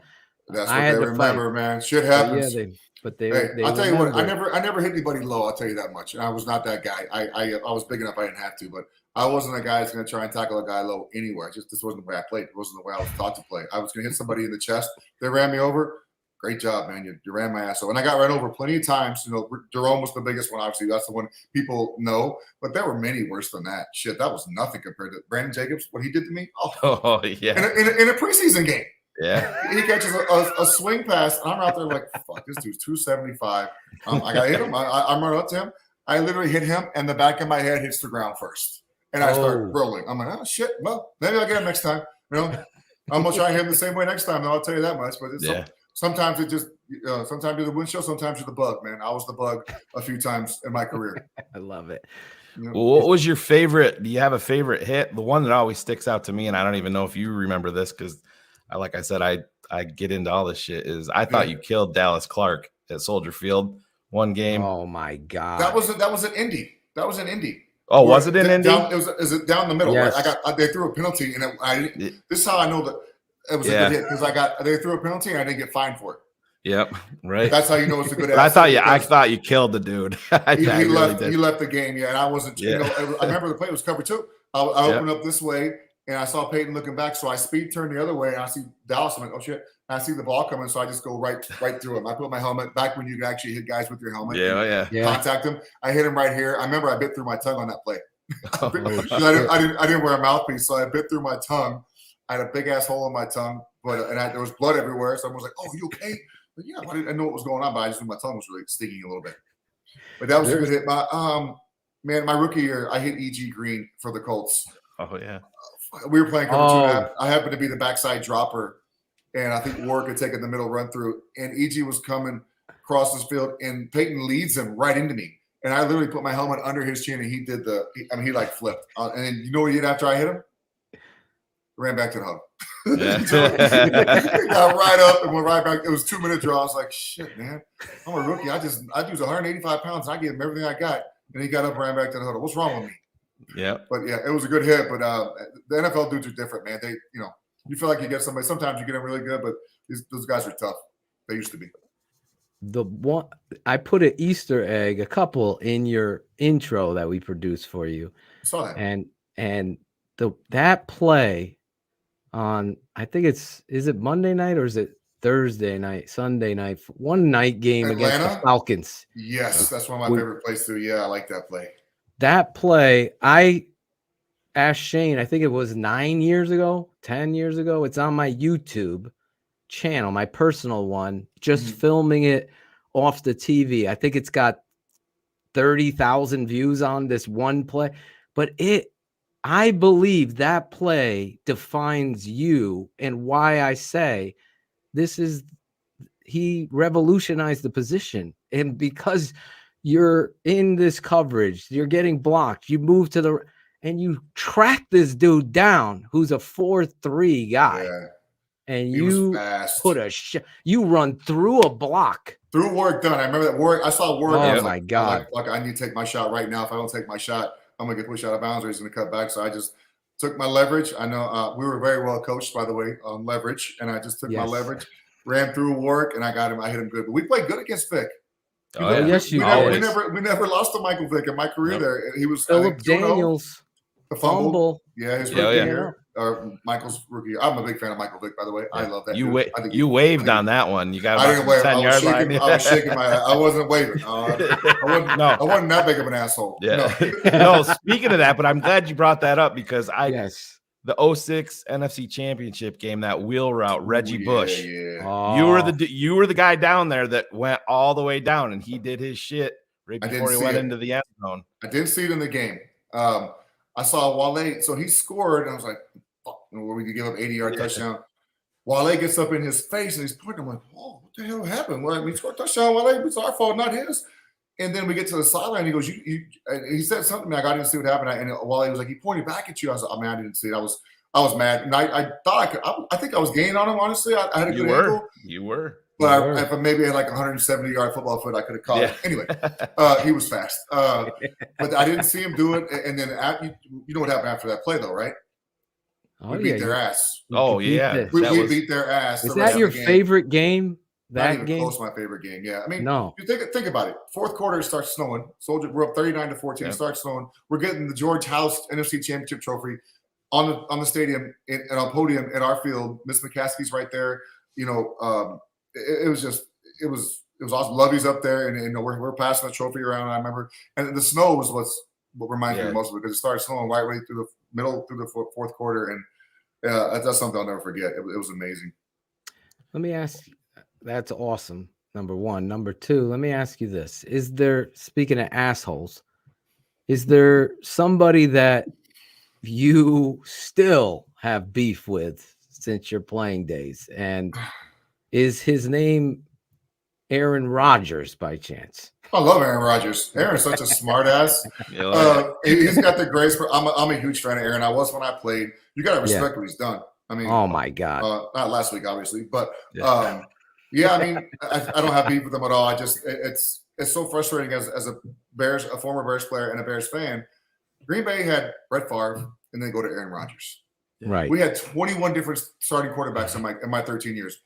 what they remember, man. Shit happens. I'll tell you what, I never hit anybody low, I'll tell you that much. And I was not that guy. I was big enough I didn't have to, but I wasn't a guy that's gonna try and tackle a guy low anywhere. This wasn't the way I played. It wasn't the way I was taught to play. I was gonna hit somebody in the chest. They ran me over. Great job, man. You ran my ass over. And I got ran over plenty of times. Jerome was the biggest one, obviously. That's the one people know. But there were many worse than that. Shit, that was nothing compared to Brandon Jacobs, what he did to me. Oh yeah. In a preseason game. Yeah. He catches a swing pass, and I'm out there like, fuck, this dude's 275. I got to hit him. I'm running up to him. I literally hit him, and the back of my head hits the ground first. And I start rolling. I'm like, oh, shit. Well, maybe I'll get him next time. I'm going to try and hit him the same way next time, though. I'll tell you that much. But sometimes it just sometimes you're the windshield, sometimes you're the bug, man. I was the bug a few times in my career. I love it. Well, what was your favorite? Do you have a favorite hit? The one that always sticks out to me, and I don't even know if you remember this because, like I said, I get into all this shit. Is I thought you killed Dallas Clark at Soldier Field one game. Oh my god, that was in Indy. That was in Indy. Oh, was it in Indy? It was down the middle. Yes. Right? They threw a penalty, and this is how I know that. It was a good hit because they threw a penalty and I didn't get fined for it. Yep, right. That's how you know it's a good. I thought you killed the dude. He left the game, and I wasn't. I remember the play was cover 2. I opened up this way, and I saw Peyton looking back, so I speed turned the other way, and I see Dallas. I'm like, oh shit! And I see the ball coming, so I just go right through him. I put my helmet back when you could actually hit guys with your helmet. Contact him. I hit him right here. I remember I bit through my tongue on that play. I didn't wear a mouthpiece, so I bit through my tongue. I had a big ass hole in my tongue, there was blood everywhere. So I was like, "Oh, you okay?" But yeah, I didn't know what was going on, but I just knew my tongue was really stinging a little bit. But that was a good hit. My rookie year, I hit E.G. Green for the Colts. Oh yeah, we were playing cover 2. I happened to be the backside dropper, and I think Warwick had taken the middle run through, and E.G. was coming across this field, and Peyton leads him right into me, and I literally put my helmet under his chin, and he did he like flipped, and then you know what he did after I hit him? Ran back to the hub. Got right up and went right back. It was 2-minute draw. I was like, shit, man. I'm a rookie. I use 185 pounds and I gave him everything I got. And he got up and ran back to the huddle. What's wrong with me? Yeah. But yeah, it was a good hit. But the NFL dudes are different, man. They, you feel like you get somebody. Sometimes you get them really good, but those guys are tough. They used to be. The one I put an Easter egg, a couple in your intro that we produced for you. I saw that. And that play on, I think is it Monday night or is it Thursday night, Sunday night, one night game against the Falcons? Yes, that's one of my favorite plays too. Yeah, I like that play. That play, I Ask Shayne, I think it was 9 years ago, 10 years ago. It's on my YouTube channel, my personal one, just filming it off the TV. I think it's got 30,000 views on this one play, but I believe that play defines you and why I say he revolutionized the position. And because you're in this coverage, you're getting blocked, you move to and you track this dude down who's a 4-3 guy. Yeah. And He you was fast. put you run through a block. Through work done. I remember that work. I saw work. Oh my God. Like, I need to take my shot right now. If I don't take my shot, I'm going to get pushed out of bounds or he's going to cut back. So I just took my leverage. I know we were very well coached, by the way, on leverage. And I just took my leverage, ran through work, and I got him. I hit him good. But we played good against Vic. Yes, you did. We never lost to Michael Vick in my career there. He was Philip Daniels. The fumble. Yeah, his rookie yeah. year. Or Michael's rookie year. I'm a big fan of Michael Vick, by the way. I love that. You waved on that one. You got I didn't wave. 10-yard line. I was shaking my head. I wasn't waving. I wasn't that big of an asshole. Yeah. No, speaking of that, but I'm glad you brought that up because the 06 NFC Championship game, that wheel route, Reggie Bush. Yeah. Oh. You were the guy down there that went all the way down, and he did his shit right before he went into the end zone. I didn't see it in the game. I saw Wale, so he scored, and I was like, fuck, where we could give up 80-yard touchdown. Wale gets up in his face, and he's pointing. I'm like, oh, what the hell happened? Well, we scored a touchdown, Wale. It's our fault, not his. And then we get to the sideline. He goes, he said something to me. I didn't see what happened. And Wale was like, he pointed back at you. I was like, oh, man, I didn't see it. I was mad. And I thought I think I was gaining on him, honestly. I had a good ankle. You were. But if I maybe had like 170-yard football foot, I could have caught it. Anyway, he was fast. But I didn't see him do it. And then you know what happened after that play, though, right? We beat their ass. Oh, yeah. We beat their ass. Is that your favorite game? Not even close to my favorite game. Yeah. I mean, you think about it. Fourth quarter, it starts snowing. We're up 39-14. It starts snowing. We're getting the George House NFC Championship trophy on the stadium and on a podium at our field. Miss McCaskey's right there. You know, it was awesome. Lovey's up there, and we're passing the trophy around. I remember, and the snow was what reminds me most of it because it started snowing right through the middle through the fourth quarter, and that's something I'll never forget. It was amazing. Let me ask you, that's awesome. Number one. Number two, let me ask you this: is there, speaking of assholes, is there somebody that you still have beef with since your playing days, and is his name Aaron Rodgers by chance? I love Aaron Rodgers. Aaron's such a smart ass. He's got the grace. I'm a huge fan of Aaron. I was when I played. You got to respect what he's done. I mean, oh my God. Not last week, obviously, but I mean, I don't have beef with him at all. It's so frustrating as a former Bears player and a Bears fan. Green Bay had Brett Favre, and then go to Aaron Rodgers. Right. We had 21 different starting quarterbacks in my 13 years.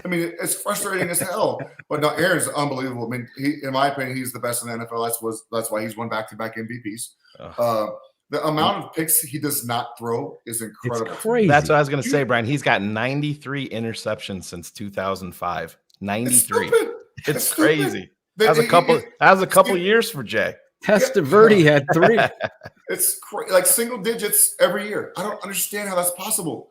I mean, it's frustrating as hell. But no, Aaron's unbelievable. I mean, in my opinion, he's the best in the NFL. That's why he's won back-to-back MVPs. The amount of picks he does not throw is incredible. It's crazy. That's what I was going to say, Brian. He's got 93 interceptions since 2005. 93. It's crazy. That was a couple years for Jay. Testaverde had 3. It's like single digits every year. I don't understand how that's possible.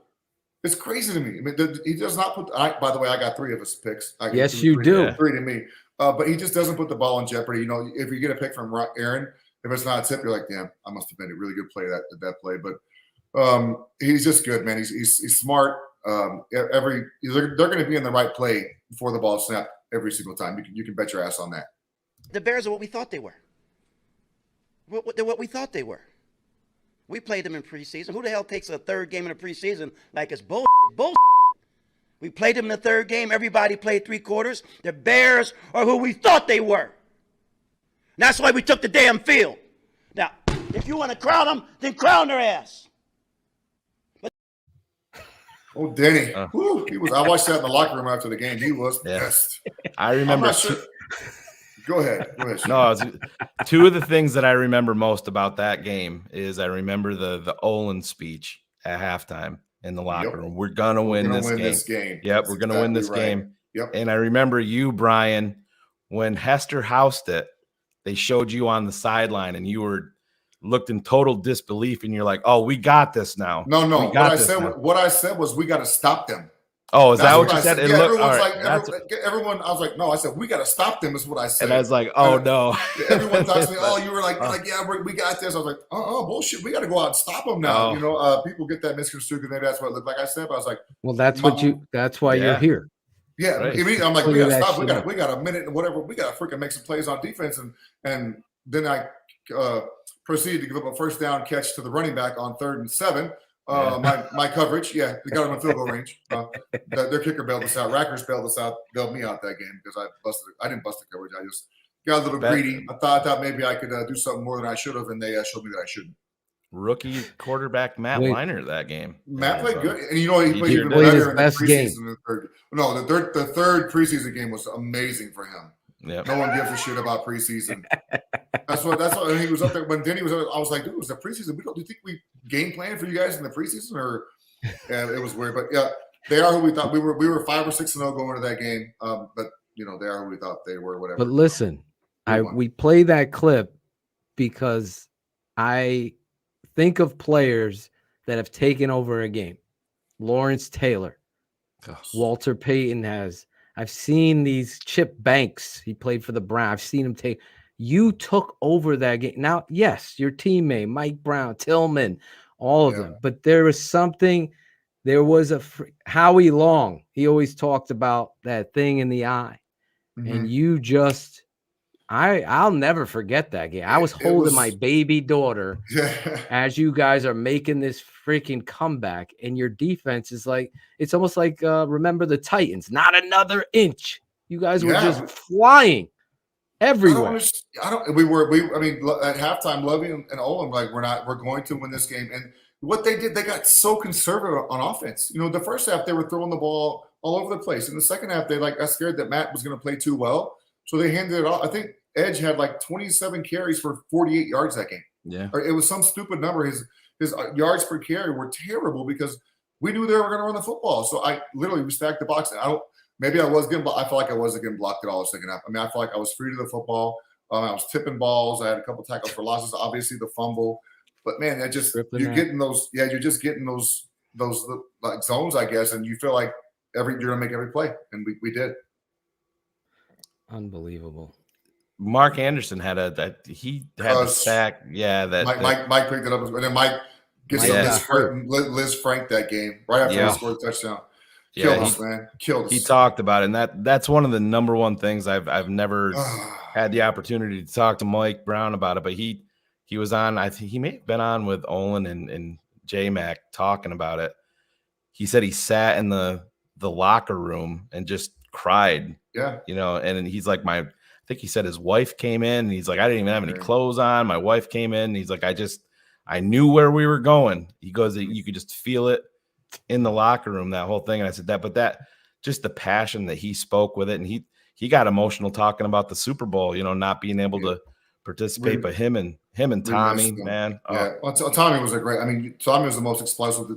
It's crazy to me. I mean, he does not put. By the way, I got 3 of his picks. Yes, you do. 3 to me. But he just doesn't put the ball in jeopardy. You know, if you get a pick from Aaron, if it's not a tip, you're like, damn, I must have been a really good play that play. But he's just good, man. He's smart. They're going to be in the right play before the ball snapped every single time. You can bet your ass on that. The Bears are what we thought they were. They're what we thought they were. We played them in preseason. Who the hell takes a third game in the preseason like it's bullshit? We played them in the third game. Everybody played 3 quarters. The Bears are who we thought they were. And that's why we took the damn field. Now, if you want to crown them, then crown their ass. Oh, Denny. I watched that in the locker room after the game. He was pissed. I remember. Go ahead. No, 2 of the things that I remember most about that game is I remember the Olin speech at halftime in the locker room. We're gonna win this game. Yep, we're gonna win this game. Yep. And I remember you, Brian, when Hester housed it, they showed you on the sideline and you were looked in total disbelief, and you're like, "Oh, we got this now." No. We What got I this said, now. what I said was, we got to stop them. Oh, is That's that what you I said? Yeah, everyone's right, like, everyone. I was like, no. I said, we got to stop them. Is what I said. and I was like, "Oh no!" Everyone talks to me. Oh, you were like, yeah, we got this. I was like, bullshit. We got to go out and stop them now. Oh. People get that misconstrued because maybe that's what it looked like. I said, but I was like, well, that's why you're here. Yeah, right. I'm like, we Clear got to that stop. shit up. We got a minute and whatever. We got to freaking make some plays on defense, and then I proceeded to give up a first down catch to the running back on 3rd and 7. My coverage, they got him in field goal range. Their kicker bailed us out. Rackers bailed me out that game because I didn't bust the coverage. I just got a little greedy. I thought maybe I could do something more than I should have, and they showed me that I shouldn't. Rookie quarterback Matt Leinart that game. Matt played good, and he played even played better his in the best game. preseason. The third preseason game was amazing for him. Yep. No one gives a shit about preseason. That's what he was up there when Denny was. I was like, dude, it was the preseason. Do you think we game plan for you guys in the preseason, or it was weird? But yeah, they are who we thought we were. We were 5 or 6-0 going into that game. But they are who we thought they were. Whatever. But listen, we play that clip because I think of players that have taken over a game. Lawrence Taylor, Walter Payton has. I've seen these Chip Banks. He played for the Browns. I've seen him take. You took over that game. Now, yes, your teammate, Mike Brown, Tillman, all of them. But there was something. There was Howie Long. He always talked about that thing in the eye. Mm-hmm. And you just, I'll never forget that game. I was holding my baby daughter as you guys are making this freaking comeback, and your defense is like, it's almost like remember the Titans, not another inch. You guys were just flying everywhere. I mean, at halftime, Lovie and Olin we're going to win this game. And what they did, they got so conservative on offense. The first half they were throwing the ball all over the place. In the second half, they got scared that Matt was going to play too well, so they handed it off. I think Edge had 27 carries for 48 yards that game. Yeah, or it was some stupid number. His yards per carry were terrible because we knew they were going to run the football. So we stacked the box. Maybe I was getting. I felt like I wasn't getting blocked at all the second half. I mean, I felt like I was free to the football. I was tipping balls. I had a couple tackles for losses. Obviously, the fumble. But man, getting those. Yeah, you're just getting those like zones, I guess, and you feel like you're gonna make every play, and we did. Unbelievable. Mark Anderson had a sack. Yeah, Mike picked it up, and then Mike gets Liz Frank that game right after he scored a touchdown. Killed us, man. Killed us. He talked about it, and that's one of the number one things I've never had the opportunity to talk to Mike Brown about it. But he was on. I think he may have been on with Olin and J-Mac talking about it. He said he sat in the locker room and just cried. Yeah, and he's like, I think he said his wife came in, and he's like, I didn't even have any clothes on. My wife came in, and he's like, I knew where we were going. He goes, you could just feel it in the locker room, that whole thing. And I said that just the passion that he spoke with it. And he got emotional talking about the Super Bowl, not being able to participate, but him and Tommie, man. Yeah. Well, Tommie was Tommie was the most explosive,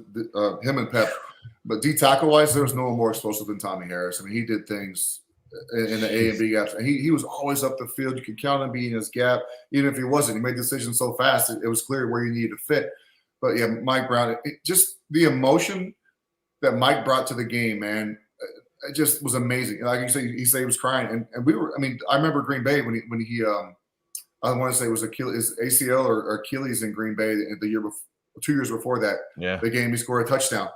him and Pep, but D tackle wise, there was no one more explosive than Tommie Harris. I mean, he did things in the A and B gaps. And he was always up the field. You could count on being in his gap. Even if he wasn't, he made decisions so fast, it was clear where you needed to fit. But yeah, Mike Brown, just the emotion that Mike brought to the game, man, it just was amazing. Like you say, he said he was crying, and we were. I mean, I remember Green Bay when he I want to say it was his ACL or Achilles in Green Bay the year before, 2 years before that. Yeah, the game he scored a touchdown.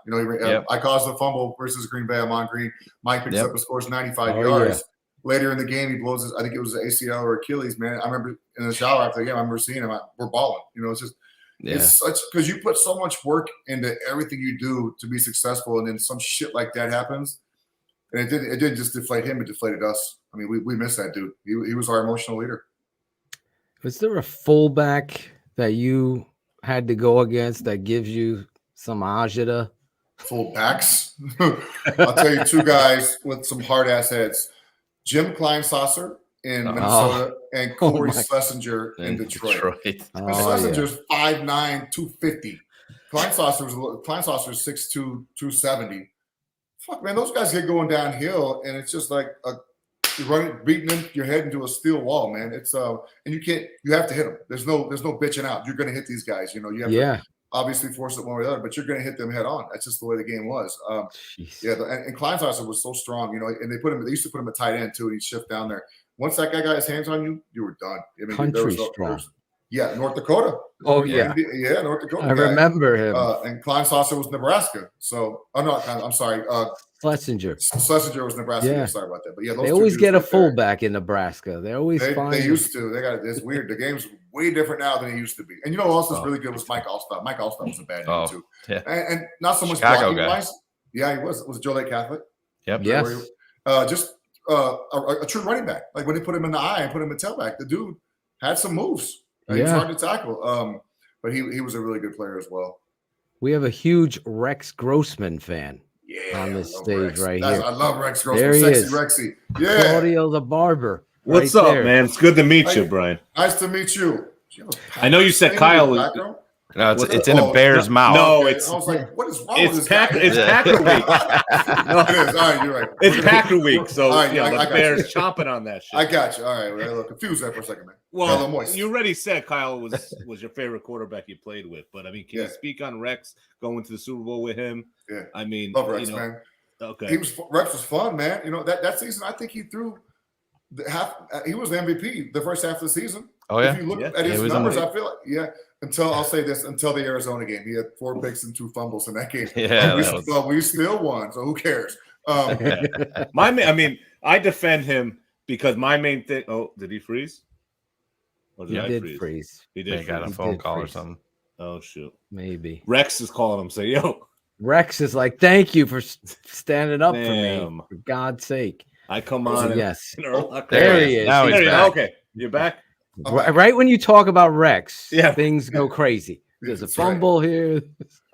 I caused a fumble versus Green Bay. I'm on Green. Mike picks up and scores 95 yards. Yeah. Later in the game, he blows his. I think it was the ACL or Achilles. Man, I remember in the shower after the game, I remember seeing him. We're balling. It's just. Yeah. It's such because you put so much work into everything you do to be successful, and then some shit like that happens, and it didn't just deflate him; it deflated us. I mean, we missed that dude. He was our emotional leader. Was there a fullback that you had to go against that gives you some agita? Fullbacks? I'll tell you two guys with some hard ass heads: Jim Kleinsasser in Minnesota and Corey Schlesinger in Detroit. Schlesinger's 5'9", 250. Kleinsasser's 6'2", 270. Fuck, man, those guys get going downhill, and it's just like a you're beating him, you're heading to a steel wall, man. It's and you have to hit them. There's no bitching out. You're going to hit these guys. You have to obviously force it one way or the other, but you're going to hit them head on. That's just the way the game was. And Kleinhauser was so strong, and they used to put him at tight end too, and he'd shift down there. Once that guy got his hands on you, you were done. I mean, Country strong. Yeah, North Dakota. Oh yeah, North Dakota. I remember him. And Kleinhauser was Nebraska. So I'm sorry. Schlesinger. Schlesinger was Nebraska. Yeah. Sorry about that. But yeah, they always get a fullback in Nebraska. They always find. They used to. It's weird. The game's way different now than it used to be. And who else is really good was Mike Allstott. Mike Allstott was a bad name too. Yeah. And not so much blocking wise. Yeah, he was Joe Lake Catholic. Yep. Yes. Just a true running back. Like when they put him in the eye and put him in tailback, the dude had some moves. He was hard to tackle. But he was a really good player as well. We have a huge Rex Grossman fan on this stage right here. I love Rex Grossman. There he Sexy is. Rexy. Yeah. Claudio the barber. What's up, man? It's good to meet you, Brian. Nice to meet you. I know you said Kyle was. No, it's in a bear's mouth. No, I was like, what is wrong with this Packer, guy? It's Packer week. No, it is. All right, you're right. It's Packer week, so right, the Bears chomping on that shit. I got you. All right, we're a little confused there for a second, man. Well, you already said Kyle was your favorite quarterback you played with, but I mean, can you speak on Rex going to the Super Bowl with him? Yeah, I mean, love Rex, man. Okay, Rex was fun, man. That season, I think he threw he was the MVP the first half of the season. Oh yeah, if you look at his numbers, I feel like I'll say this, until the Arizona game, he had 4 picks and 2 fumbles in that game. Yeah, we still won, so who cares? I defend him because my main thing. Oh, did he freeze? Or did I freeze? He did. They got a phone call or something. Oh shoot, maybe Rex is calling him. Say yo. Rex is like, thank you for standing up for me. For God's sake. I come on. Yes. There he is. Now he's back. Okay, you're back. Right when you talk about Rex, things go crazy. There's a fumble here.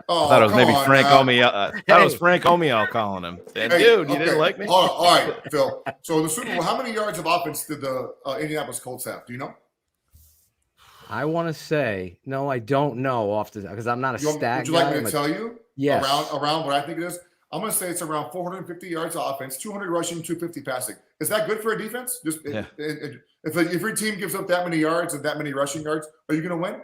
Oh, I thought it was maybe Frank Omiel. It was Frank Omiel calling him. Dude, you didn't like me? All right, Phil. So the Super Bowl, how many yards of offense did the Indianapolis Colts have? Do you know? I want to say, no, I don't know off the because I'm not a stat guy. Would you like me to tell you? Yes. Around what I think it is? I'm going to say it's around 450 yards of offense, 200 rushing, 250 passing. Is that good for a defense? Just if your team gives up that many yards and that many rushing yards, are you going to win?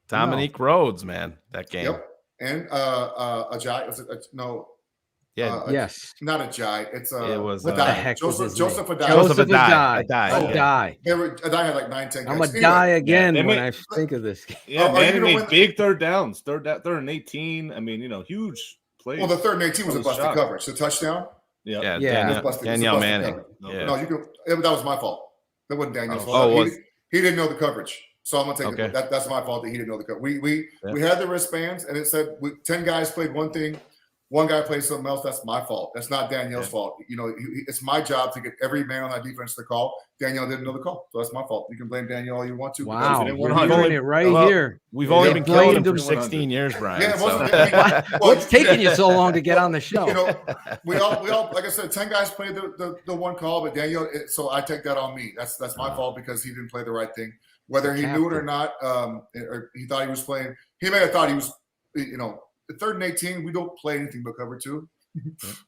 Dominique Rhodes, man, that game. Yep. And Ajay, yes. Not Ajay. It's it was Joseph Adai. Joseph Adai. Adai had like 9-10 I'm gonna die again when I think of this game. Yeah, man, he made big third downs. Third and 18. I mean, huge plays. Well, the third and 18 was a busted coverage. The touchdown. Yeah. Danielle Manning. No, that was my fault. That wasn't Daniel's fault. He didn't know the coverage. So I'm gonna take it. That's my fault that he didn't know the coverage. We had the wristbands, and it said 10 guys played one thing. One guy plays something else. That's my fault. That's not Danielle's fault. It's my job to get every man on that defense to call. Danielle didn't know the call, so that's my fault. You can blame Danielle all you want to. Wow, you're doing it right here. We've only been killing him for 16 years, Brian. Yeah, what's taking you so long to get on the show? We all, like I said, 10 guys played the one call, but Danielle. So I take that on me. That's my fault because he didn't play the right thing. Whether he knew it or not, or he thought he was playing. He may have thought he was, the 3rd and 18, we don't play anything but cover 2.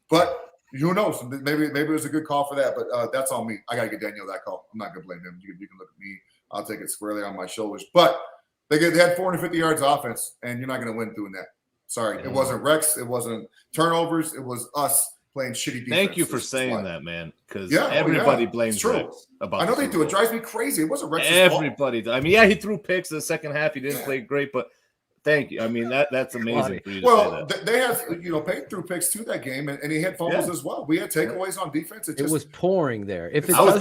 But who knows? Maybe it was a good call for that, but that's on me. I got to get Daniel that call. I'm not going to blame him. You can look at me. I'll take it squarely on my shoulders. But they had 450 yards offense, and you're not going to win doing that. Sorry. It wasn't Rex. It wasn't turnovers. It was us playing shitty defense. Thank you for saying that, man, because everybody blames Rex. I know they do. It drives me crazy. It wasn't Rex's fault. I mean, he threw picks in the second half. He didn't play great, but thank you. I mean, that's amazing for you to say that. They had, Payton threw picks to that game, and he had fumbles as well. We had takeaways on defense. It was pouring there. If it I was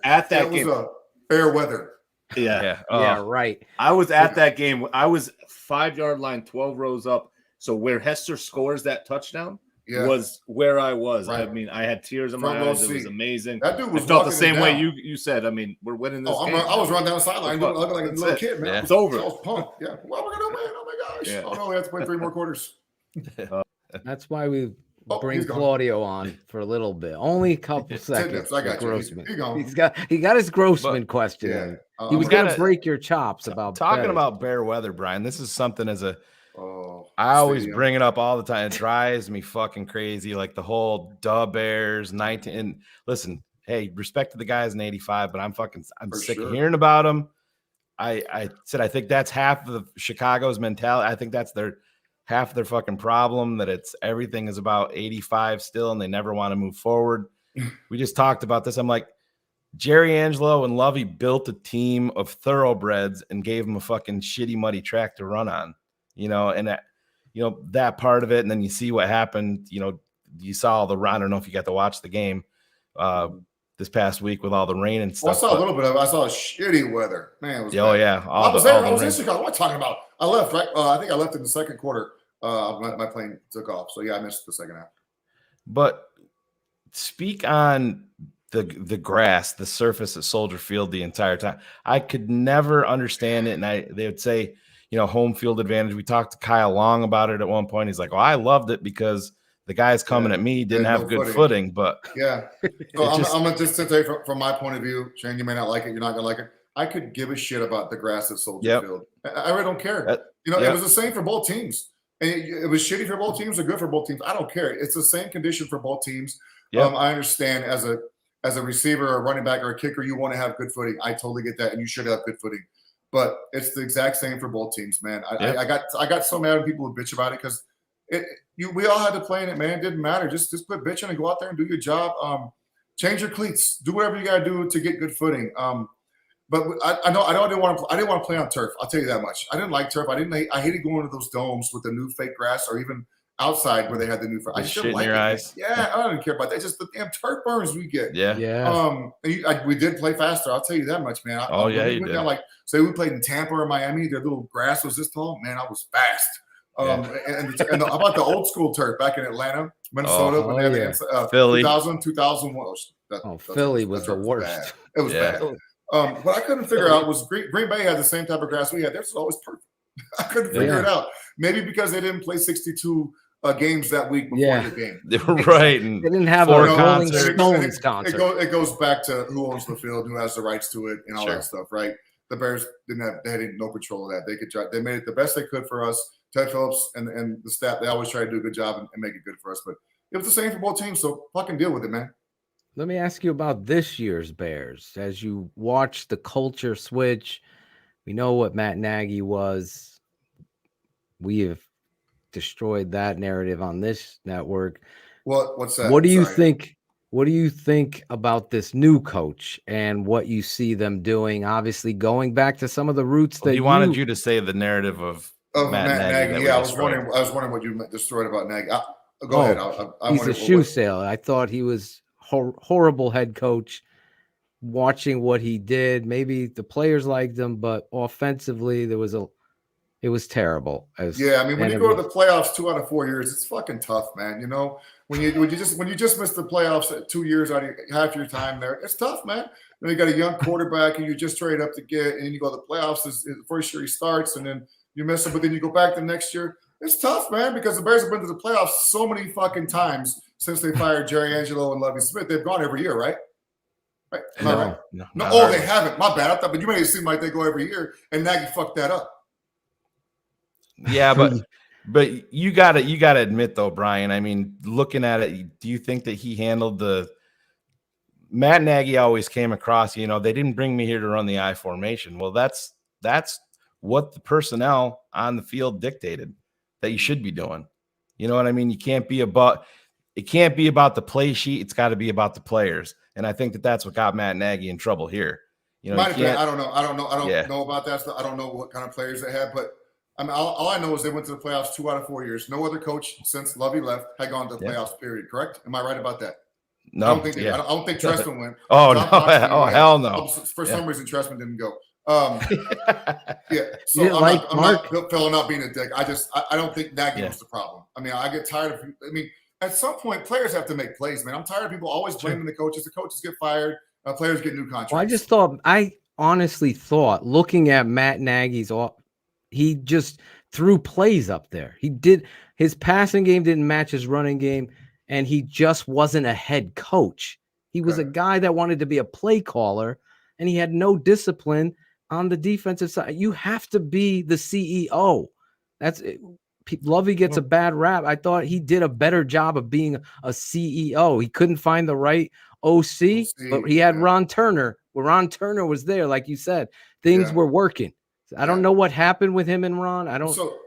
at that game. It was fair weather. Yeah. Right. I was at that game. I was 5-yard line, 12 rows up. So where Hester scores that touchdown was where I was. Right. I mean, I had tears in my eyes. It was amazing. That dude was felt the same way you said. I mean, we're winning this game. I was running down the sideline looking like a little kid, man. It's over. I was pumped. Yeah. Well, we're going to win. Oh, my gosh. Yeah. Oh, no, we have to play 3 more quarters. That's why we bring Claudio on for a little bit. Only a couple seconds. I got Grossman. He got his Grossman question. He was going to break your chops about talking about bear weather, Brian. This is something I always bring it up all the time. It drives me fucking crazy. Like the whole Bears 19. And listen, hey, respect to the guys in 85, but I'm For sick sure. of hearing about them. I said, I think that's half of Chicago's mentality. I think that's half of their fucking problem, that everything is about 85 still, and they never want to move forward. We just talked about this. I'm like, Jerry Angelo and Lovie built a team of thoroughbreds and gave them a fucking shitty, muddy track to run on, and that part of it. And then you see what happened. You saw all the run. I don't know if you got to watch the game this past week with all the rain and stuff. I saw a little bit of it. I saw shitty weather. Man, it was bad. Yeah. I was there. I was in Chicago. What am I talking about? I left, right? I think I left in the second quarter. My plane took off. So, yeah, I missed the second half. But speak on the grass, the surface at Soldier Field the entire time. I could never understand it. And they would say, home field advantage. We talked to Kyle Long about it at one point. He's like, well, I loved it because the guys coming at me didn't have good footing. But yeah. So I'm going to just say from my point of view, Shayne, you may not like it. You're not going to like it. I could give a shit about the grass at Soldier Field. I really don't care. It was the same for both teams. And it was shitty for both teams or good for both teams. I don't care. It's the same condition for both teams. Yep. I understand as a receiver or running back or a kicker, you want to have good footing. I totally get that, and you should have good footing. But it's the exact same for both teams, man. I got so mad when people would bitch about it because we all had to play in it, man. It didn't matter. Just quit bitching and go out there and do your job. Change your cleats. Do whatever you got to do to get good footing. But I didn't want to play on turf. I'll tell you that much. I didn't like turf. I hated going to those domes with the new fake grass, or even outside where they had the new. I just didn't like it. Eyes. Yeah, I don't care about that. It's just the damn turf burns we get. Yeah. We did play faster. I'll tell you that much, man. You did. Like, say we played in Tampa or Miami, their little grass was this tall. Man, I was fast. And how about the old school turf back in Atlanta, Minnesota, when they had Philly, 2001. Philly was the worst. Bad. It was bad. What I couldn't figure out was Green Bay had the same type of grass we had. Theirs was always perfect. I couldn't figure it out. Maybe because they didn't play 62 games that week before the game. Right. And they didn't have a Rolling Stones concert. It goes back to who owns the field, who has the rights to it, and all that stuff, right? The Bears they had no control of that. They could try. They made it the best they could for us. Ted Phillips and the staff, they always try to do a good job and make it good for us. But it was the same for both teams, so fucking deal with it, man. Let me ask you about this year's Bears. As you watch the culture switch, we know what Matt Nagy was. We have destroyed that narrative on this network. What's that? What do you think? What do you think about this new coach and what you see them doing? Obviously, going back to some of the roots that he wanted you to say the narrative of Matt Nagy. Yeah, I was wondering what you destroyed about Nagy. Go ahead. He's a shoe sale. I thought he was horrible head coach. Watching what he did, maybe the players liked him, but offensively it was terrible. When you go to the playoffs 2 out of 4 years, it's fucking tough, man. When you just miss the playoffs 2 years out of half your time there, it's tough, man. Then you got a young quarterback and you just trade up to get, and you go to the playoffs the first year he starts, and then you miss it, but then you go back the next year. It's tough, man, because the Bears have been to the playoffs so many fucking times since they fired Jerry Angelo and Lovie Smith. They've gone every year, right? Right? No, they haven't. My bad. But you made it seem like they go every year, and Nagy fucked that up. Yeah, but you gotta admit though, Brian. I mean, looking at it, do you think that he handled Matt Nagy always came across? They didn't bring me here to run the I formation. Well, that's what the personnel on the field dictated that you should be doing. You know what I mean? It can't be about the play sheet. It's got to be about the players. And I think that's what got Matt Nagy in trouble here. I don't know. I don't know about that stuff. I don't know what kind of players they had, but I mean, all I know is they went to the playoffs 2 out of 4 years. No other coach since Lovie left had gone to the playoffs, period. Correct? Am I right about that? No. I don't think Trestman went. Oh, no. Hell no. For some reason, Trestman didn't go. So I'm not Phil not being a dick. I don't think Nagy was the problem. I mean, I get tired of. I mean, at some point, players have to make plays, man. I'm tired of people always blaming the coaches. The coaches get fired. Players get new contracts. Well, I honestly thought, looking at Matt Nagy's, he just threw plays up there. His passing game didn't match his running game, and he just wasn't a head coach. He was a guy that wanted to be a play caller, and he had no discipline on the defensive side. You have to be the CEO. Lovie gets a bad rap. I thought he did a better job of being a CEO. He couldn't find the right OC, but he had Ron Turner. Where Ron Turner was there, like you said, things were working. I don't know what happened with him and Ron. I don't. So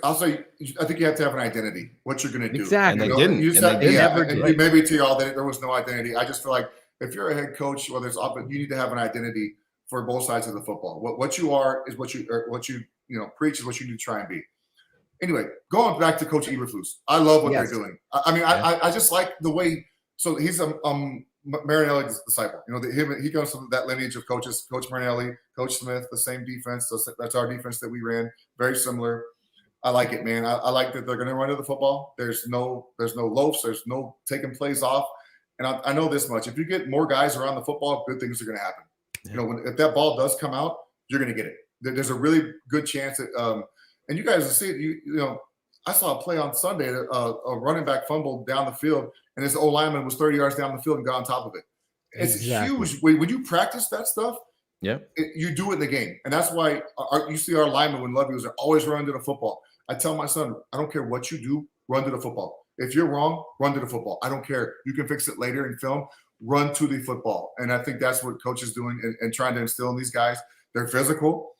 I'll say, I think you have to have an identity. What you're going to do. Exactly. And they didn't. Maybe to y'all that there was no identity. I just feel like if you're a head coach, whether it's up, you need to have an identity for both sides of the football. What you are is what you preach is what you need to try and be. Anyway, going back to Coach Eberflus, I love what they're doing. I just like the way. So he's Marinelli's disciple. He comes from that lineage of coaches. Coach Marinelli, Coach Smith, the same defense. So that's our defense that we ran. Very similar. I like it, man. I like that they're going to run to the football. There's no loafs. There's no taking plays off. And I know this much: if you get more guys around the football, good things are going to happen. Yeah. If that ball does come out, you're going to get it. There's a really good chance that. And you guys will see it. I saw a play on Sunday, a running back fumbled down the field, and his old lineman was 30 yards down the field and got on top of it. It's huge. When you practice that stuff, you do it in the game. And that's why you see our linemen when Lovie was there, always run to the football. I tell my son, I don't care what you do, run to the football. If you're wrong, run to the football. I don't care. You can fix it later in film. Run to the football. And I think that's what coach is doing and trying to instill in these guys. They're physical.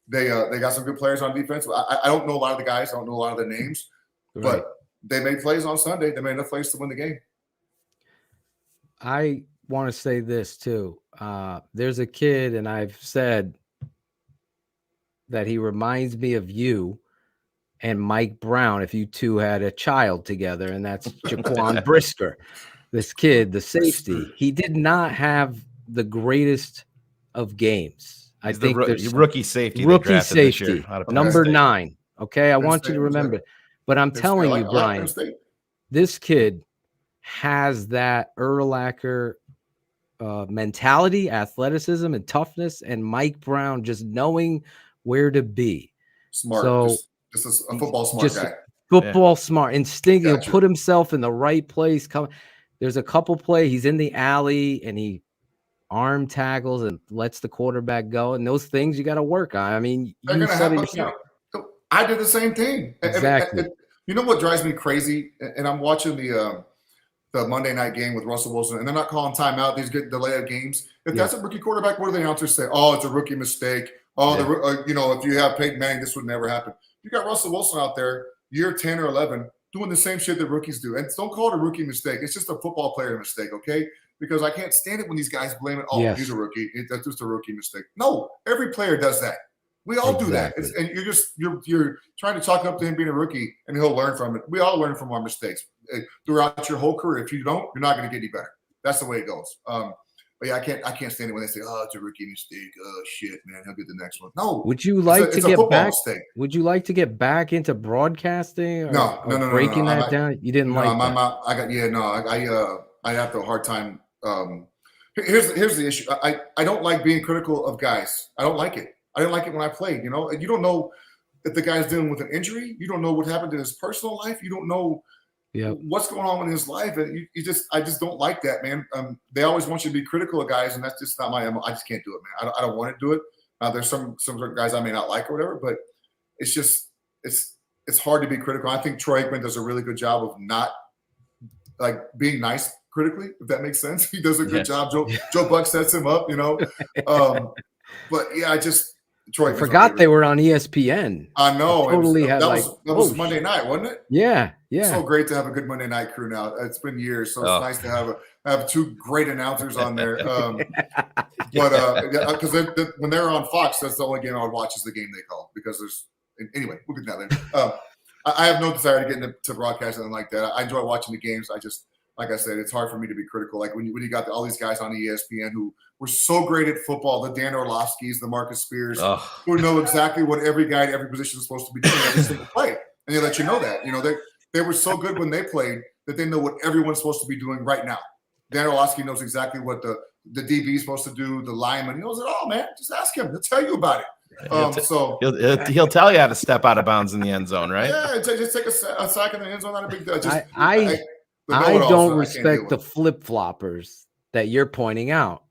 They got some good players on defense. I don't know a lot of the guys. I don't know a lot of their names. Right. But they made plays on Sunday. They made enough plays to win the game. I want to say this too. There's a kid, and I've said that he reminds me of you and Mike Brown if you two had a child together, and that's Jaquan Brisker. This kid, the safety, he did not have the greatest of games. I think the rookie safety. Rookie safety, number 9. Okay, I want you to remember. But I'm telling you, Brian, this kid has that Urlacher mentality, athleticism, and toughness, and Mike Brown just knowing where to be. Smart. So just a football smart guy. Football smart, instinctive. He'll put himself in the right place. There's a couple plays. He's in the alley and he arm tackles and lets the quarterback go. And those things you got to work on. I mean, you said it yourself. I did the same thing. Exactly. You know what drives me crazy? And I'm watching the Monday night game with Russell Wilson, and they're not calling timeout. These get delayed games. If that's a rookie quarterback, what do the announcers say? Oh, it's a rookie mistake. Oh, if you have Peyton Manning, this would never happen. You got Russell Wilson out there, year 10 or 11, doing the same shit that rookies do. And don't call it a rookie mistake. It's just a football player mistake, okay? Because I can't stand it when these guys blame it. Oh, he's a rookie. That's just a rookie mistake. No, every player does that. We all do that. And you're trying to chalk up to him being a rookie, and he'll learn from it. We all learn from our mistakes throughout your whole career. If you don't, you're not going to get any better. That's the way it goes. But yeah, I can't stand it when they say, "Oh, it's a rookie mistake." Oh shit, man, he'll get the next one. No. Would you like to get back? Would you like to get back into broadcasting? No. Breaking that down. You didn't like that. I have a hard time. Here's the issue. I don't like being critical of guys. I don't like it. I didn't like it when I played. You don't know if the guy's dealing with an injury. You don't know what happened to his personal life. You don't know what's going on in his life. And I just don't like that, man. They always want you to be critical of guys, and that's just not my MO. I just can't do it, man. I don't want to do it. There's some guys I may not like or whatever, but it's just it's hard to be critical. I think Troy Aikman does a really good job of not like being nice critically, if that makes sense. He does a good job. Joe Buck sets him up, But yeah, I forgot they were on ESPN. I know. That was Monday night, wasn't it? Yeah. It's so great to have a good Monday night crew now. It's been years, so it's nice to have two great announcers on there. Because when they're on Fox, that's the only game I would watch is the game they call, because anyway, we'll get that later. I have no desire to get into broadcasting like that. I enjoy watching the games. Like I said, it's hard for me to be critical. Like when you got all these guys on ESPN who were so great at football, the Dan Orlovskis, the Marcus Spears, who know exactly what every guy at every position is supposed to be doing every single play. And they let you know that. They were so good when they played that they know what everyone's supposed to be doing right now. Dan Orlovsky knows exactly what the DB is supposed to do, the lineman. He knows it all, man. Just ask him. He'll tell you about it. He'll tell you how to step out of bounds in the end zone, right? Yeah, just take a sack in the end zone. Not a big deal. I don't respect the flip-floppers that you're pointing out.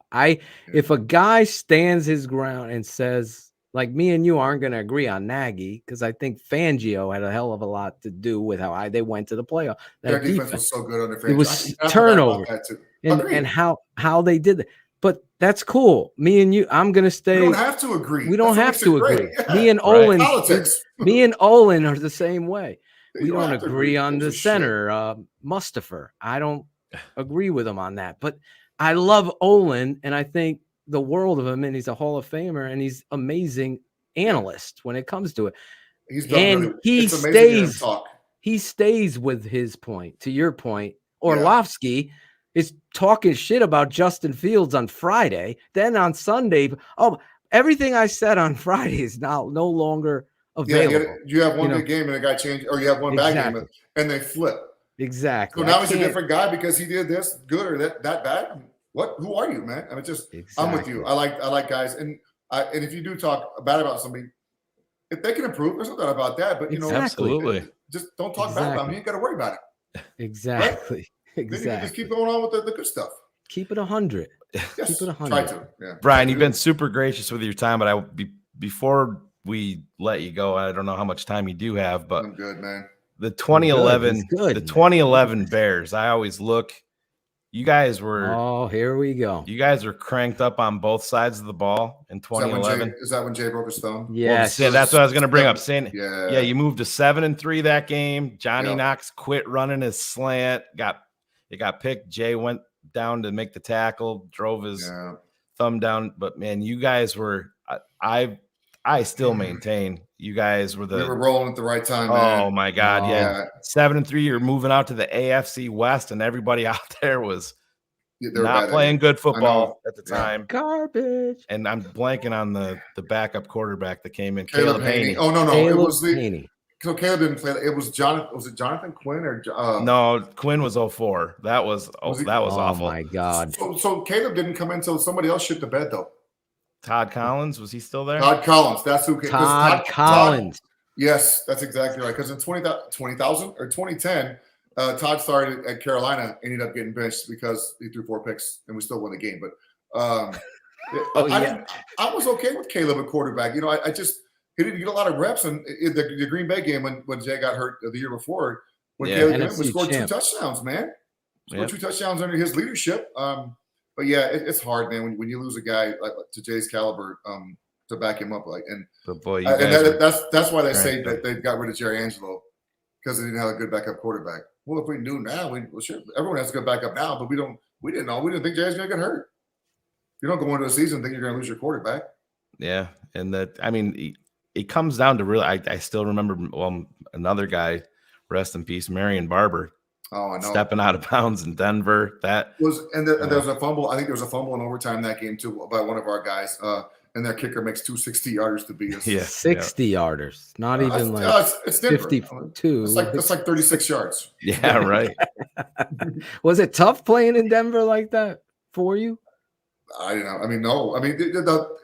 If a guy stands his ground and says, Like me and you aren't going to agree on Nagy because I think Fangio had a hell of a lot to do with how they went to the playoff. Their defense was so good under Fangio. It was turnover and how they did it. But that's cool. Me and you, I'm going to stay. We don't have to agree. We don't have to agree. Me and Olin, me and Olin are the same way. We don't agree on the center, Mustafa. I don't agree with him on that. But I love Olin, and I think the world of him, and he's a Hall of Famer, and he's amazing analyst when it comes to it. He stays with his point. To your point, Orlovsky is talking shit about Justin Fields on Friday. Then on Sunday, everything I said on Friday is now no longer available. Yeah, you have one good game and a guy changed, or you have one bad game and they flip. Exactly. So now he's a different guy because he did this good or that bad. What? Who are you, man? I mean, I'm with you. I like guys, and if you do talk bad about somebody, if they can improve, there's no doubt about that. But absolutely, just don't talk bad about me. You ain't got to worry about it. Exactly. Right? Exactly. Then you just keep going on with the good stuff. Keep it 100. Yes, keep it 100. Try to. Yeah. Brian, you've been super gracious with your time, but before we let you go, I don't know how much time you do have, but I'm good, man. The 2011 Bears. I always look. You guys were. Oh, here we go. You guys were cranked up on both sides of the ball in 2011. Is that when Jay broke his thumb? Yes. Well, that's what I was going to bring up. Saying, yeah, you moved to 7-3 that game. Johnny Knox quit running his slant. It got picked. Jay went down to make the tackle, drove his thumb down. But man, you guys were. I still maintain you guys were we were rolling at the right time. Man. Oh my God, yeah. 7-3, you're moving out to the AFC West, and everybody out there was not playing good football at the time. Garbage. And I'm blanking on the backup quarterback that came in, Caleb Haney. Oh no, Caleb it was Haney. So Caleb didn't play. It was Jonathan. Was it Jonathan Quinn or no? Quinn was 04. That was awful. Oh my God. So Caleb didn't come in until somebody else shit the bed though. Todd Collins, was he still there? Todd Collins, that's who. Todd Collins. Yes, that's exactly right. Because in 20,000 or 2010, Todd started at Carolina, ended up getting benched because he threw 4 picks, and we still won the game. But I was okay with Caleb at quarterback. You know, I just he didn't get a lot of reps in the Green Bay game when Jay got hurt the year before. When Caleb came in, we scored 2 touchdowns, man. Scored 2 touchdowns under his leadership. But yeah, it's hard, man, when you lose a guy like to Jay's caliber to back him up, that's why they say that they got rid of Jerry Angelo because they didn't have a good backup quarterback. Well, if we knew now, sure, everyone has a good backup now, but we didn't know. We didn't think Jay's gonna get hurt. You don't go into a season and think you're gonna lose your quarterback. Yeah, and it comes down to really. I still remember another guy, rest in peace, Marion Barber. Oh, I know. Stepping out of bounds in Denver. That was there was a fumble. I think there was a fumble in overtime that game too by one of our guys. And their kicker makes 2 60-yarders to beat us. Yeah, 60-yarders, not even it's 52. It's like 36 yards. Yeah, right. Was it tough playing in Denver like that for you? I don't know. I mean, no. I mean,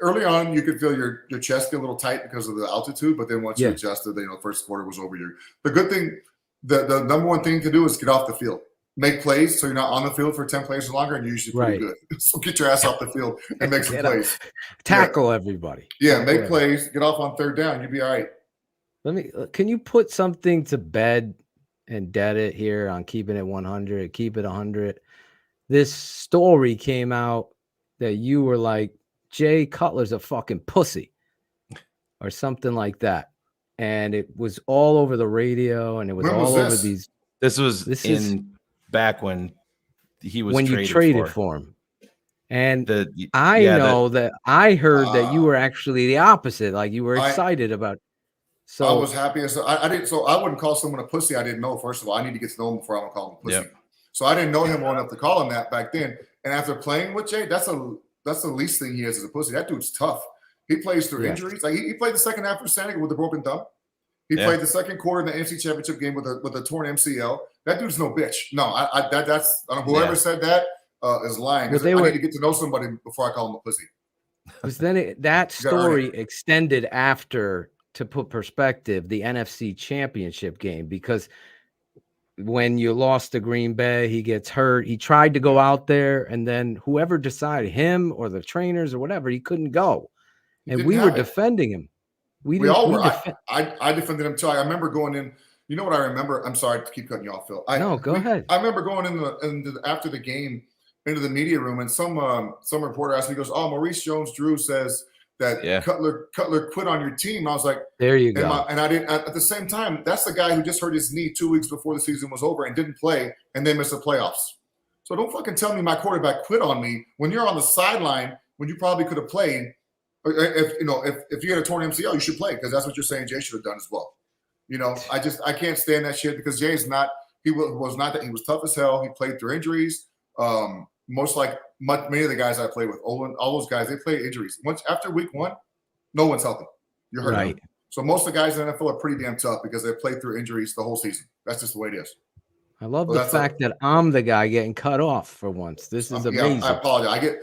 early on, you could feel your chest get a little tight because of the altitude, but then once you adjusted, first quarter was over. The good thing. The number one thing to do is get off the field, make plays, so you're not on the field for 10 plays or longer, and you're usually pretty good. So get your ass off the field and make some plays. Tackle everybody. Yeah, make plays. Get off on 3rd down. You'll be all right. Can you put something to bed and dead it here on keeping it 100? Keep it 100. This story came out that you were like, Jay Cutler's a fucking pussy, or something like that. And it was all over the radio, and it was over these. This was back when he was when you traded for him. And I know that I heard that you were actually the opposite. Like you were excited about. So I was happy. So I didn't. So I wouldn't call someone a pussy. I didn't know. First of all, I need to get to know him before I'm gonna call him a pussy. Yep. So I didn't know him well enough to call him that back then. And after playing with Jay, that's the least thing he is as a pussy. That dude's tough. He plays through injuries. Like he played the second half for Santa with a broken thumb. He played the second quarter in the NFC Championship game with a torn MCL. That dude's no bitch. No, that's whoever said that is lying. I need to get to know somebody before I call him a pussy. Because then that story extended after, to put perspective, the NFC Championship game, because when you lost to Green Bay, he gets hurt. He tried to go out there, and then whoever decided, him or the trainers or whatever, he couldn't go. And we were defending him. We all were. I defended him too. I remember going in. You know what I remember? I'm sorry to keep cutting you off, Phil. Go ahead. I remember going after the game into the media room, and some reporter asked me, he goes, "Oh, Maurice Jones-Drew says that Cutler quit on your team." I was like, "There you go." And I didn't. At the same time, that's the guy who just hurt his knee 2 weeks before the season was over and didn't play, and they missed the playoffs. So don't fucking tell me my quarterback quit on me when you're on the sideline when you probably could have played. If you had a torn MCL, you should play because that's what you're saying Jay should have done as well. I can't stand that shit because Jay's not. He was not that. He was tough as hell. He played through injuries. Many of the guys I played with, Olin, all those guys, they play injuries. Once after week 1, no one's healthy. You're hurt. Right. So most of the guys in the NFL are pretty damn tough because they played through injuries the whole season. That's just the way it is. I love the fact that I'm the guy getting cut off for once. This is amazing. I apologize.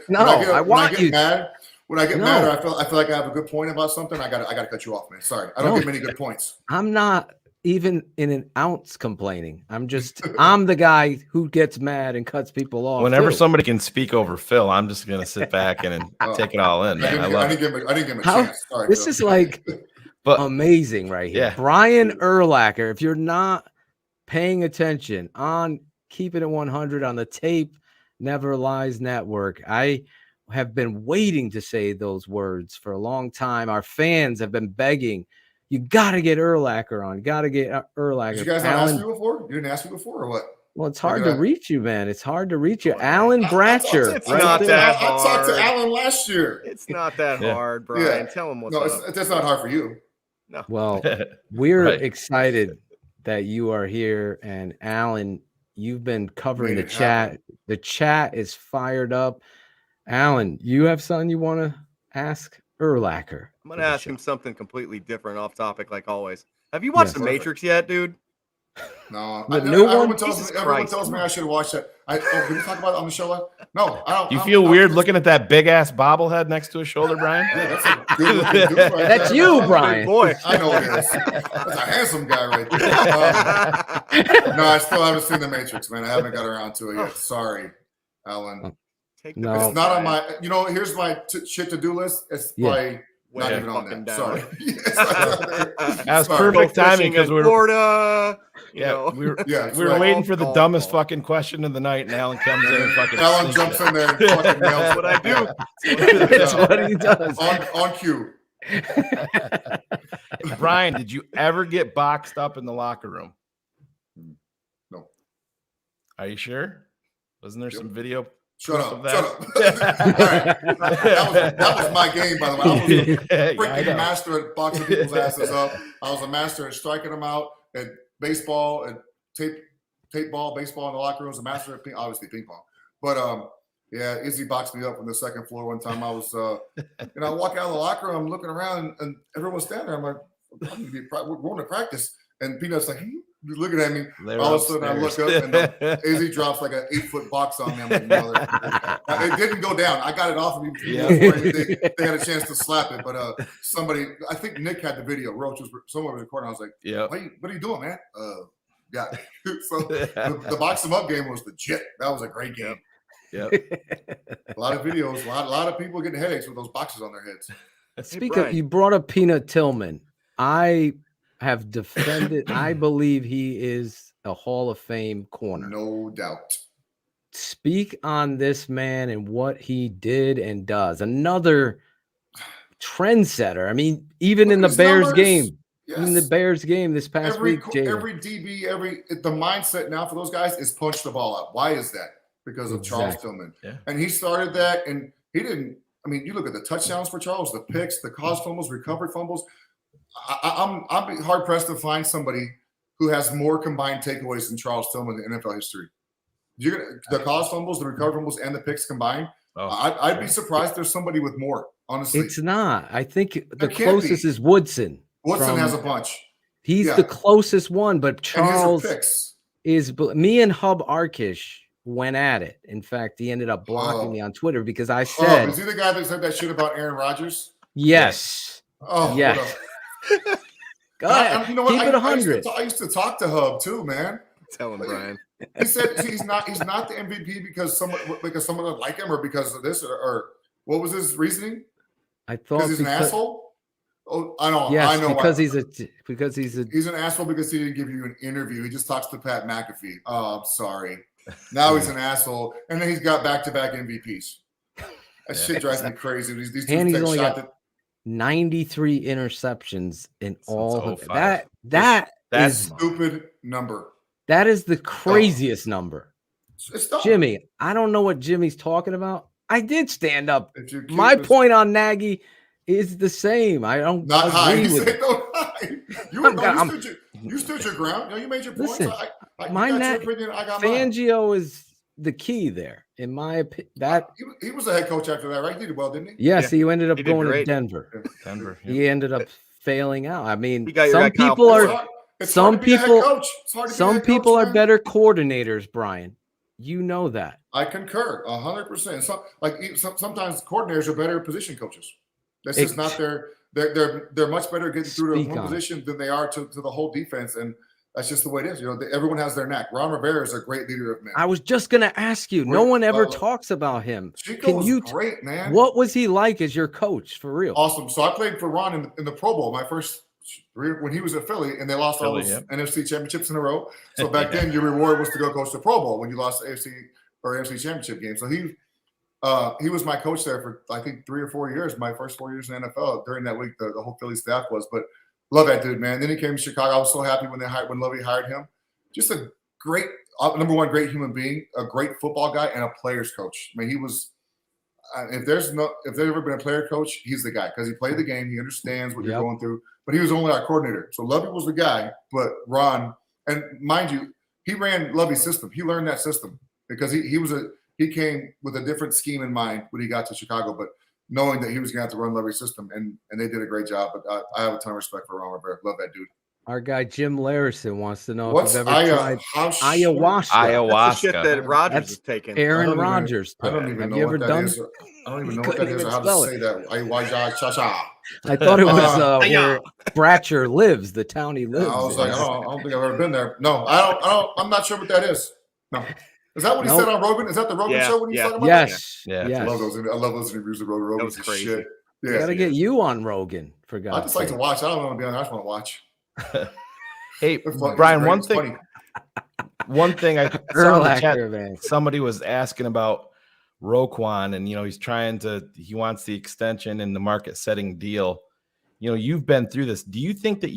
When I get mad, or I feel like I have a good point about something, I gotta cut you off, man. Sorry, I don't get many good points. I'm not even in an ounce complaining. I'm the guy who gets mad and cuts people off. Whenever somebody can speak over Phil, I'm just gonna sit back and take it all in. Man. I didn't give him a chance. Sorry, this is like amazing right here. Yeah. Brian Urlacher, if you're not paying attention on Keeping It 100 on the Tape Never Lies Network, I have been waiting to say those words for a long time. Our fans have been begging, you got to get Urlacher on. Got to get Urlacher. Did you guys not ask me before? You didn't ask me before or what? Well, it's hard to reach you, man. It's hard to reach you. Alan Bratcher. It's not that hard. I talked to Alan last year. It's not that hard, Brian. Yeah. Tell him what's up. That's not hard for you. No. Well, we're excited that you are here. And Alan, you've been covering the chat. The chat is fired up. Alan, you have something you want to ask Urlacher? I'm going to ask him something completely different off topic, like always. Have you watched The Matrix yet, dude? No. Everyone tells me I should watch it. Can we talk about it on the show? No, I don't. You feel weird looking at that big-ass bobblehead next to his shoulder, Brian? Yeah, that's a good dude right That's you, Brian. Boy. I know it is. That's a handsome guy right there. No, I still haven't seen The Matrix, man. I haven't got around to it yet. Sorry, Alan. No, it's not on my. Here's my shit to do list. It's probably not even on there. Sorry. That's perfect timing because we're Florida. We were waiting for the dumbest fucking question of the night, and Alan comes in and fucking. Alan jumps in there and fucking nails what I do. That's what he does on cue. Brian, did you ever get boxed up in the locker room? No. Are you sure? Wasn't there some video? Shut up. Right. That was my game, by the way. I was a freaking master at boxing people's asses up. I was a master at striking them out at baseball and tape ball, baseball in the locker room. I was a master at obviously ping pong. But Izzy boxed me up on the second floor one time. I was I walk out of the locker room, I'm looking around and everyone's standing there. I'm like, we're going to practice. And Peanut's like, looking at me. All of a sudden, I look up and Izzy drops like an 8-foot box on me. I'm like, mother. It didn't go down. I got it off of me before they had a chance to slap it. But somebody, I think Nick had the video. Roach was somewhere was recording. I was like, what are you doing, man? So the box them up game was legit. That was a great game. Yep. A lot of videos. A lot of people getting headaches with those boxes on their heads. Speak of, you brought up Peanut Tillman. I have defended. I believe he is a Hall of Fame corner. No doubt. Speak on this man and what he did and does. Another trendsetter. I mean, even in the Bears game. Yes. In the Bears game this past week, every DB, the mindset now for those guys is punch the ball out. Why is that? Because of Charles Tillman. Yeah. And he started that, and he didn't. I mean, you look at the touchdowns for Charles, the picks, the caused fumbles, recovered fumbles. I'm hard pressed to find somebody who has more combined takeaways than Charles Tillman in NFL history. The caused fumbles, the recovered fumbles, and the picks combined. I'd be surprised if there's somebody with more. Honestly, it's not. I think the closest is Woodson. Woodson has a bunch. He's the closest one, but Charles is. Me and Hub Arkish went at it. In fact, he ended up blocking me on Twitter because I said, "Is he the guy that said that shit about Aaron Rodgers?" Yes. Yes. Go ahead. You know what? Keep it 100. I used to talk to Hub too, man. Tell him, Brian. He said he's not the MVP because someone like him or because of this or what was his reasoning? I thought because he's an asshole. Oh, I know. Yes, I know. because he's an asshole because he didn't give you an interview. He just talks to Pat McAfee. Oh, I'm sorry. Now he's an asshole, and then he's got back-to-back MVPs. That shit drives me crazy. These and he's dudes only take got shot 93 interceptions in all of 05. That's is stupid number. That is the craziest number. It's dumb. Jimmy, I don't know what Jimmy's talking about. I did stand up. My point on Nagy is the same. I don't Not high. agree You with said it. no high. You stood your ground. You made your points. Listen, you got your opinion. I got mine. Fangio is the key there, in my opinion. That he was a head coach after that, right? He did well, didn't he? yes, he ended up he did going to great. Denver. Denver. He ended up failing out. I mean, got some people It's are hard to some be a head people coach. It's hard to be a some head people coach, are man. better coordinators, Brian. You know that. I concur 100%. Sometimes coordinators are better position coaches. That's just not they're much better getting through to one position than they are to the whole defense, and that's just the way it is. You know, everyone has their knack. Ron Rivera is a great leader of men. I was just gonna ask you. No one ever talks about him. Chico was great, man. What was he like as your coach for real? Awesome. So I played for Ron in the Pro Bowl, my first when he was at Philly, and they lost all those NFC championships in a row. So back then, your reward was to go coach the Pro Bowl when you lost the AFC or NFC championship game. So he was my coach there for I think 3 or 4 years. My first 4 years in the NFL. During that week, the whole Philly staff was, but. Love that dude, man. Then he came to Chicago. I was so happy when Lovie hired him. Just a great, number one, great human being, a great football guy, and a player's coach. I mean, he was. If there's ever been a player coach, he's the guy because he played the game. He understands what you're going through. But he was only our coordinator, so Lovie was the guy. But Ron, and mind you, he ran Lovie's system. He learned that system because he came with a different scheme in mind when he got to Chicago, but. Knowing that he was going to have to run Lovie's system, and they did a great job. But I have a ton of respect for Ron Rivera. Love that dude. Our guy Jim Larison wants to know if you've ever tried ayahuasca. That's the shit that Rodgers is taking. Aaron Rodgers. I don't even have know you what ever that done? is. I don't even know what that is or how to say that. Ayahuasca. I thought it was where Bratcher lives, the town he lives. I was like, I don't think I've ever been there. No, I don't. I'm not sure what that is. No. Is that what he said on Rogan? Is that the Rogan show when he's talking about that? Yes. I love those interviews with Rogan. Rogan's crazy. Shit. Yeah. I got to get you on Rogan, for God's sake. I just like to watch. I don't want to be on there. I just want to watch. Hey, Brian, one thing I saw in the chat, somebody was asking about Roquan, and he wants the extension and the market setting deal. You've been through this. Do you think that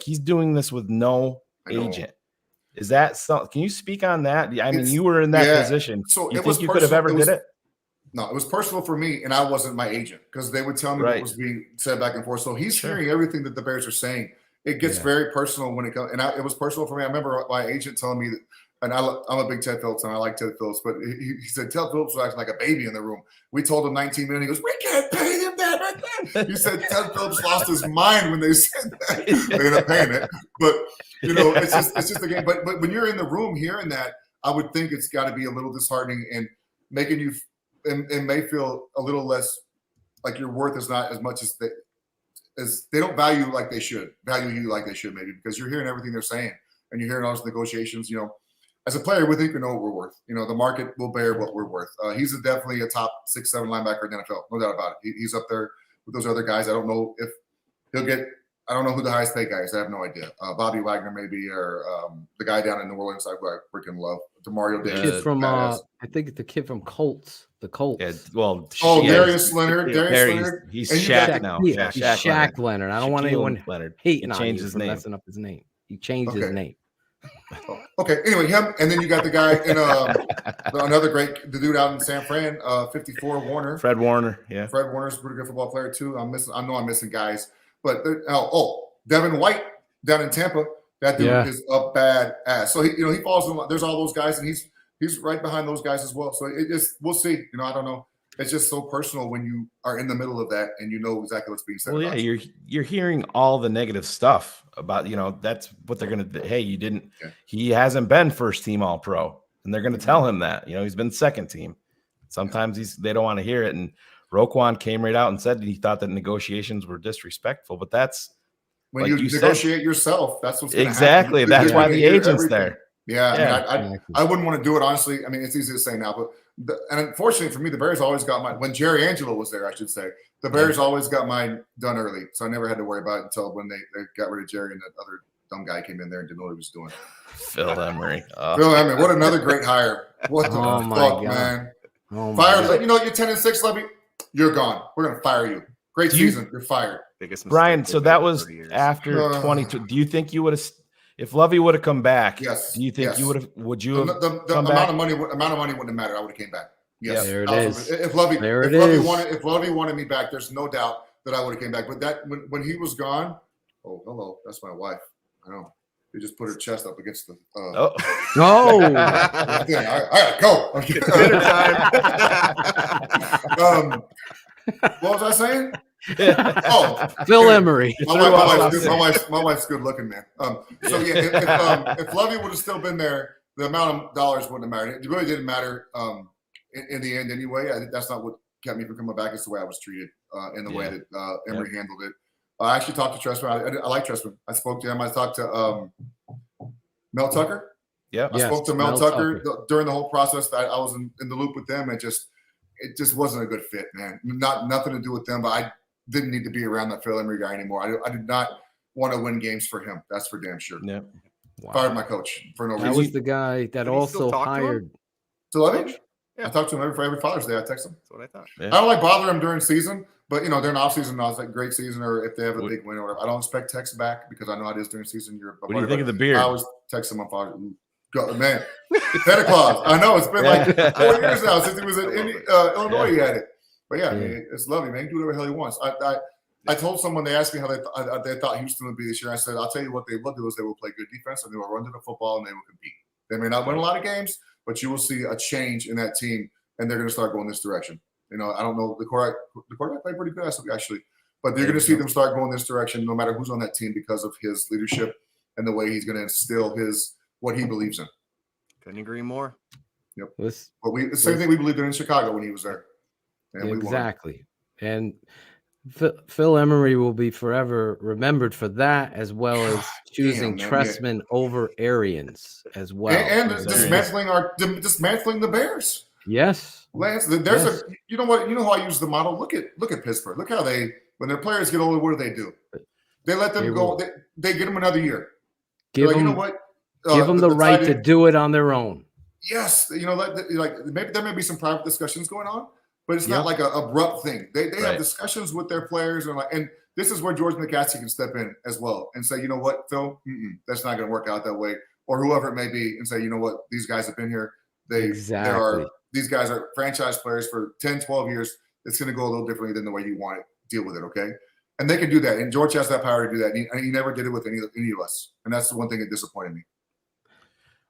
he's doing this with no agent? Is that something? Can you speak on that? I mean, you were in that position. So you think you could have ever did it? No, it was personal for me, and I wasn't my agent because they would tell me what was being said back and forth. So he's hearing everything that the Bears are saying. It gets very personal when it comes, and it was personal for me. I remember my agent telling me that, and I'm a big Ted Phillips, and I like Ted Phillips, but he said Ted Phillips was acting like a baby in the room. We told him 19 million. He goes, "We can't pay him that right there." He said Ted Phillips lost his mind when they said that. They ended up paying it, but it's just a game. But when you're in the room hearing that, I would think it's got to be a little disheartening and making you and may feel a little less like your worth is not as much as they don't value you like they should maybe because you're hearing everything they're saying and you're hearing all those negotiations. As a player, we think we know what we're worth. The market will bear what we're worth. He's definitely a top 6-7 linebacker in the NFL, no doubt about it. He's up there with those other guys. I don't know if he'll get. I don't know who the highest paid guy is. I have no idea. Bobby Wagner maybe, or the guy down in New Orleans I freaking love, DeMario Davis. Kid from I think the kid from Colts. The Colts. Yeah, well, Darius Leonard. Leonard. He's Shaq now. Yeah, Shaq Leonard. I don't want anyone hating on changed you his for name. messing up his name. He changed his name. Okay. Anyway, him, and then you got the guy in another great, the dude out in San Fran, 54 Warner. Fred Warner. Yeah. Fred Warner's a pretty good football player too. I know I'm missing guys, but Devin White down in Tampa. That dude is a bad ass. So he falls in. There's all those guys, and he's right behind those guys as well. So we'll see. I don't know. It's just so personal when you are in the middle of that and you know exactly what's being said. Well, yeah, you're hearing all the negative stuff about, that's what they're going to, hey, he hasn't been first team all pro. And they're going to tell him that, he's been second team. Sometimes they don't want to hear it. And Roquan came right out and said he thought that negotiations were disrespectful, but that's when you negotiate yourself. That's what's exactly. That's why the agent's there. Yeah, I mean, I wouldn't want to do it, honestly. I mean, it's easy to say now, but and unfortunately for me, the Bears always got mine. When Jerry Angelo was there, I should say, the Bears always got mine done early. So I never had to worry about it until when they got rid of Jerry and that other dumb guy came in there and didn't know what he was doing. Phil Emery. Phil Emery, what another great hire. What the fuck, man. Fire, you're 10-6, Lovie. You're gone. We're going to fire you. Great season. You're fired. Brian, so that was after 22. Do you think you would have, if Lovie would have come back? Yes. Do you think you would have? Would you have the come amount back? of money wouldn't have mattered. I would have came back. Yes, there it is. If Lovie wanted me back, there's no doubt that I would have came back. But that when he was gone, oh hello, that's my wife. I know. They just put her chest up against the. No. All right, go. Okay. Dinner time. What was I saying? Phil Emery. My wife's good looking, man. So yeah, if Lovie would have still been there, the amount of dollars wouldn't have mattered. It really didn't matter in the end anyway. I think that's not what kept me from coming back. It's the way I was treated in the way that Emery handled it. I actually talked to Trestman. I like Trestman. I spoke to him. I talked to Mel Tucker. Yeah, I spoke to Mel Tucker during the whole process. I was in the loop with them. It just wasn't a good fit, man. Nothing to do with them, but I didn't need to be around that Phil Emery guy anymore. I did not want to win games for him. That's for damn sure. Yeah. Wow. Fired my coach for no reason. That was the guy that also hired. To Lovie? Yeah. I talk to him every Father's Day. I text him. That's what I thought. Yeah. I don't like bother him during season, but during off season, I was like great season, or if they have a big win or whatever. I don't expect texts back because I know how it is during season. What do you think of the beard? I always text him on Father's Day. Man, Santa Claus. I know it's been like 4 years now since he was in Illinois. He had it, but yeah, I mean, it's Lovie, man. He can do whatever the hell he wants. I told someone, they asked me how they thought Houston would be this year. I said, I'll tell you what they will do is they will play good defense and they will run to the football and they will compete. They may not win a lot of games, but you will see a change in that team and they're going to start going this direction. I don't know, the quarterback played pretty good actually, but they're going to see them start going this direction no matter who's on that team because of his leadership and the way he's going to instill what he believes in. Couldn't agree more. Yep. But the same thing we believed in Chicago when he was there. And exactly. And Phil Emery will be forever remembered for that, as well as choosing Trestman over Arians as well. And dismantling the Bears. Yes. Lance, there's you know how I use the model? Look at Pittsburgh. Look how when their players get older, what do? They let them go. They get them another year. Give them, you know what? Give them the right to do it on their own. Yes, maybe there may be some private discussions going on, but it's not like an abrupt thing. They have discussions with their players, and this is where George McCaskey can step in as well and say, you know what, Phil, that's not going to work out that way, or whoever it may be, and say, you know what, these guys have been here. These guys are franchise players for 10, 12 years. It's going to go a little differently than the way you want it. Deal with it, okay? And they can do that, and George has that power to do that. And he never did it with any of us, and that's the one thing that disappointed me.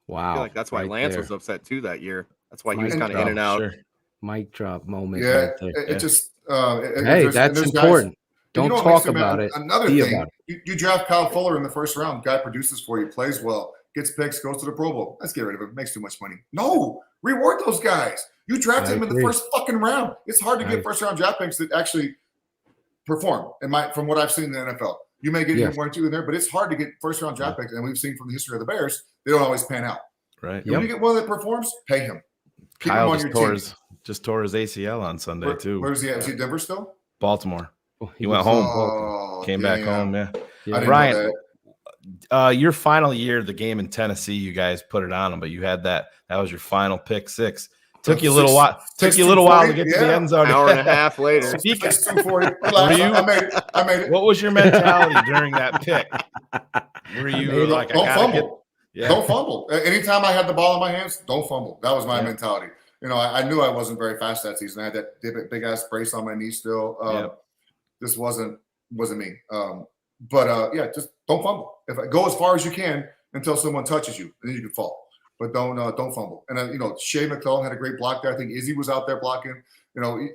Wow. I feel like that's why Lance was upset too that year. That's why he was kind of in and out. Sure. Mic drop moment. Yeah, right it just. That's important. Don't talk about it. Another thing, you draft Kyle Fuller in the first round. Guy produces for you, plays well, gets picks, goes to the Pro Bowl. Let's get rid of him. Makes too much money. No, reward those guys. You draft him in the first fucking round. It's hard to get first round draft picks that actually perform. From what I've seen in the NFL. You may get one or two in there, but it's hard to get first round draft picks. And we've seen from the history of the Bears, they don't always pan out. Right. When you get one that performs, pay him. Keep Kyle him on your team. just tore his ACL on Sunday too. Where's he at? Is he Denver still? Baltimore. He went home. Came back home. Yeah. Brian, your final year, the game in Tennessee, you guys put it on him, but you had that was your final pick six. Took you a little while. To get to the end zone. An hour and a half later. I made it. What was your mentality during that pick? Were you like, don't fumble? Don't fumble. Anytime I had the ball in my hands, don't fumble. That was my mentality. I knew I wasn't very fast that season. I had that big ass brace on my knee still. This wasn't me. Just don't fumble. Go as far as you can until someone touches you, and then you can fall. But don't fumble. And Shea McClellan had a great block there. I think Izzy was out there blocking.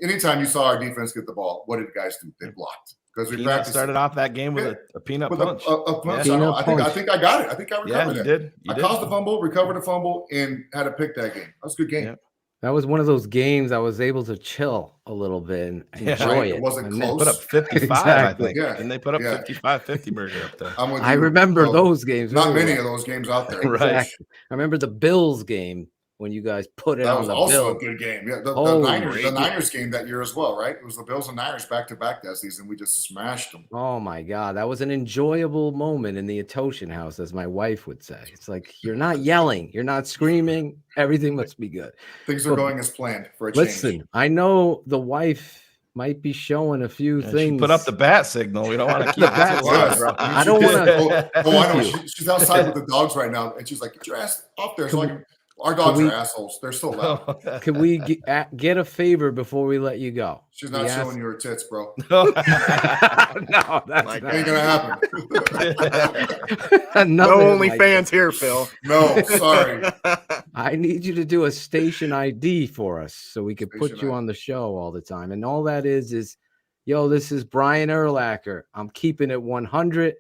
Anytime you saw our defense get the ball, what did the guys do? They blocked because we started off that game with a peanut punch. A punch. I think I got it. I think I recovered it. You did. I caused the fumble, recovered the fumble, and had to pick that game. That was a good game. That was one of those games I was able to chill a little bit and enjoy it. Was it And close? Put up 55, Exactly. I think. Yeah. And they put up Yeah. 50 burger up there. I'm with you. I remember those games. Not really many well. of those games out there. Right. Exactly. I remember the Bills game when you guys put it That on was the also Bills. a good game. Yeah, the Oh, Niners game that year as well, right? It was the Bills and Niners back to back that season. We just smashed them. Oh my God, that was an enjoyable moment in the Atoshin house, as my wife would say. It's like you're not yelling, you're not screaming, everything must be good. Things are But going as planned for a change. listen, I know the wife might be showing a few She things. put up the bat signal. We don't want to keep The bat it alive, signal. bro. I don't want to. Oh, I know. She's outside with the dogs right now, and she's like, "Get your ass off there!" So our dogs are assholes. They're so loud. Can we get a favor before we let you go? She's not showing you her tits, bro. No, that's ain't gonna happen. No OnlyFans here, Phil. No, sorry. I need you to do a station ID for us so we can put Station you ID. on the show all the time. And all that is, yo, this is Brian Urlacher. I'm keeping it 100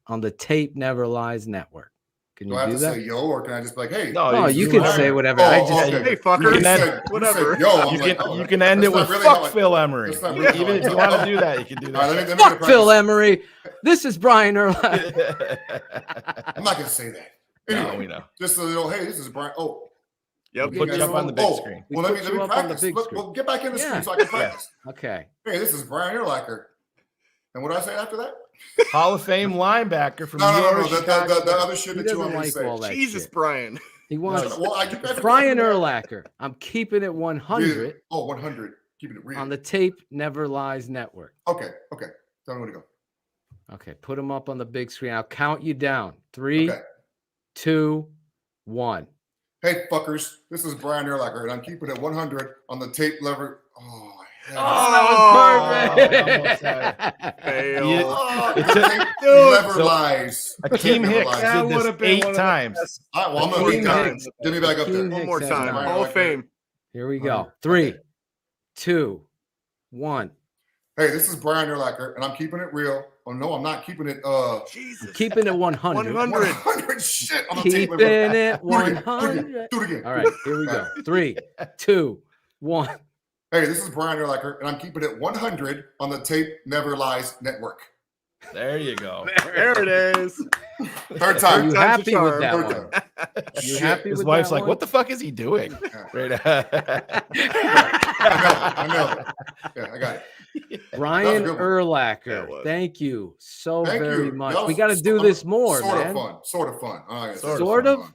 on the Tape Never Lies Network. Can Do you I have do to that? say yo, or can I just be like, hey? No, you can say whatever. Oh, I just okay. Hey, fucker. You said- Then, whatever. You said, yo, I'm You like, can, oh, you can end that's it with not really how fuck I- Phil Emery. that's not really how Even I if you do it. want to do that, you can do that. All right, let me Fuck get Phil practice. Emery. This is Brian Urlacher. I'm not gonna say that. Anyway, No, we know. just a little. Hey, this is Brian. Oh, Yep, you put guys you up know- on the big oh, screen. Well, let put me you up on the practice. big Look, screen. well, get back in the Yeah. screen so I can practice. Okay. Hey, this is Brian Urlacher. And what do I say after that? Hall of Fame linebacker from No. your The Chicago. other shit He that you doesn't want me to like say. all that Jesus, shit. Brian. He wants Well, you guys Brian Urlacher. I'm keeping it 100 Yeah. Oh, 100. Keeping it real. on the Tape Never Lies Network. Okay. Tell me where to go. Okay, put them up on the big screen. I'll count you down. 3, Okay. 2, 1. Hey, fuckers. This is Brian Urlacher, and I'm keeping it 100 on the tape lever. Oh, hell. that was perfect. Fail. The It took- tape Dude. never So, lies. The tape Akeem never Hicks lies. did this would've been 8 one of the times. best. All right, well, I'm going to Akeem read that. Hicks. Get me back up there. Akeem One more Hicks time. has Hall of Fame. Here we go. 3, 2, 1. Hey, this is Brian Urlacher, and I'm keeping it real. Oh, no, I'm not keeping it. Jesus. Keeping it 100. 100. 100 shit on the tape Keeping lever. it Do it again. 100. Do it again. All right, here we go. 3, 2, 1. Hey, this is Brian Urlacher, and I'm keeping it 100 on the Tape Never Lies Network. There you go. There it is. Third Are time. you time's a happy with charm. that Third one? time. You Shit. happy His with wife's that like, one? what the fuck is he doing? Right. I know. Yeah, I got it. Brian That was a good one. That Urlacher, was. thank you so Thank very you. much. That We was got to do this more, Sort man. of fun. Sort of fun. All right. Sort of? fun.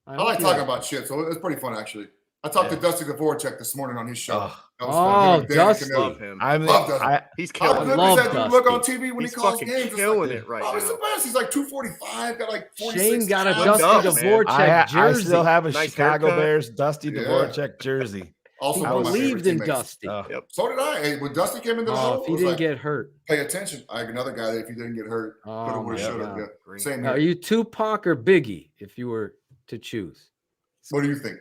I hope like you- talking about shit, so it's pretty fun, actually. I talked to Dusty Dvorak this morning on his show. Oh. That was fun. Him and Danny Dusty. Kmet. Love him. Love Dusty. He's How killing good it. love is that dude look on Dusty. TV when He's he calls fucking games? It's killing like, it right oh, he's now. the best. He's like 245, got like 46. Shane got a pounds. Dusty up, man. Dvorak I jersey. still have a Nice Chicago haircut. Bears Dusty Yeah. Dvorak jersey. Also, He one of my believed favorite in teammates. Dusty. Oh. Yep. So did I. Hey, when Dusty came into the Oh, huddle, if it he was didn't like, get hurt. pay attention. I had another guy that if he didn't get hurt, Oh, could have, would my have, should God. have. Great. Same Are here. you Tupac or Biggie if you were to choose? What do you think?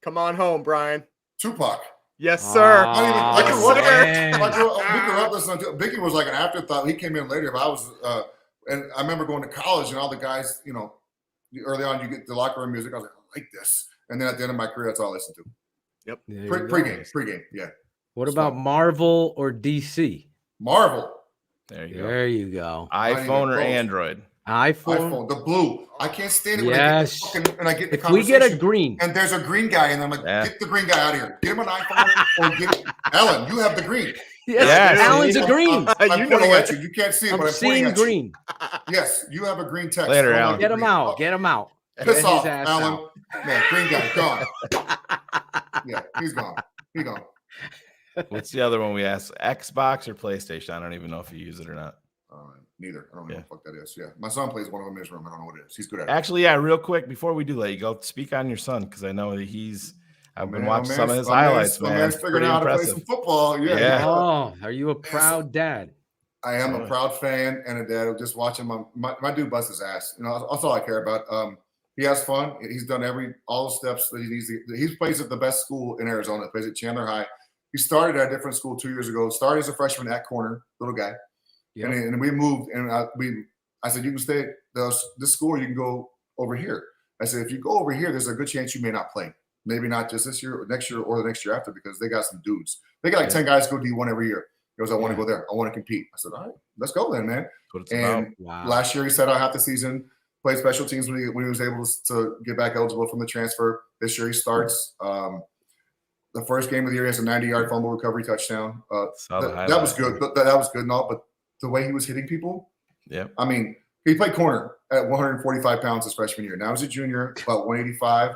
Come on home, Brian. Tupac. Yes, sir. I grew Yes, up- sir. we grew up listening to Biggie was like an afterthought. He came in later, but I was, and I remember going to college and all the guys, you know, early on you get the locker room music. I was like, I like this. And then at the end of my career, that's all I listened to. Yep. There you Pregame, yeah. What It's about fun. Marvel or DC? Marvel. There you go. There you go. iPhone or close. Android? iPhone. The blue. I can't stand it when Yes. I get and I get the If we get a conversation, green, and there's a green guy, and I'm like, Yeah. get the green guy out of here. Get him an iPhone or get Ellen. You have the green. yes, Yeah, Alan's see? a green. I'm You know pointing at it. you. You can't see it, I'm but I'm pointing seeing at green. you. Yes, you have a green text. Later, I want Alan. the Get him green. out. Oh, Get him out. Get piss his off, ass Alan. out. Man, green guy gone. Yeah, he's gone. He's gone. What's the other one we asked? Xbox or PlayStation? I don't even know if you use it or not. Neither. I don't know what the fuck that is. Yeah, my son plays one of them in his room. I don't know what it is. He's good at it. Actually, yeah, real quick, before we do let you go, speak on your son, because I know that I've been watching some of his highlights, man. My man's figuring Pretty out how to play impressive. some football. Yeah. Yeah. Oh, are you a proud dad? I am a proud fan and a dad. Just watching my dude bust his ass. You know, that's all I care about. He has fun. He's done all the steps that he needs to. He plays at the best school in Arizona. He plays at Chandler High. He started at a different school 2 years ago. Started as a freshman at corner, little guy. Yep. And we moved, and I said, you can stay at this school, or you can go over here. I said, if you go over here, there's a good chance you may not play. maybe not just this year, or next year, or the next year after, because they got some dudes. They got like 10 guys go D1 every year. He goes, I want to go there. I want to compete. I said, all right, let's go then, man. And last year he sat out half the season, played special teams when he was able to get back eligible from the transfer. This year he starts. The first game of the year, he has a 90-yard fumble recovery touchdown. That was good. That was good and all, but the way he was hitting people, I mean, he played corner at 145 pounds his freshman year. Now he's a junior, about 185.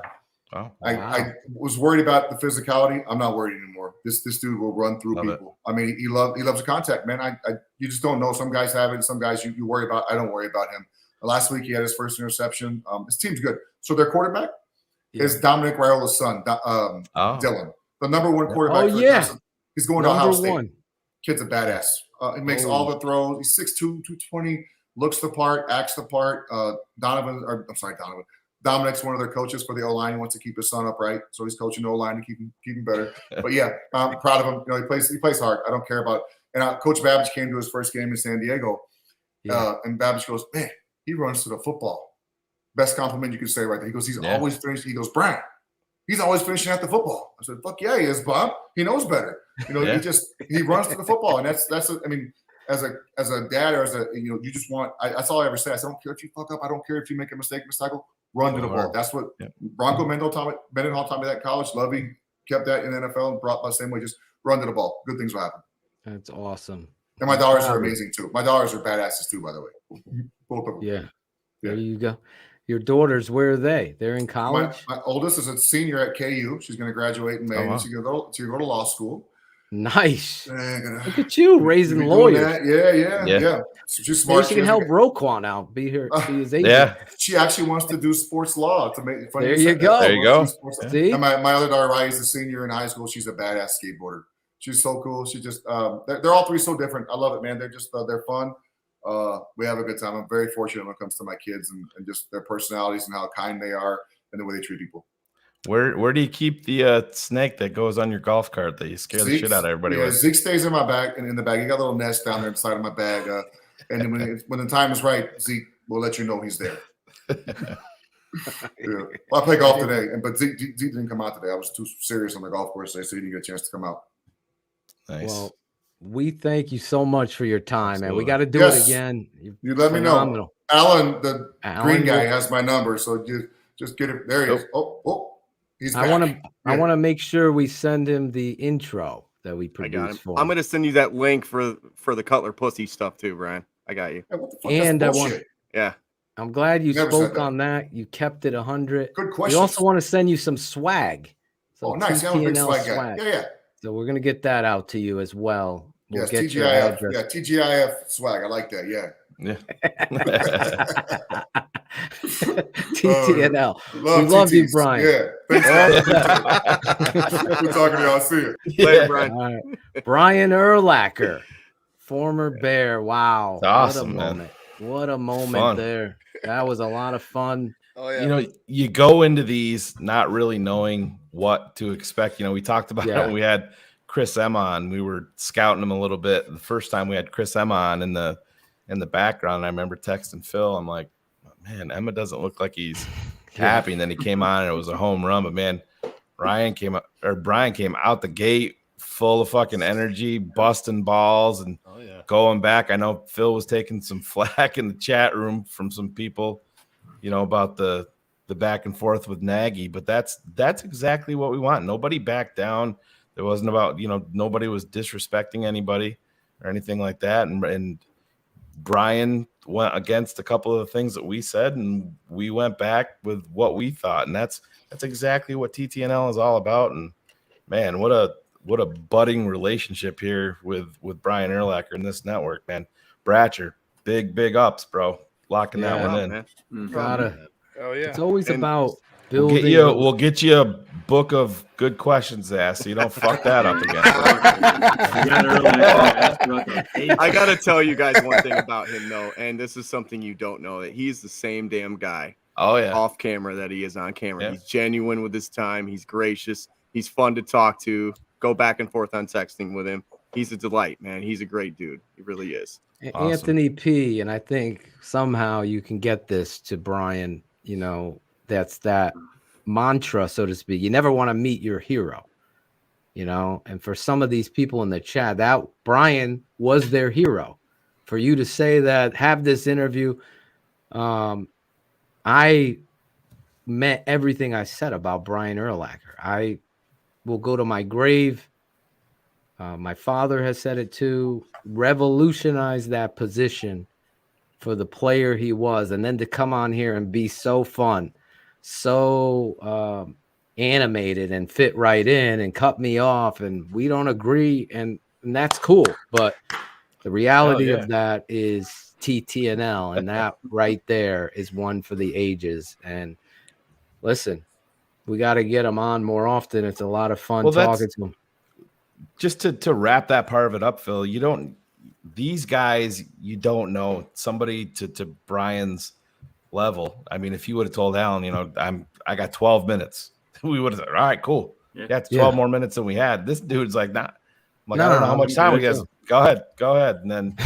Wow. I was worried about the physicality. I'm not worried anymore. This dude will run through people. I mean, he loves the contact, man. You just don't know. Some guys have it. Some guys you worry about. I don't worry about him. Last week he had his first interception. His team's good. So their quarterback is Dominic Raiola's son, Dylan, the number one quarterback. He's going to Ohio State. Kid's a badass. He makes all the throws. He's 6'2", 220. Looks the part, acts the part. Dominic's one of their coaches for the O-line. He wants to keep his son upright, so he's coaching the O-line to keep him better. But yeah, I'm proud of him. You know, he plays hard. I don't care about. And Coach Babbage came to his first game in San Diego, and Babbage goes, "Man, he runs to the football." Best compliment you can say right there. He goes, "He's always finishing." He goes, "Brian, he's always finishing at the football." I said, "Fuck yeah, he is, Bob. He knows better. You know, he runs to the football, and that's. I mean, as a dad or you just want. That's all I ever say. I said, I don't care if you fuck up. I don't care if you make a mistake, mistackle. Run to the ball. That's what Bronco Mendenhall taught me that in college. Lovie kept that in the NFL and brought the same way. Just run to the ball. Good things will happen. That's awesome. And my daughters are amazing too. My daughters are badasses too, by the way. Both of them. Yeah. There you go. Your daughters, where are they? They're in college? My oldest is a senior at KU. She's going to graduate in May. She's going to go to law school. Nice. Look at you raising lawyers. Yeah. So she's smart. Maybe she can help Roquan out. Be his agent. She actually wants to do sports law to make fun. There you go. There you go. See? And my other daughter, Rai, is a senior in high school. She's a badass skateboarder. She's so cool. She just they're all three so different. I love it, man. They're just they're fun. We have a good time. I'm very fortunate when it comes to my kids and just their personalities and how kind they are and the way they treat people. Where do you keep the snake that goes on your golf cart that you scare the shit out of everybody with? Zeke stays in my bag and in the bag. He got a little nest down there inside of my bag. And then when the time is right, Zeke will let you know he's there. Well, I play golf today, but Zeke didn't come out today. I was too serious on the golf course today, so he didn't get a chance to come out. Nice. Well, we thank you so much for your time, man. We got to do it again. You let me know. Alan, the green guy, has my number, so just get it. There he is. Oh. He's back. I want to make sure we send him the intro that we produced for him. I'm going to send you that link for the Cutler Pussy stuff too, Brian. I got you. And I'm glad you Never spoke on that. You kept it 100. Good question. We also want to send you some swag. Nice. I'm a big swag guy. Yeah. So we're going to get that out to you as well. We'll yes, get TGIF. your address. Yeah, TGIF swag. I like that. Yeah. TTNL. We love you, Brian. Yeah. We're talking to y'all. See you later, Brian. All right. Brian Urlacher, former Bear. Wow. Awesome, What a moment there. That was a lot of fun. Oh, yeah. You know, you go into these not really knowing what to expect. You know, we talked about it when we had Chris Emma on. We were scouting him a little bit. The first time we had Chris Emma on in the background, I remember texting Phil. I'm like, man, Emma doesn't look like he's happy. And then he came on and it was a home run. But man, Brian came out the gate full of fucking energy, busting balls and going back. I know Phil was taking some flack in the chat room from some people, you know, about the back and forth with Nagy. But that's exactly what we want. Nobody backed down. There wasn't about, you know, nobody was disrespecting anybody or anything like that. And Brian went against a couple of the things that we said, and we went back with what we thought. And that's exactly what TTNL is all about. And man, what a budding relationship here with Brian Urlacher in this network, man. Bratcher, big ups, bro. Locking that one in. Man. Gotta. Oh yeah. It's always about building. We'll get you a book of good questions to ask, so you don't fuck that up again. I gotta tell you guys one thing about him though, and this is something you don't know, that he's the same damn guy. Oh yeah. Off camera that he is on camera. Yeah. He's genuine with his time. He's gracious. He's fun to talk to. Go back and forth on texting with him. He's a delight, man. He's a great dude. He really is. Awesome. Anthony P. And I think somehow you can get this to Brian. You know, that's that mantra, so to speak. You never want to meet your hero, you know. And for some of these people in the chat, that Brian was their hero. For you to say that, have this interview, I meant everything I said about Brian Urlacher. I will go to my grave. My father has said it too. Revolutionize that position for the player he was, and then to come on here and be so fun, so animated, and fit right in, and cut me off, and we don't agree, and that's cool. But the reality of that is TTNL, and that right there is one for the ages. And listen, we got to get them on more often. It's a lot of fun talking to them. Just to wrap that part of it up, Phil, these guys, you don't know somebody to Brian's level. I mean, if you would have told Alan, I got 12 minutes, we would have said, all right, cool. Yeah, it's 12 more minutes than we had. This dude's like, nah. I'm like, I don't know how much time we got. Go ahead. And then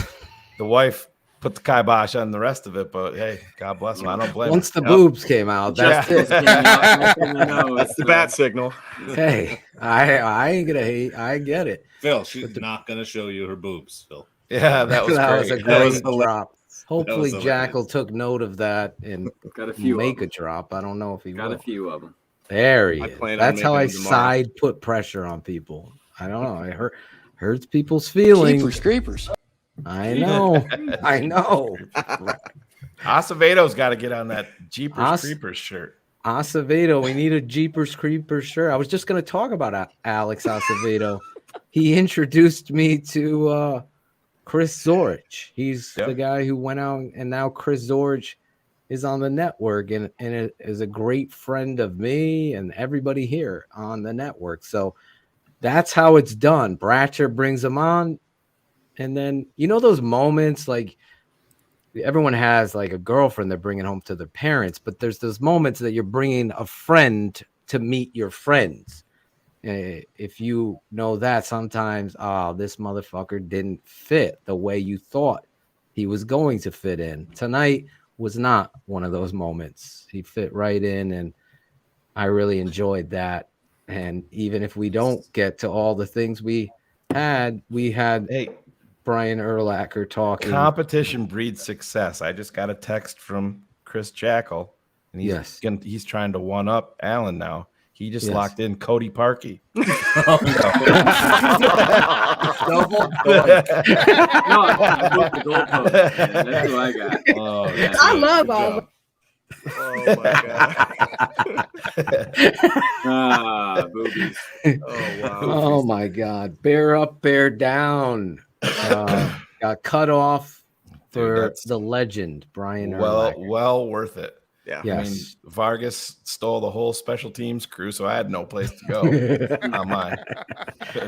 the wife put the kibosh on the rest of it, but hey, God bless him. I don't blame him. Once the boobs came out, that's it. That's the bat signal. Hey, I ain't gonna hate. I get it. Phil, she's not gonna show you her boobs, Phil. Yeah, that was that great. was a great drop. Hopefully, Jackal took note of that and got a few make a drop. I don't know if he got will. a few of them. There he is. That's how I put pressure on people. I don't know. It hurts people's feelings. Creepers. I know. I know. Acevedo's got to get on that Jeepers Creepers shirt. Acevedo, we need a Jeepers Creepers shirt. I was just going to talk about Alex Acevedo. He introduced me to Chris Zorich. He's the guy who went out, and now Chris Zorich is on the network and it is a great friend of me and everybody here on the network. So that's how it's done. Bratcher brings him on. And then, those moments, like everyone has like a girlfriend they're bringing home to their parents, but there's those moments that you're bringing a friend to meet your friends. If you know that sometimes, this motherfucker didn't fit the way you thought he was going to fit in. Tonight was not one of those moments. He fit right in, and I really enjoyed that. And even if we don't get to all the things we had Brian Urlacher talking. Competition breeds success. I just got a text from Chris Jackal, and he's trying to one up Alan now. He just locked in Cody Parkey. Double. That's who I got. Oh, I love all. Oh my god. Boobies. Oh wow. Oh my god. Bear up, bear down. Got cut off for the legend, Brian Urlacher. Well worth it. Yeah. Yes. I mean, Vargas stole the whole special teams crew, so I had no place to go. Not mine.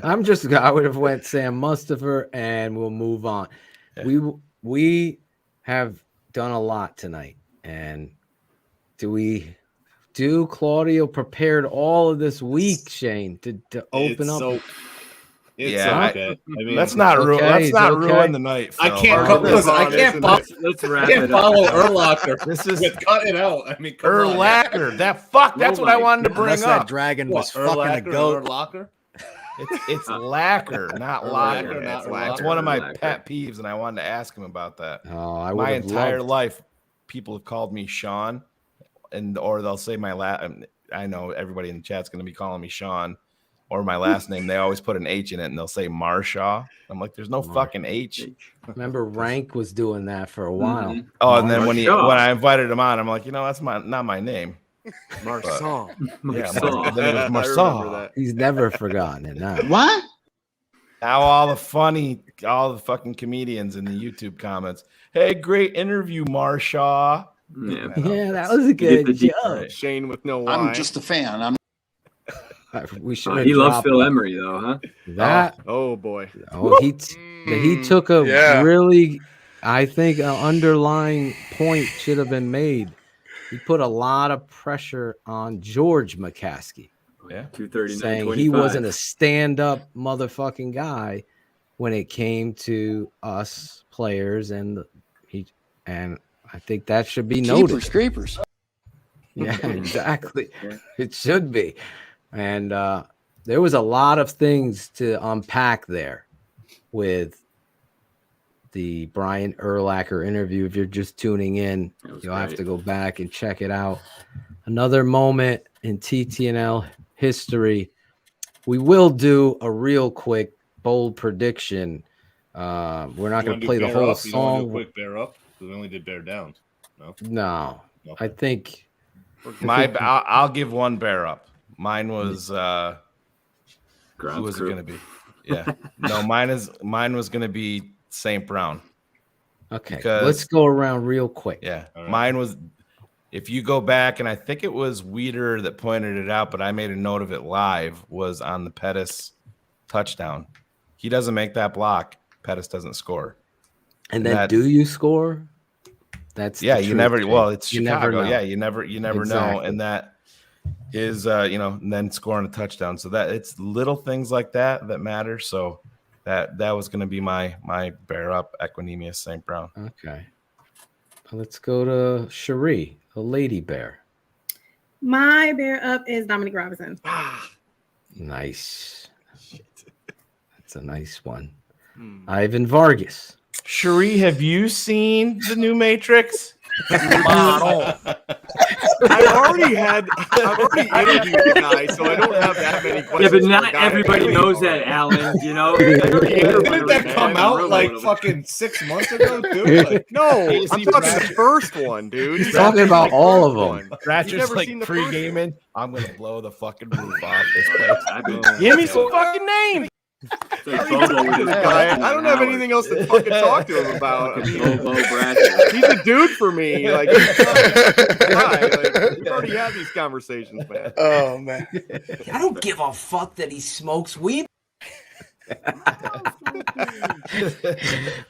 I would have went Sam Mustafa, and we'll move on. Yeah. We have done a lot tonight, and Claudio prepared all of this week, Shayne, to open up. Okay. I mean, let's not ruin the night. Phil. I can't follow Urlacher. This is cut it out. I mean, Urlacher. That's what I wanted to bring up. That dragon was fucking a goat. Urlacher? It's lacquer, not lager. It's one of my pet peeves, and I wanted to ask him about that. Oh, my entire life, people have called me Sean, or they'll say my I know everybody in the chat's going to be calling me Sean. Or my last name, they always put an H in it, and they'll say Marshaw. I'm like, there's no fucking H. Remember, Rank was doing that for a while. Mm-hmm. Oh, and then when I invited him on, I'm like, that's not my name. Marcel. Yeah, Marcel. He's never forgotten it. Now. What? Now all the fucking comedians in the YouTube comments. Hey, great interview, Marshaw. Yeah, that was a good joke. Shayne with no Y. I'm just a fan. We should. He loves Phil Emery, though, huh? That. Oh boy. Oh, he took a really, I think, an underlying point should have been made. He put a lot of pressure on George McCaskey. Yeah, 239, saying he wasn't a stand-up motherfucking guy when it came to us players, and I think that should be noted. Creepers. Yeah, exactly. It should be. And there was a lot of things to unpack there with the Brian Urlacher interview. If you're just tuning in, you'll have to go back and check it out. Another moment in TTNL history. We will do a real quick bold prediction. We're not going to play the whole up? You don't want to do song. a quick bear up? We only did bear down. No. No. I think I'll give one bear up. Mine was who was it going to be? Yeah. No, mine was going to be St. Brown. Okay. Let's go around real quick. Yeah. Right. Mine was, if you go back, and I think it was Weeder that pointed it out, but I made a note of it live, was on the Pettis touchdown. He doesn't make that block. Pettis doesn't score. And then do you score? That's you never. Well, it's Chicago. Never you never exactly. know, and that is and then scoring a touchdown. So that it's little things like that matter. So that was going to be my bear up, Equinemius St. Brown. Okay, let's go to Cherie, the lady bear. My bear up is Dominic Robinson. Nice. That's a nice one. Ivan Vargas. Cherie, have you seen the new Matrix? I've already interviewed the guy, so I don't have that many questions. Yeah, but not everybody knows that, Alan. You know, didn't that come out like fucking 6 months ago, dude? Like, no, I'm talking the first one, dude. He's talking about all of them. Ratchet's like pre-gaming. I'm gonna blow the fucking roof off this place. Give me some fucking names. I don't have anything else to fucking talk to him about. I mean, he's a dude for me. Like, we've already had these conversations, man. Oh man, I don't give a fuck that he smokes weed.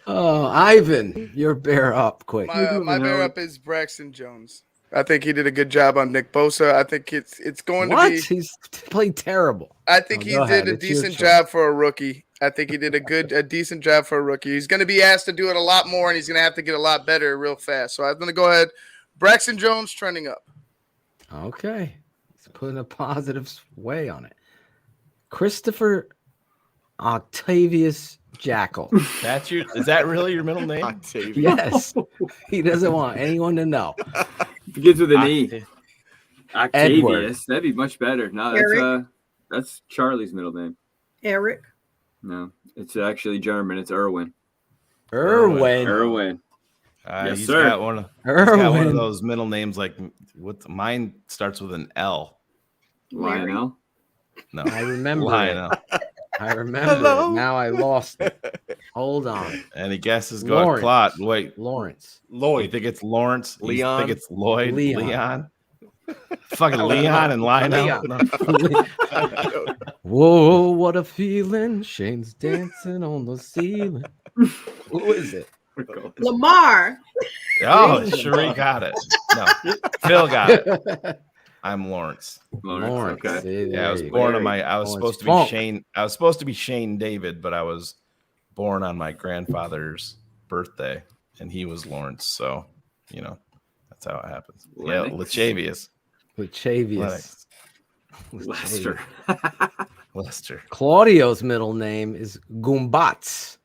Oh, Ivan, your bear up quick. My bear up is Braxton Jones. I think he did a good job on Nick Bosa. I think it's going to be. He's played terrible. I think he did a decent job for a rookie. I think he did a decent job for a rookie. He's going to be asked to do it a lot more, and he's going to have to get a lot better real fast. So I'm going to go ahead. Braxton Jones trending up. Okay. He's putting a positive way on it. Christopher Octavius Jackal. Is that really your middle name? Octavius. Yes. He doesn't want anyone to know. Begins with an E. Octavius. Edward. That'd be much better. No, that's Charlie's middle name. Eric. No, it's actually German. It's Erwin. Erwin. Yes, he's sir. got one of those middle names like mine starts with an L. Lionel. No, I remember. Lionel. I remember. Now I lost it. Hold on. Any guesses? Go Claude. Wait. Lawrence. Lloyd. You think it's Lawrence? Leon. You think it's Lloyd? Leon. Fucking Leon and Lionel. Whoa, what a feeling. Shayne's dancing on the ceiling. Who is it? Lamar. Oh, Cherie got it. No, Phil got it. I'm Lawrence. Lawrence. Okay. Yeah, I was born on I was supposed to be Shayne. I was supposed to be Shayne David, but I was born on my grandfather's birthday, and he was Lawrence. So, that's how it happens. Lennox. Yeah, Lachavius. Lester. Claudio's middle name is Goombats.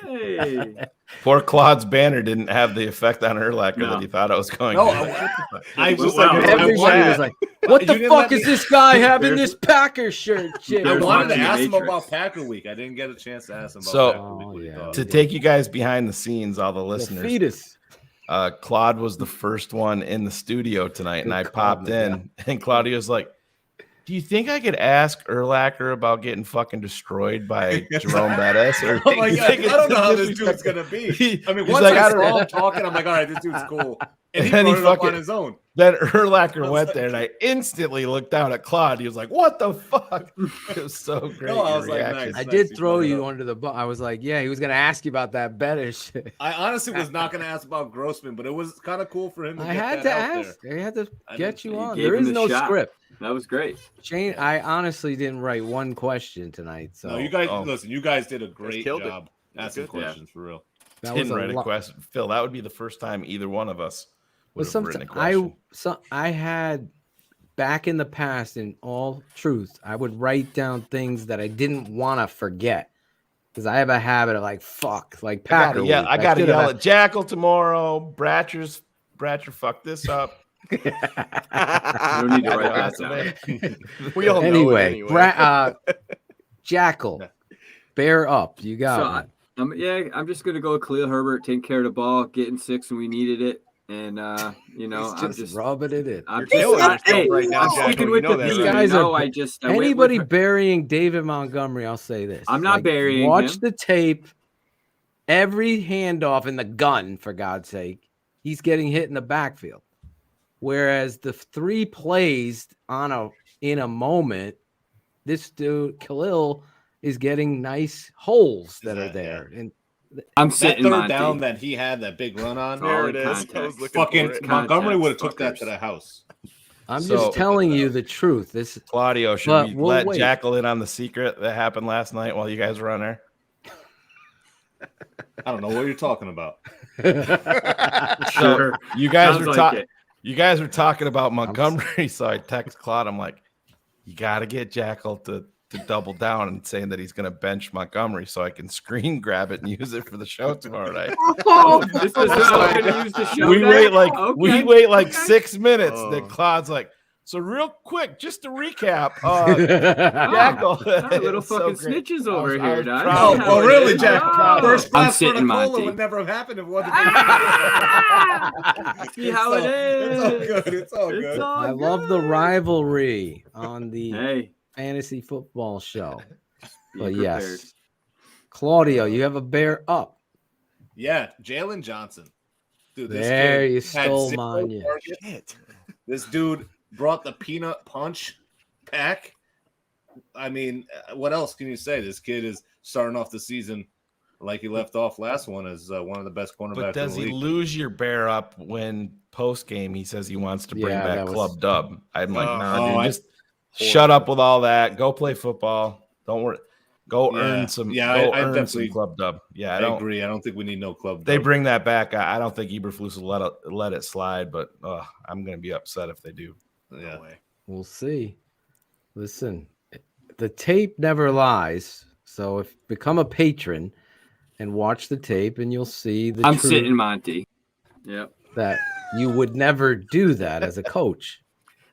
Hey. Poor Claude's banner didn't have the effect on Urlacher that he thought it was going to. Everybody was like, what the fuck is this guy having this Packer shirt? Shit. I wanted to ask him about Packer Week. I didn't get a chance to ask him about Packer Week. To take you guys behind the scenes, all the listeners, Claude was the first one in the studio tonight, and I popped in, and Claudio's like, do you think I could ask Urlacher about getting fucking destroyed by Jerome Bettis? Or oh my God, I don't know how this dude's gonna be. I mean, once I saw him talking, I'm like, all right, this dude's cool. And he brought it up on his own. Then Urlacher went there, and I instantly looked down at Claude. He was like, "What the fuck?" It was so great. No, I was like, nice, I did throw you under the bus. I was like, "Yeah, he was gonna ask you about that Bettis." I honestly was not gonna ask about Grossman, but it was kind of cool for him. I had to ask. I had to get you on. There is no script. That was great. Shayne, I honestly didn't write one question tonight. So no, you guys listen. You guys did a great job asking questions for real. That Didn't was write a question, Phil. That would be the first time either one of us would have written a question. I had back in the past, in all truth, I would write down things that I didn't want to forget because I have a habit of like Packer. I gotta yell at Jackal tomorrow. Bratcher fucked this up. You don't need to write that down. We all know it anyway. Jackal, bear up. You got it. I'm just gonna go with Khalil Herbert, taking care of the ball, getting 6 when we needed it, and I'm just rubbing it in. I'm sticking with these guys are. Anybody burying David Montgomery? I'll say this: I'm not burying him. Watch the tape. Every handoff in the gun, for God's sake, he's getting hit in the backfield. Whereas the 3 plays in a moment, this dude Khalil is getting nice holes that are there. And I'm sitting that third down that he had that big run on. There it is. Fucking Montgomery would have took that to the house. I'm just telling you the truth. This Claudio, should we let Jackal in on the secret that happened last night while you guys were on there? I don't know what you're talking about. So you guys were talking. You guys were talking about Montgomery, so I text Claude. I'm like, you got to get Jackal to double down and saying that he's going to bench Montgomery so I can screen grab it and use it for the show tomorrow night. This is how we're going to use the show. We wait like 6 minutes. Then Claude's like, so real quick, just to recap, Jackal. Little fucking snitches over here, Dad. Well, really, Jack. First class sitting, Monty. would never have happened if it wasn't. See how it is. It's all good. I love the rivalry on the fantasy football show. But yes, Claudio, you have a bear up. Yeah, Jalen Johnson. Dude, this there kid you stole mine. Shit. This dude brought the peanut punch pack. I mean, what else can you say? This kid is starting off the season like he left off last one as one of the best cornerbacks. But does in the he league. lose your bear up when post game he says he wants to bring back Club Dub? I'm like, nah, dude, just shut up with all that. Go play football. Don't worry. Go earn some. Yeah, I earn definitely some Club Dub. Yeah, I agree. I don't think we need no Club Dub. They bring that back. I don't think Eberflus will let it slide, but I'm going to be upset if they do. Yeah, we'll see. Listen, the tape never lies. So if become a patron and watch the tape, and you'll see the. I'm truth sitting, Monty. Yep. That you would never do that as a coach.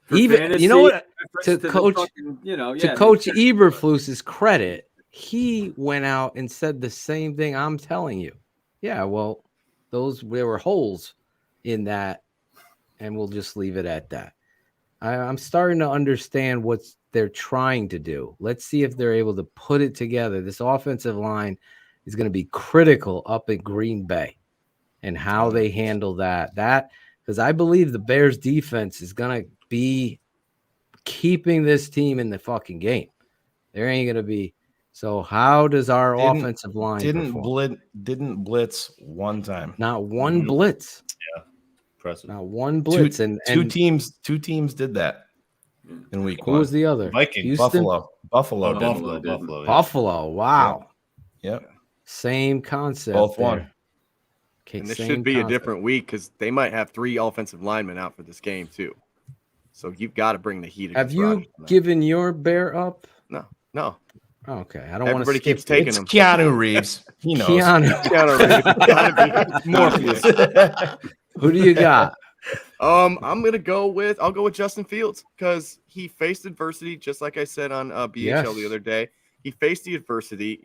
For Even fantasy, you know what? to To coach, fucking, to Coach Eberflus's credit, he went out and said the same thing I'm telling you. Yeah, well, there were holes in that, and we'll just leave it at that. I'm starting to understand what they're trying to do. Let's see if they're able to put it together. This offensive line is going to be critical up at Green Bay and how they handle that. Because I believe the Bears defense is going to be keeping this team in the fucking game. There ain't going to be. So how does our offensive line didn't blitz one time? Not one blitz. Yeah. Impressive. Not one blitz. Two teams did that in week who one. Who was the other? Vikings. Buffalo. Buffalo. Wow. Yep. Same concept. Both won. Okay, and this should be a different week because they might have 3 offensive linemen out for this game too. So you've got to bring the heat. Have you given your bear up? No. Oh, okay. I don't want to. Everybody keeps taking him. Keanu Reeves. He knows. Keanu Reeves. Morpheus. Who do you got? I'll go with Justin Fields because he faced adversity, just like I said on BHL the other day. He faced the adversity,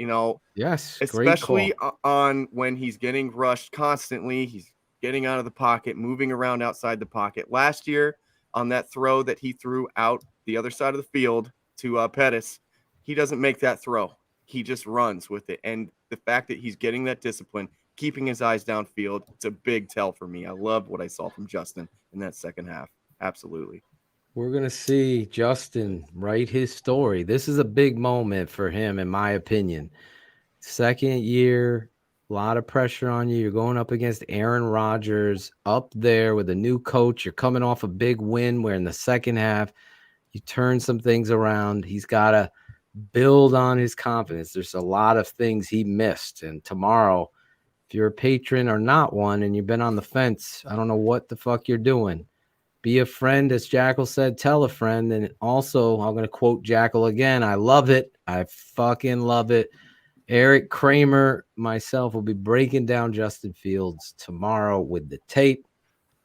Yes, especially on when he's getting rushed constantly. He's getting out of the pocket, moving around outside the pocket. Last year, on that throw that he threw out the other side of the field to Pettis, he doesn't make that throw. He just runs with it. And the fact that he's getting that discipline, keeping his eyes downfield, it's a big tell for me. I love what I saw from Justin in that second half. Absolutely. We're going to see Justin write his story. This is a big moment for him, in my opinion. Second year, a lot of pressure on you. You're going up against Aaron Rodgers up there with a new coach. You're coming off a big win where in the second half, you turn some things around. He's got to build on his confidence. There's a lot of things he missed. And tomorrow, If you're a patron or not one and you've been on the fence, I don't know what the fuck you're doing. Be a friend, as Jackal said, tell a friend. And also, I'm going to quote Jackal again. I love it. I fucking love it. Eric Kramer, myself, will be breaking down Justin Fields tomorrow with the tape.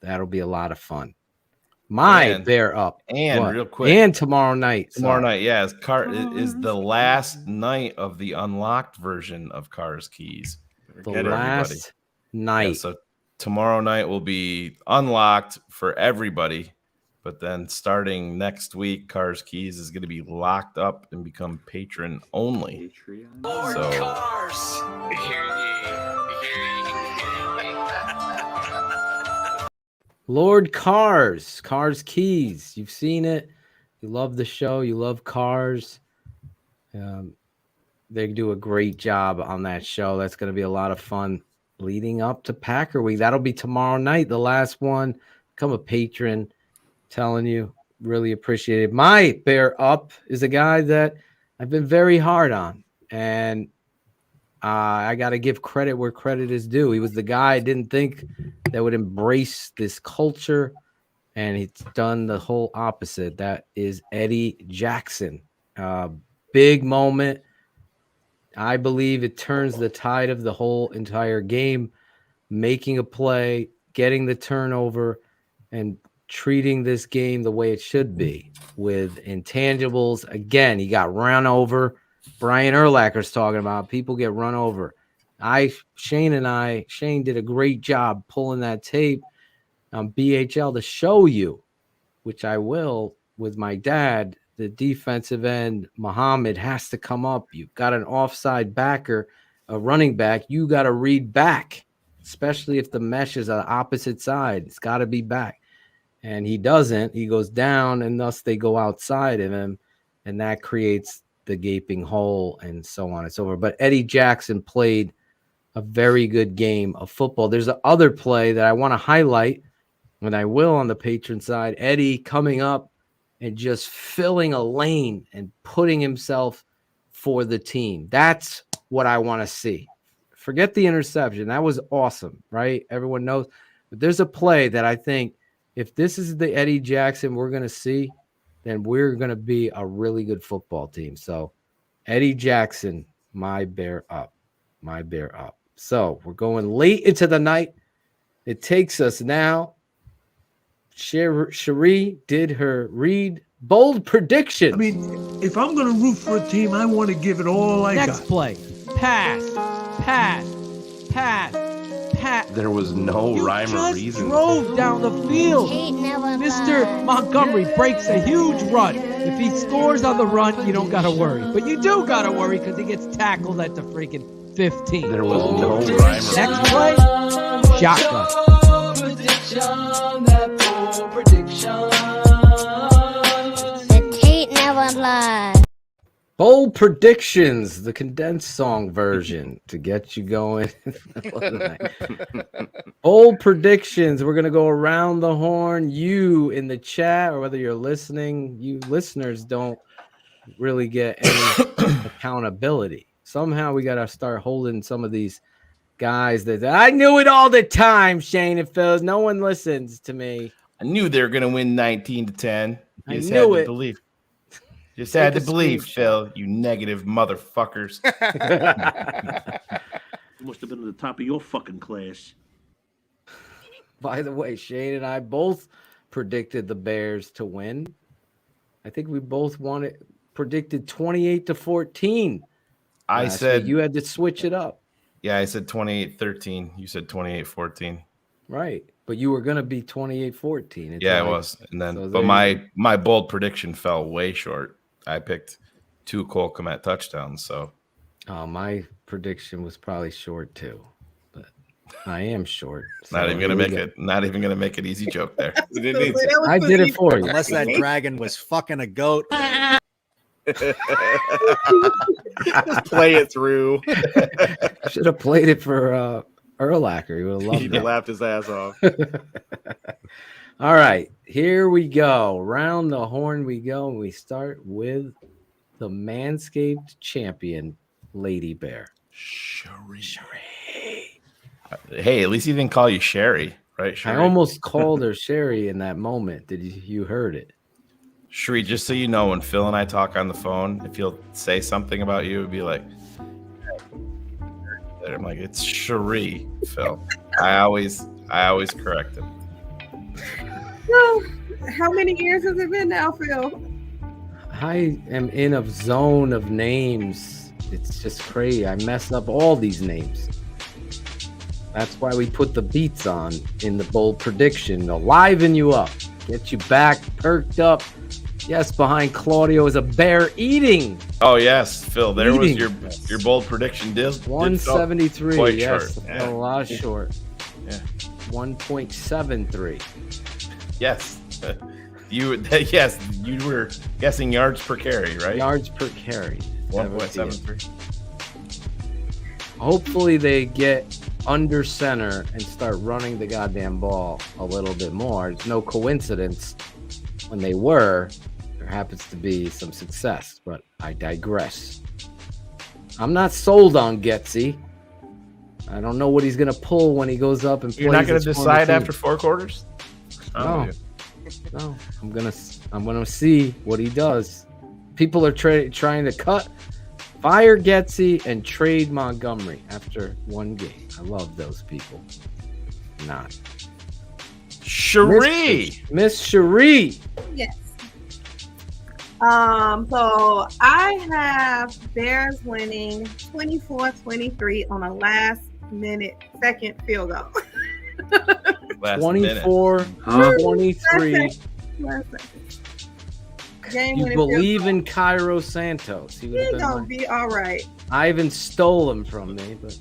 That'll be a lot of fun. Bear up. And what? Real quick. And tomorrow night. Tomorrow night, yeah. Is the last night of the unlocked version of Cars Keys. The last night. Yeah, so tomorrow night will be unlocked for everybody. But then starting next week, Cars Keys is going to be locked up and become patron only. Lord Cars Keys. You've seen it. You love the show. You love cars. They do a great job on that show. That's going to be a lot of fun leading up to Packer Week. That'll be tomorrow night, the last one. Become a patron. Telling you, really appreciate it. My bear up is a guy that I've been very hard on. And I got to give credit where credit is due. He was the guy I didn't think that would embrace this culture, and he's done the whole opposite. That is Eddie Jackson. Big moment. I believe it turns the tide of the whole entire game, making a play, getting the turnover, and treating this game the way it should be with intangibles. Again, he got run over. Brian Urlacher's talking about people get run over. Shayne did a great job pulling that tape on BHL to show you, which I will with my dad. The defensive end, Muhammad, has to come up. You've got an offside backer, a running back. You got to read back, especially if the mesh is on the opposite side. It's got to be back. And he doesn't. He goes down, and thus they go outside of him, and that creates the gaping hole and so on and so forth. But Eddie Jackson played a very good game of football. There's the other play that I want to highlight, and I will on the patron side. Eddie coming up and just filling a lane and putting himself for the team. That's what I want to see. Forget the interception. That was awesome, right? Everyone knows. But there's a play that I think if this is the Eddie Jackson we're going to see, then we're going to be a really good football team. So Eddie Jackson, my bear up. So we're going late into the night. It takes us now. Cherie did her read bold prediction. I mean, if I'm going to root for a team, I want to give it all I got. Next play. Pass. There was no rhyme or reason. Drove down the field. Mr. Montgomery breaks a huge run. If he scores on the run, you don't got to worry. But you do got to worry because he gets tackled at the freaking 15. There was no rhyme or Next play, shotgun. The tape never lies. Bold predictions, the condensed song version to get you going. Bold predictions. We're going to go around the horn. You in the chat, or whether you're listening, you listeners don't really get any accountability. Somehow we got to start holding some of these guys that I knew it all the time, Shayne and Phil. No one listens to me. I knew they were going to win 19-10. I knew it. Believe. Just had to believe, Phil, you negative motherfuckers. You must have been at the top of your fucking class. By the way, Shayne and I both predicted the Bears to win. I think we both predicted 28-14. I said week. You had to switch it up. Yeah, I said 28-13. You said 28-14. Right. But you were going to be 28-14. Yeah, it was. And then, so but my bold prediction fell way short. I picked 2 Cole Kmet touchdowns. So, my prediction was probably short too, but I am short. So not even gonna make it. Not even gonna make an easy joke there. I did it for you. Unless that dragon was fucking a goat. Just play it through. Should have played it for Urlacher. He would have loved it. He laughed his ass off. All right, here we go. Round the horn we go. And we start with the Manscaped champion, Lady Bear. Cherie. Hey, at least he didn't call you Sherry, right? Sherry? I almost called her Sherry in that moment. Did you heard it? Sherry, just so you know, when Phil and I talk on the phone, if he'll say something about you, it'd be like, I'm like, it's Sherry, Phil. I always correct him. Well, how many years has it been now, Phil? I am in a zone of names. It's just crazy. I mess up all these names. That's why we put the beats on in the bold prediction to liven you up, get you back, perked up. Yes, behind Claudio is a bear eating. Oh yes, Phil. There was your bold prediction. 173. Yes, short. a lot short. Yeah. 1.73. Yes. You were guessing yards per carry, right? Yards per carry. 1.73. Hopefully they get under center and start running the goddamn ball a little bit more. It's no coincidence when they were, there happens to be some success, but I digress. I'm not sold on Getsy. I don't know what he's going to pull when he goes up and plays. You're not going to decide after 4 quarters? No. I'm gonna see what he does. People are trying to fire Getsy and trade Montgomery after 1 game. I love those people. Not Cherie. Miss Cherie. Yes. So I have Bears winning 24-23 on a last-minute second field goal. 24-23. You believe in Cairo Santos. He's gonna be all right. Ivan stole him from me, but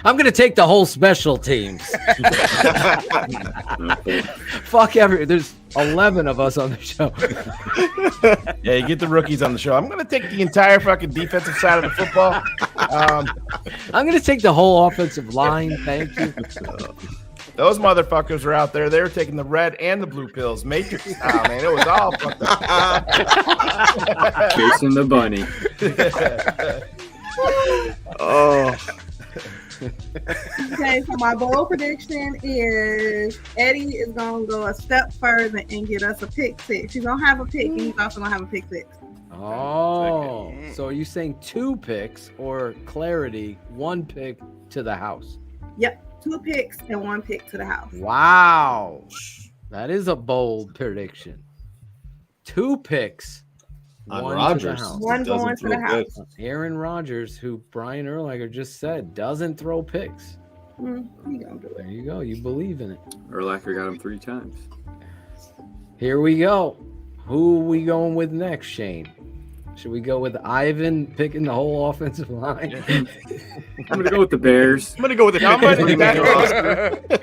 I'm gonna take the whole special teams. Fuck there's 11 of us on the show. Yeah, you get the rookies on the show. I'm gonna take the entire fucking defensive side of the football. I'm gonna take the whole offensive line. Thank you. Those motherfuckers were out there. They were taking the red and the blue pills. Matrix style, man. It was all fucked up. Chasing the bunny. Oh. Okay, so my bold prediction is Eddie is going to go a step further and get us a pick 6. He's going to have a pick, and he's also going to have a pick 6. Oh, so are you saying 2 picks or clarity, 1 pick to the house? Yep, 2 picks and 1 pick to the house. Wow, that is a bold prediction. 2 picks. On Rodgers. One going to the house. Aaron Rodgers, who Brian Urlacher just said doesn't throw picks. He gonna do it. There you go. You believe in it. Urlacher got him 3 times. Here we go. Who are we going with next, Shayne? Should we go with Ivan picking the whole offensive line? I'm going to go with the Bears. I'm going to go with the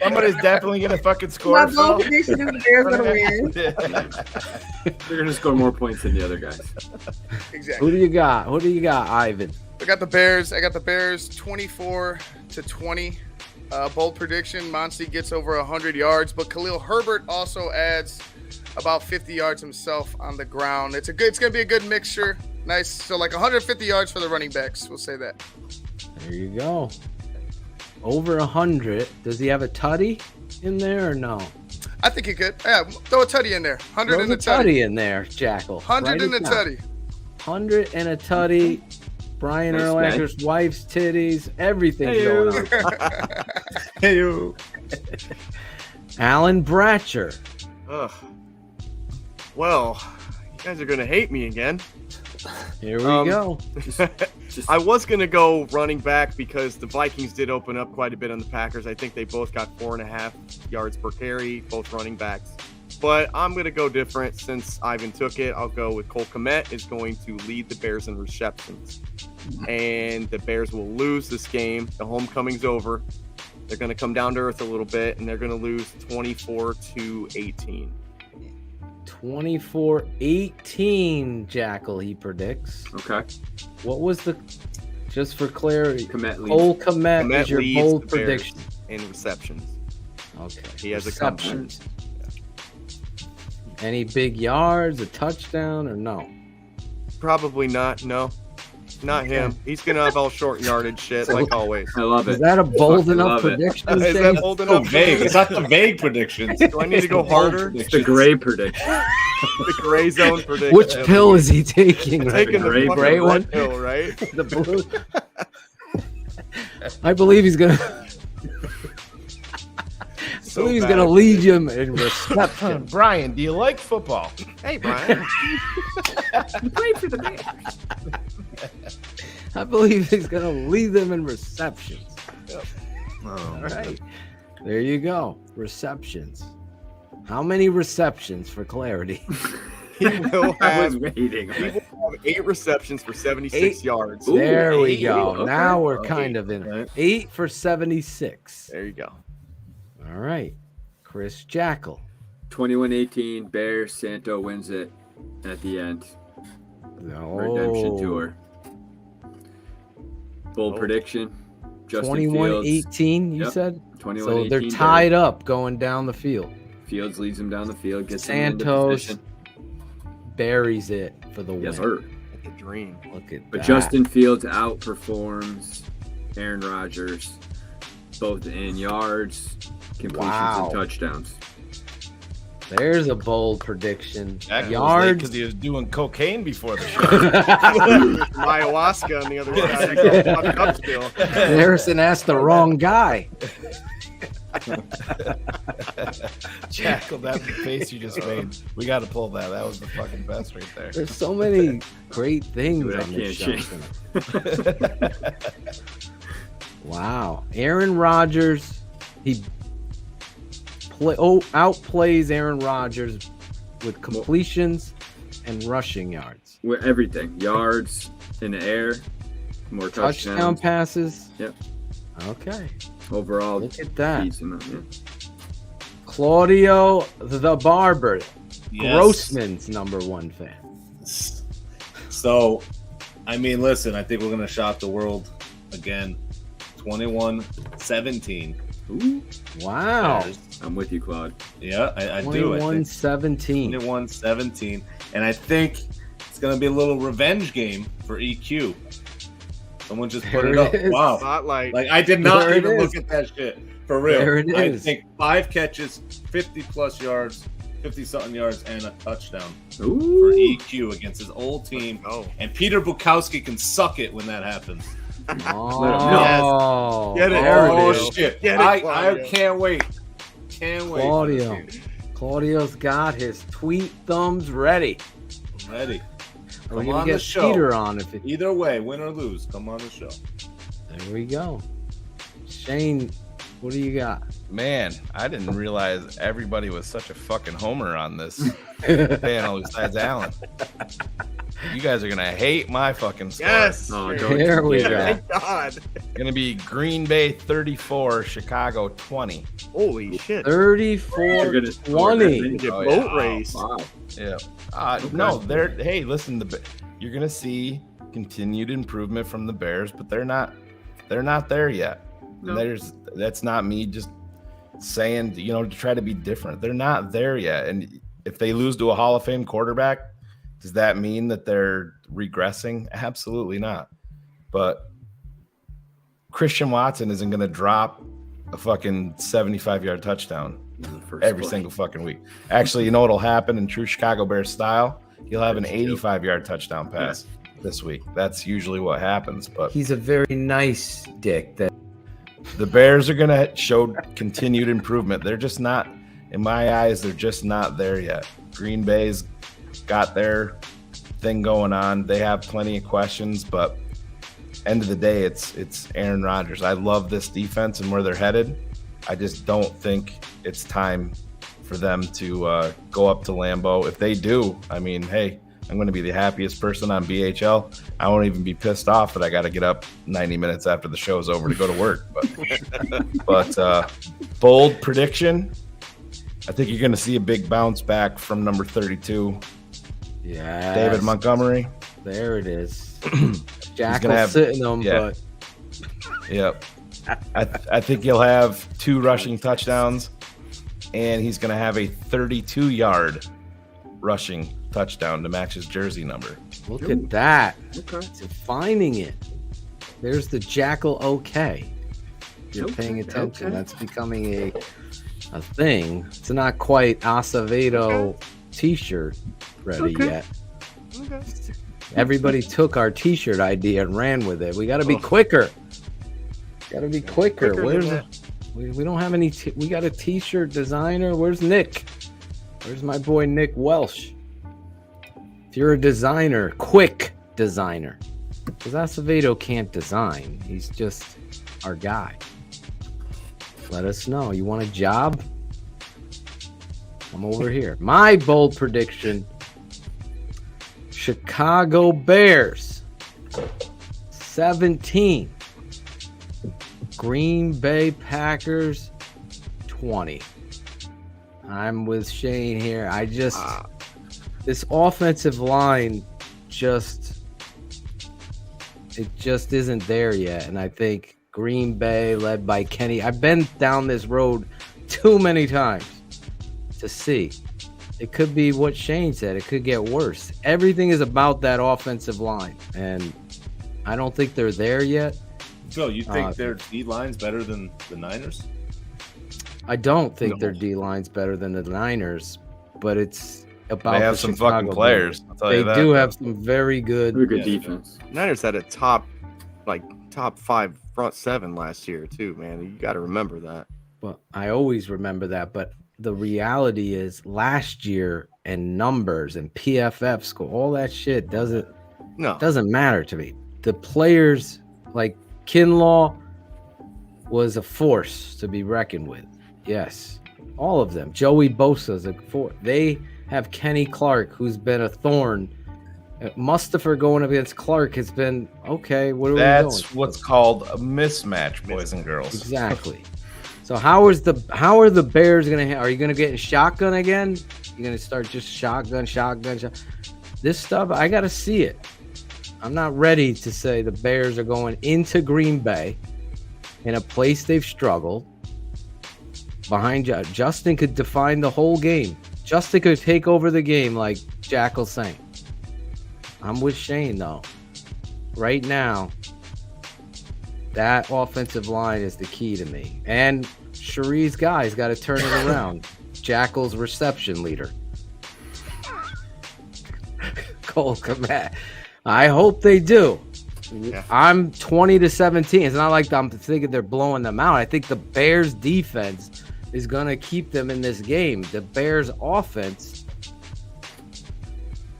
Somebody's definitely going to fucking score. My bold prediction is the Bears going to win. They're going to score more points than the other guys. Exactly. Who do you got? Ivan? I got the Bears 24-20. Bold prediction, Monty gets over 100 yards, but Khalil Herbert also adds about 50 yards himself on the ground. It's going to be a good mixture. Nice. So like 150 yards for the running backs. We'll say that. There you go. Over 100. Does he have a tutty in there or no? I think he could. Yeah, throw a tutty in there. 100 and a tutty in there, Jackal. 100 and a tutty. 100 and a tutty. Brian Urlacher's wife's titties. Everything's going on. Hey, you. Alan Bratcher. Ugh. Well, you guys are going to hate me again. Here we go. I was going to go running back because the Vikings did open up quite a bit on the Packers. I think they both got 4.5 yards per carry, both running backs. But I'm going to go different since Ivan took it. I'll go with Cole Kmet is going to lead the Bears in receptions. And the Bears will lose this game. The homecoming's over. They're going to come down to earth a little bit, and they're going to lose 24-18. 24-18, Jackal, he predicts. Okay. What was just for clarity, Kmet Cole Kmet is your bold prediction. In receptions. Okay. He has receptions. Any big yards, a touchdown, or no? Probably not, no. Not him. He's gonna have all short yardage shit like always. I love it. Is that a bold enough prediction? Is Shayne? that bold enough? Vague. It's not the vague predictions. Do I need to go harder? It's the gray prediction. The gray zone prediction. Which pill is he taking? Taking the gray fucking one red pill, right? The blue. I believe he's gonna. I believe he's gonna lead him in reception. Brian, do you like football? Hey, Brian. You played for the Bears. I believe he's gonna lead them in receptions. Yep. All right, there you go. Receptions. How many receptions for clarity? He will I have, was waiting. he will have 8 receptions for 76 yards. Ooh, There we 8. go. Okay. Now we're Okay. kind of in 8 for 76. There you go. All right, Chris Jackal. 21-18, Bears. Santo wins it at the end. No. Redemption tour. Bold prediction. Justin 21-18, you Yep. said? 21-18. So they're tied up going down the field. Fields leads him down the field. Gets him into Santos position. buries it for the win. Yes, sir. Like a dream. Look at But that. Justin Fields outperforms Aaron Rodgers both in yards, completions, Wow. and touchdowns. There's a bold prediction. That Yards. because he was doing cocaine before the show. Ayahuasca on the other side. Up still. Harrison asked the wrong guy. Jackal, that face you just made. We got to pull that. That was the fucking best right there. There's so many great things Dude, I on this can't show. Wow. Aaron Rodgers, he outplays Aaron Rodgers with completions and rushing yards. With everything. Yards in the air, more Touchdown touchdowns. passes. Yep. Okay. Overall, Look at that. beats him up, yeah. Claudio the Barber, Yes. Grossman's #1 fan. So, I mean, listen, I think we're going to shock the world again. 21-17. Ooh. Wow. I'm with you, Claude. Yeah, I do. 21-17. 21-17. And I think it's going to be a little revenge game for EQ. Someone just put There it up. it is. Wow. Spotlight. Like, I did not There it even is. look at that shit. For real. There it I is. think 5 catches, 50-plus yards, 50-something yards, and a touchdown Ooh. for EQ against his old team. Oh. And Peter Bukowski can suck it when that happens. Oh, Get it, there Oh, Claudio. shit. Get it, I Claudio. can't wait. Can't wait. Claudio. Claudio's got his tweet thumbs ready. I'm ready. Are we Come gonna on get the show. Peter on if it? Either way, win or lose, come on the show. There we go. Shayne, what do you got? Man, I didn't realize everybody was such a fucking homer on this panel besides Alan. You guys are gonna hate my fucking score. Yes. Oh, don't There we yeah. go. Thank God. Gonna be Green Bay 34, Chicago 20. Holy shit. 34-20. Get Oh, boat yeah. race. Wow. Yeah. No, they're. Hey, listen, you're gonna see continued improvement from the Bears, but they're not there yet. No. That's not me just saying, to try to be different. They're not there yet. And if they lose to a Hall of Fame quarterback, does that mean that they're regressing? Absolutely not. But Christian Watson isn't going to drop a fucking 75-yard touchdown every single fucking week. Actually, you know what'll happen in true Chicago Bears style? He'll have an 85-yard touchdown pass this week. That's usually what happens. But He's a very nice dick. That the Bears are going to show continued improvement. They're just not, in my eyes, they're just not there yet. Green Bay's got their thing going on. They have plenty of questions, but end of the day, it's Aaron Rodgers. I love this defense and where they're headed. I just don't think it's time for them to go up to Lambeau. If they do, I mean, hey, I'm going to be the happiest person on BHL. I won't even be pissed off that I got to get up 90 minutes after the show's over to go to work. But bold prediction, I think you're going to see a big bounce back from number 32. Yeah, David Montgomery. There it is. Jack Jackal's sitting them, but yep. I think he'll have 2 rushing touchdowns, and he's going to have a 32-yard rushing touchdown to match his jersey number. Look at that. Okay. Defining it. There's the Jackal OK. You're paying attention. That's becoming a thing. It's not quite Acevedo t-shirt ready yet. Okay. Everybody took our t-shirt idea and ran with it. We got to be quicker. Got to be quicker. Where's we don't have any. We got a t-shirt designer. Where's Nick? Where's my boy Nick Welsh? If you're a designer, quick designer, because Acevedo can't design. He's just our guy. Let us know. You want a job? I'm over here. My bold prediction: Chicago Bears 17. Green Bay Packers 20. I'm with Shayne here. I just this offensive line just isn't there yet, and I think Green Bay led by Kenny. I've been down this road too many times to see. It could be what Shayne said. It could get worse. Everything is about that offensive line, and I don't think they're there yet. So you think their D-line's better than the Niners? I don't think their D-line's better than the Niners, but it's about they have some fucking players. I'll tell you that. They do have some very good defense. Niners had a top 5 front seven last year too, man. You got to remember that. Well, I always remember that, but the reality is last year and numbers and PFF score, all that shit doesn't matter to me. The players like Kinlaw was a force to be reckoned with. Yes, all of them. Joey Bosa's a force. They have Kenny Clark, who's been a thorn. Mustafa going against Clark has been okay. What are we doing? That's what's called a mismatch, boys and girls. Exactly. So how are the Bears gonna? Are you gonna get in shotgun again? You're gonna start just shotgun. This stuff, I gotta see it. I'm not ready to say the Bears are going into Green Bay in a place they've struggled. Behind Justin could define the whole game. Justin could take over the game like Jackal's saying. I'm with Shayne though. Right now, that offensive line is the key to me. And Cherie's guy's got to turn it around. Jackal's reception leader. Cole Kmet. I hope they do. Yeah. I'm 20-17. It's not like I'm thinking they're blowing them out. I think the Bears defense is going to keep them in this game. The Bears offense,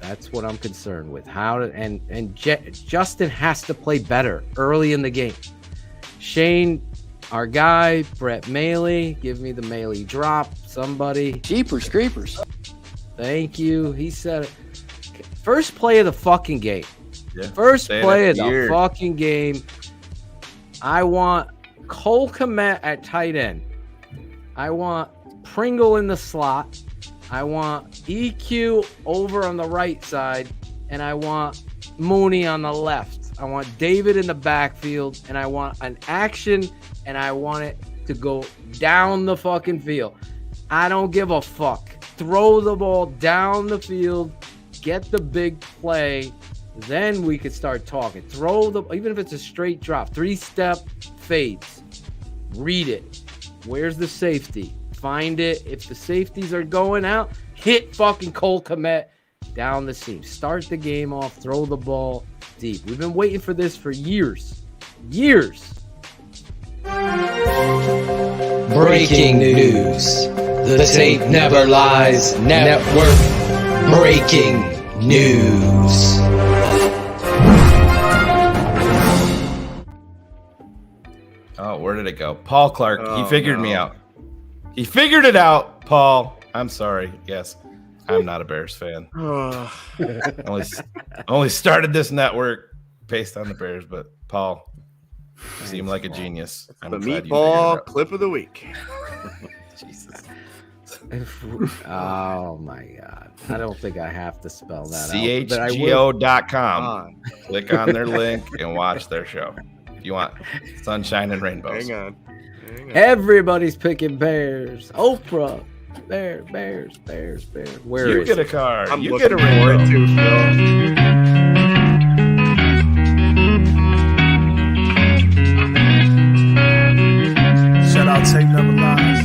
that's what I'm concerned with. Justin has to play better early in the game. Shayne, our guy, Brett Mailey, give me the Mailey drop. Somebody. Jeepers creepers. Thank you. He said it. First play of the fucking game. Yeah, first play of the fucking game. I want Cole Kmet at tight end. I want Pringle in the slot. I want EQ over on the right side. And I want Mooney on the left. I want David in the backfield. And I want an action. And I want it to go down the fucking field. I don't give a fuck. Throw the ball down the field. Get the big play. Then we could start talking. Even if it's a straight drop, 3-step fades. Read it. Where's the safety? Find it. If the safeties are going out, hit fucking Cole Kmet down the seam. Start the game off. Throw the ball deep. We've been waiting for this for years. Breaking news. The Tape Never Lies Network. Breaking news. Oh, where did it go? Paul Clark. He figured me out. He figured it out, Paul. I'm sorry. Yes, I'm not a Bears fan. only started this network based on the Bears, but Paul, you seem like a genius. The meatball clip of the week. Jesus. Oh my God. I don't think I have to spell that CHGO.com. Click on their link and watch their show. If you want sunshine and rainbows. Hang on. Everybody's picking Bears. Oprah. Bears. Where You is get a it? card. I'm You looking get a for it rainbow. too, Phil. Shout out Tape Never Lies.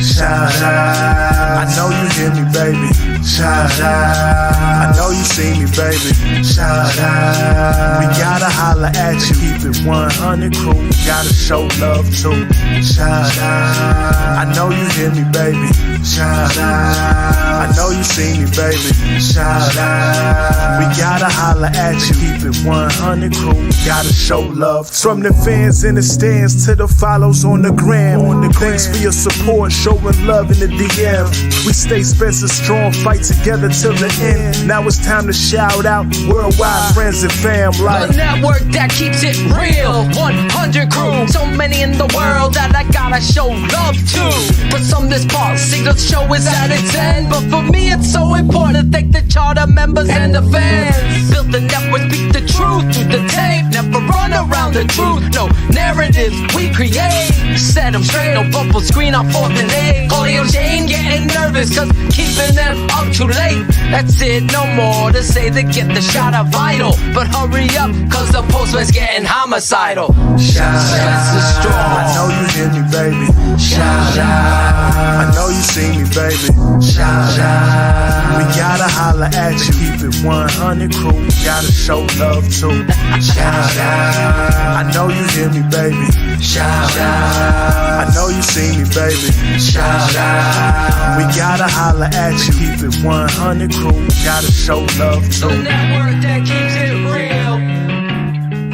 Shout out. I know you hear me, baby. Shout out. I know you see me, baby. Shout out. We gotta holler at you. Keep it 100 crew. Gotta show love too. Shout out. I know you hear me, baby. Shout out. I know you see me, baby. Shout out. We gotta holler at you. Keep it 100 crew. Gotta show love too. From the fans in the stands to the follows on the gram. Thanks for your support, showing love in the DM. We stay Spencer strong, fight together till the end. Now it's time to shout out worldwide friends and fam. The network that keeps it real, 100 crew. So many in the world that I gotta show love to. For some this policy the show is at its end, but for me it's so important to thank the charter members and the fans. Built the network, speak the truth through the tape. Never run around the truth, no narratives we create. Set them straight, no bubble screen on 4th and 8. Claudio, Shayne getting nervous cause keeping them up too late. That's it, no more to say to get the shot of vital. But hurry up cause the postman's getting homicidal. Shout Spencer strong. I know you hear me, baby. Shout out. I know you see me, baby. Shout out. We gotta holler at you. Keep it 100 crew. Gotta show love too. Shout out. I know you hear me, baby. Shout out. I know you see me, baby. Shout out. We gotta holler at you. Keep it 100 crew. Gotta show love too. The network that keeps it real.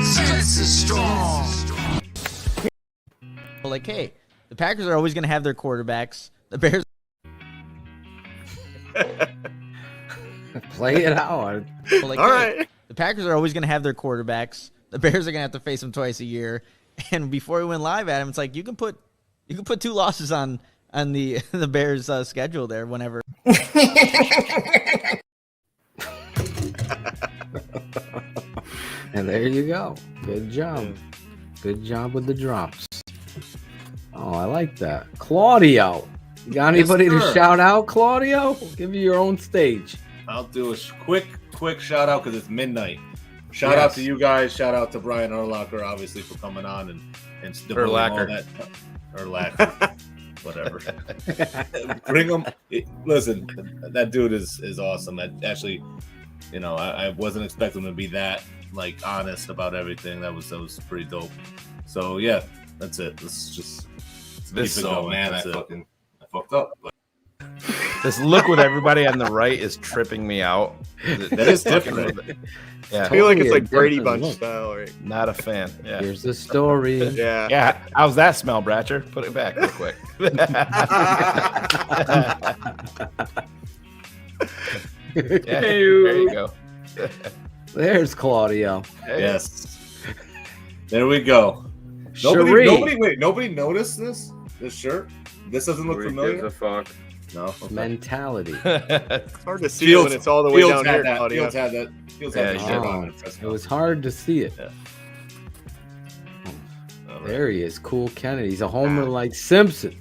Spencer strong. Like, hey, the Packers are always going to have their quarterbacks. The Bears. Play it out. Like, All hey, right. the Packers are always going to have their quarterbacks. The Bears are going to have to face them twice a year. And before we went live at him, it's like you can put 2 losses on the the Bears schedule there whenever. And there you go. Good job. Good job with the drops. Oh, I like that. Claudio. You got anybody to shout out, Claudio? Give you your own stage. I'll do a quick shout out because it's midnight. Shout out to you guys. Shout out to Brian Urlacher, obviously, for coming on and Urlacher. Urlacher. Whatever. Bring him. Listen, that dude is awesome. Actually, I wasn't expecting him to be that honest about everything. That was pretty dope. So yeah, that's it. This going. man, I fucked up. But. This look with everybody on the right is tripping me out. That is different. I feel like it's like Brady Bunch style, right? Not a fan. Yeah. Here's the story. Yeah. Yeah. How's that smell, Bratcher? Put it back real quick. Yeah, there you go. There's Claudio. Yes. There we go. Nobody noticed this shirt? This doesn't look familiar. Gives a fuck. No. Okay. Mentality. It's hard to see when it's all the way down here, Claudio. Fields had that. Fields had the shirt on. It was hard to see it. Yeah. There he is. Cool Kennedy. He's a homer like Simpson.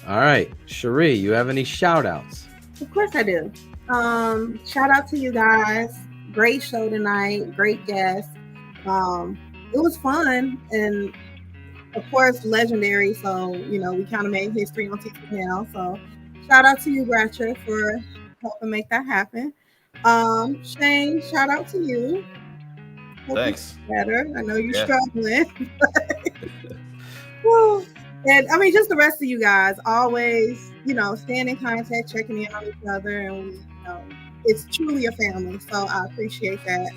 All right. Cherie, you have any shout outs? Of course I do. Shout out to you guys. Great show tonight. Great guest. It was fun and of course legendary. So, we kind of made history on TTNL. So shout out to you, Bratcher, for helping make that happen. Shayne, shout out to you. Hope Thanks. Better. I know you're struggling. Woo. And I mean, just the rest of you guys, always, staying in contact, checking in on each other, and it's truly a family. So I appreciate that.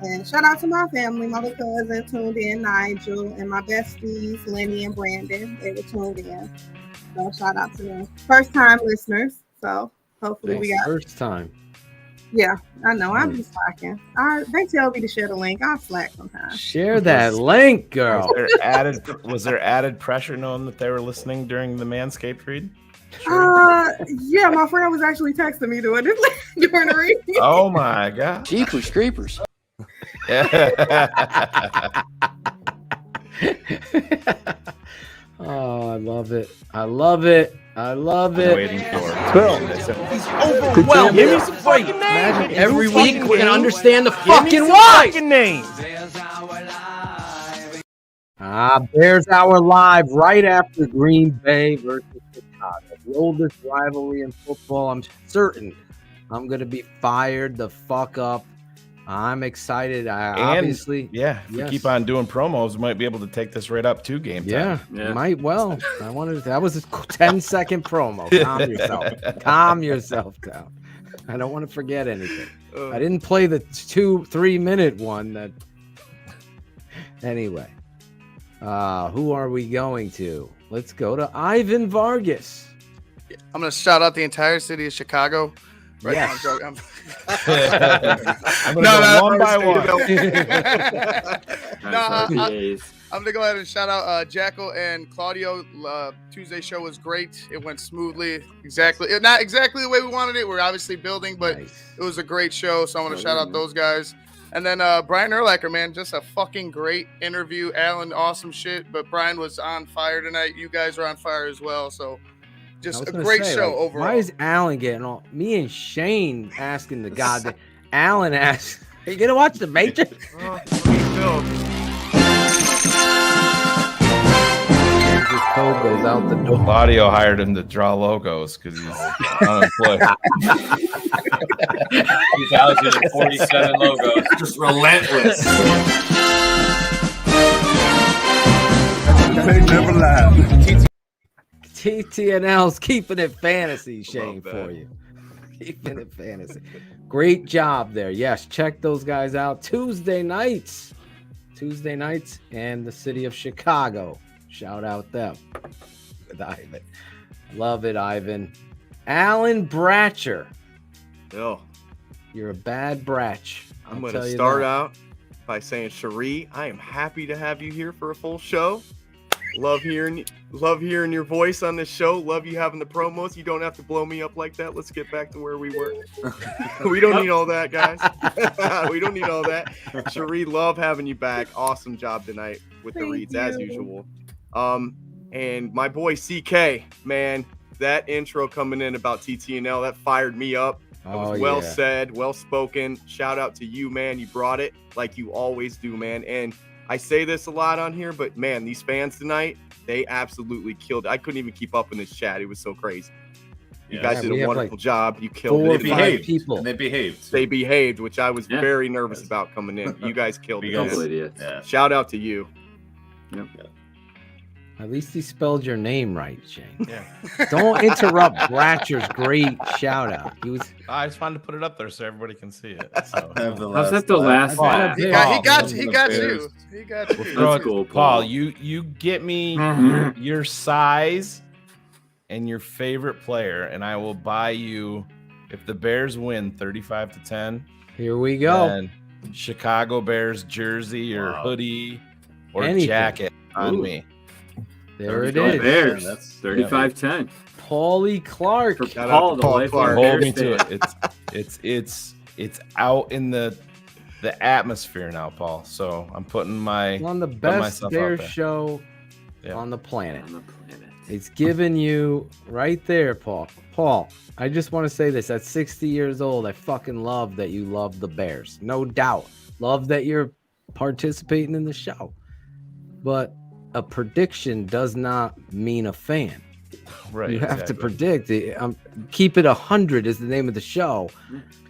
And shout out to my family, my little cousin tuned in, Nigel, and my besties, Lenny and Brandon. They were tuned in. So shout out to them. First time listeners. So hopefully we got first time. Yeah, I know. I'm just slacking. They tell me to share the link. I'll slack sometimes. Share that link, girl. Was there added pressure knowing that they were listening during the Manscaped read? Yeah, my friend was actually texting me during the read. Oh my god. Jeepers creepers. Oh, I love it. I love it. I love it. Waiting for He's overwhelmed. Give me some fucking names. Imagine every week we're gonna understand the Give me fucking some why. fucking names. Bears Hour live right after Green Bay versus Chicago. The oldest rivalry in football. I'm certain I'm gonna be fired the fuck up. I'm excited. Obviously, if we keep on doing promos, we might be able to take this right up to game time. Yeah, might well. That was a 10-second promo. Calm yourself. Calm yourself down. I don't want to forget anything. I didn't play the 2-3 minute one. That anyway. Who are we going to? Let's go to Ivan Vargas. I'm gonna shout out the entire city of Chicago. Right Yes. now, I'm gonna go one by one. I'm gonna go ahead and shout out Jackal and Claudio. Tuesday show was great. It went smoothly. Not exactly the way we wanted it. We're obviously building, but it was a great show. So I want to shout out those guys. And then Brian Urlacher, man, just a fucking great interview. Alan, awesome shit. But Brian was on fire tonight. You guys are on fire as well. So just a great show overall. Why is Alan getting all? Me and Shayne asking the god that Alan asked, "Are you gonna watch The Matrix?" His code goes out the door. Claudio hired him to draw logos because he's unemployed. 2,047 logos. Just relentless. They never lie. TTNL's keeping it fantasy, Shayne, for you. Keeping it fantasy. Great job there. Yes, check those guys out. Tuesday nights and the city of Chicago. Shout out them with Ivan. Love it, Ivan. Alan Bratcher. Yo, you're a bad bratch. I'm going to start out by saying, Cherie, I am happy to have you here for a full show. Love hearing your voice on this show. Love you having the promos. You don't have to blow me up like that. Let's get back to where we were. We don't need all that, guys. We don't need all that. Cherie, love having you back. Awesome job tonight with the reads as usual. And my boy CK, man, that intro coming in about TTNL, that fired me up. That was well said, well spoken. Shout out to you, man. You brought it like you always do, man. And I say this a lot on here, but man, these fans tonight, they absolutely killed it. I couldn't even keep up in this chat. It was so crazy. You guys did a wonderful job. You killed it. They behaved. They behaved, which I was very nervous about coming in. You guys killed it. Shout out to you. Yep. At least he spelled your name right, Shayne. Yeah. Don't interrupt Bratcher's great shout out. I just wanted to put it up there so everybody can see it. So. How's that the last one? He got you. That's cool, Paul. You get me your size and your favorite player, and I will buy you, if the Bears win 35-10. Here we go. Then Chicago Bears jersey or hoodie or Anything. jacket on me. There it is. Bears. That's 35-10. Paulie Clark. Paul Clark. Hold me to it. It's out in the atmosphere now, Paul. So I'm putting on the best Bears show on the planet. It's giving you right there, Paul. Paul, I just want to say this. At 60 years old, I fucking love that you love the Bears. No doubt. Love that you're participating in the show. But a prediction does not mean a fan. Right. You have to predict it. Keep it 100 is the name of the show.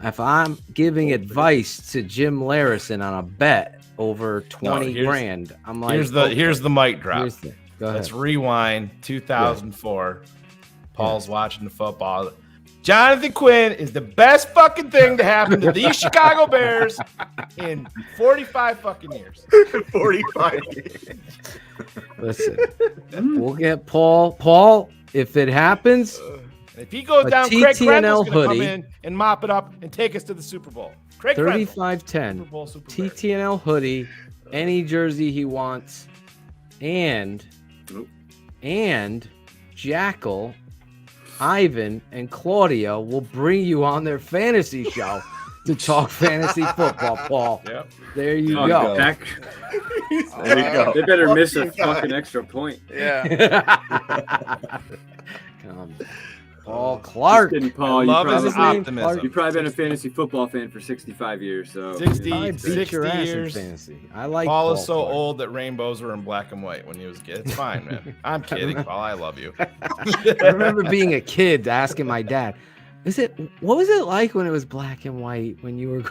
If I'm giving advice to Jim Larison on a bet over 20 grand, I'm like, here's the mic drop. Go ahead. Let's rewind 2004. Paul's watching the football. Jonathan Quinn is the best fucking thing to happen to these Chicago Bears in 45 fucking years. 45 years. Listen, we'll get Paul. Paul, if it happens, if he goes down, Craig Krendel's going to come in and mop it up and take us to the Super Bowl. 35-10, TTNL hoodie, any jersey he wants, and Jackal, Ivan, and Claudio will bring you on their fantasy show. to talk fantasy football, Paul. Yep. There you Oh, go. There you go. They better miss a fucking extra point. Yeah. Paul Clark. Just kidding, Paul. Love You've his optimism. You've probably been a fantasy football fan for 65 years. So 60 beat your ass in years. fantasy. I like Paul Paul is so Clark. old that rainbows were in black and white when he was a kid. It's fine, man. I'm kidding, Paul. I love you. I remember being a kid asking my dad, what was it like when it was black and white when you were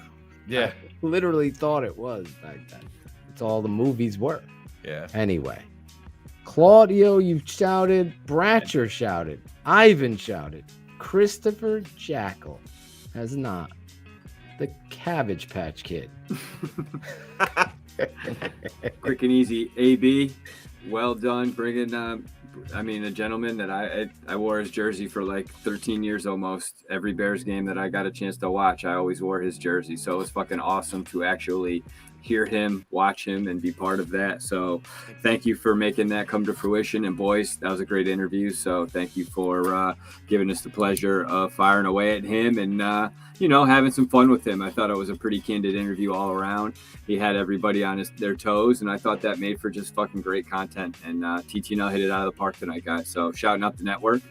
Yeah. I literally thought it was back then. It's all the movies were. Yeah. Anyway. Claudio, you shouted. Bratcher shouted. Ivan shouted. Christopher Jackal has not. The Cabbage Patch Kid. Quick and easy. AB, well done. Bringing, a gentleman that I wore his jersey for like 13 years almost. Every Bears game that I got a chance to watch, I always wore his jersey. So it's fucking awesome to actually hear him, watch him, and be part of that. So thank you for making that come to fruition. And boys, that was a great interview. So thank you for giving us the pleasure of firing away at him and, having some fun with him. I thought it was a pretty candid interview all around. He had everybody on their toes, and I thought that made for just fucking great content. And TTNL hit it out of the park tonight, guys. So shouting out the network.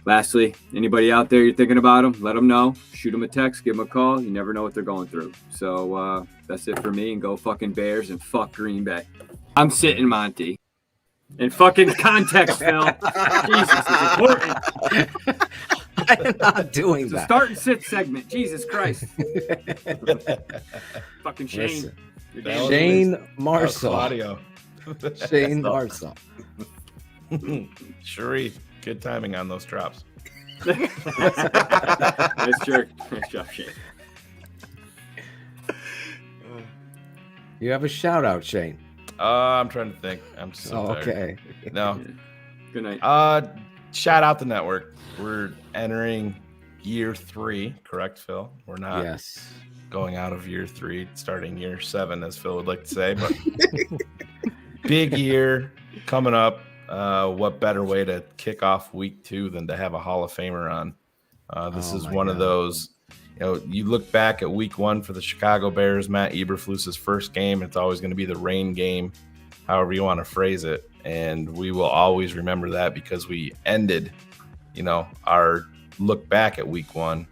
Lastly, anybody out there you're thinking about them, let them know. Shoot them a text, give them a call. You never know what they're going through. So that's it for me. And go fucking Bears and fuck Green Bay. I'm sitting, Monty. In fucking context, Phil. Jesus, it's important. I'm not doing It's that. a start and sit segment. Jesus Christ. Fucking Shayne. Listen, Shayne Marceau. Claudio. Shayne Marceau. Sharif, good timing on those drops. Nice jerk. Nice job, Shayne. You have a shout out, Shayne. I'm trying to think. I'm so tired. Okay. No. Good night. Shout out the network. We're entering year 3, correct, Phil? We're not going out of year 3, starting year 7, as Phil would like to say. But big year coming up. What better way to kick off week 2 than to have a Hall of Famer on? This is one of those. You look back at week 1 for the Chicago Bears, Matt Eberflus's first game. It's always going to be the rain game, however you want to phrase it. And we will always remember that because we ended, our look back at week 1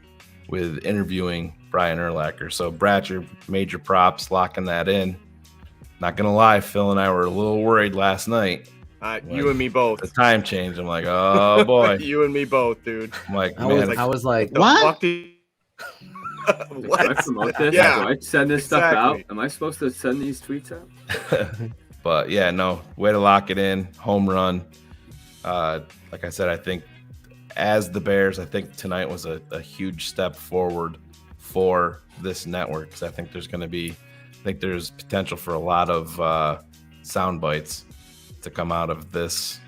with interviewing Brian Urlacher. So Bratcher, major props, locking that in. Not going to lie, Phil and I were a little worried last night. You and me both. The time change. I'm like, oh boy. You and me both, dude. I'm like, I was like, what? What? Do I promote this? Yeah, Do I send this stuff out? Am I supposed to send these tweets out? But yeah, no, way to lock it in. Home run. Like I said, I think as the Bears, I think tonight was a huge step forward for this network because I think there's potential for a lot of sound bites to come out of this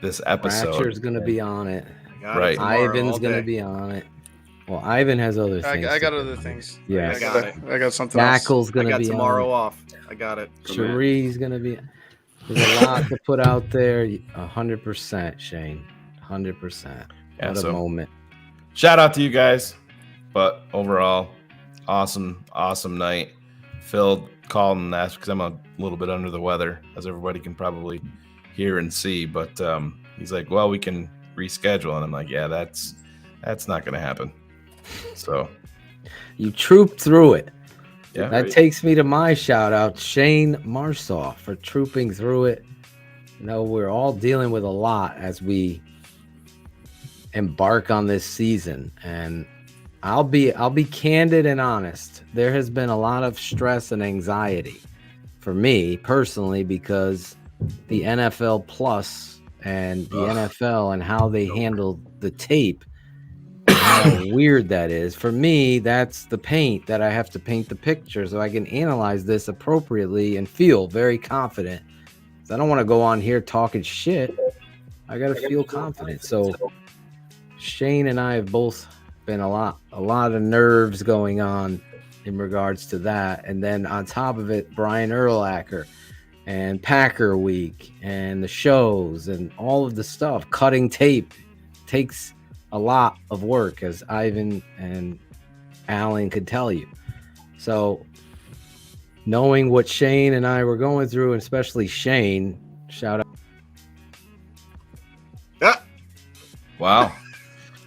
episode. Bratcher's going to be on it. Right. Ivan's going to be on it. Well, Ivan has other things. I got other things. Yeah, I got something else. Jackal's going to be tomorrow off. I got it. Cherie's going to be. There's a lot to put out there. 100%, Shayne. 100%. Yeah, what a moment. Shout out to you guys. But overall, awesome night. Phil called and asked because I'm a little bit under the weather, as everybody can probably hear and see. But he's like, well, we can reschedule. And I'm like, yeah, that's not going to happen. So you trooped through it. Yeah, that takes me to my shout out, Shayne Marceau, for trooping through it. We're all dealing with a lot as we embark on this season, and I'll be candid and honest. There has been a lot of stress and anxiety for me personally because the NFL Plus and the NFL and how they handle the tape, how weird that is. For me, that's the paint that I have to paint the picture so I can analyze this appropriately and feel very confident. I don't want to go on here talking shit. I got to feel confident. So Shayne and I have both been a lot of nerves going on in regards to that. And then on top of it, Brian Urlacher and Packer Week and the shows and all of the stuff, cutting tape takes a lot of work, as Ivan and Alan could tell you. So knowing what Shayne and I were going through, and especially Shayne, shout out. Wow.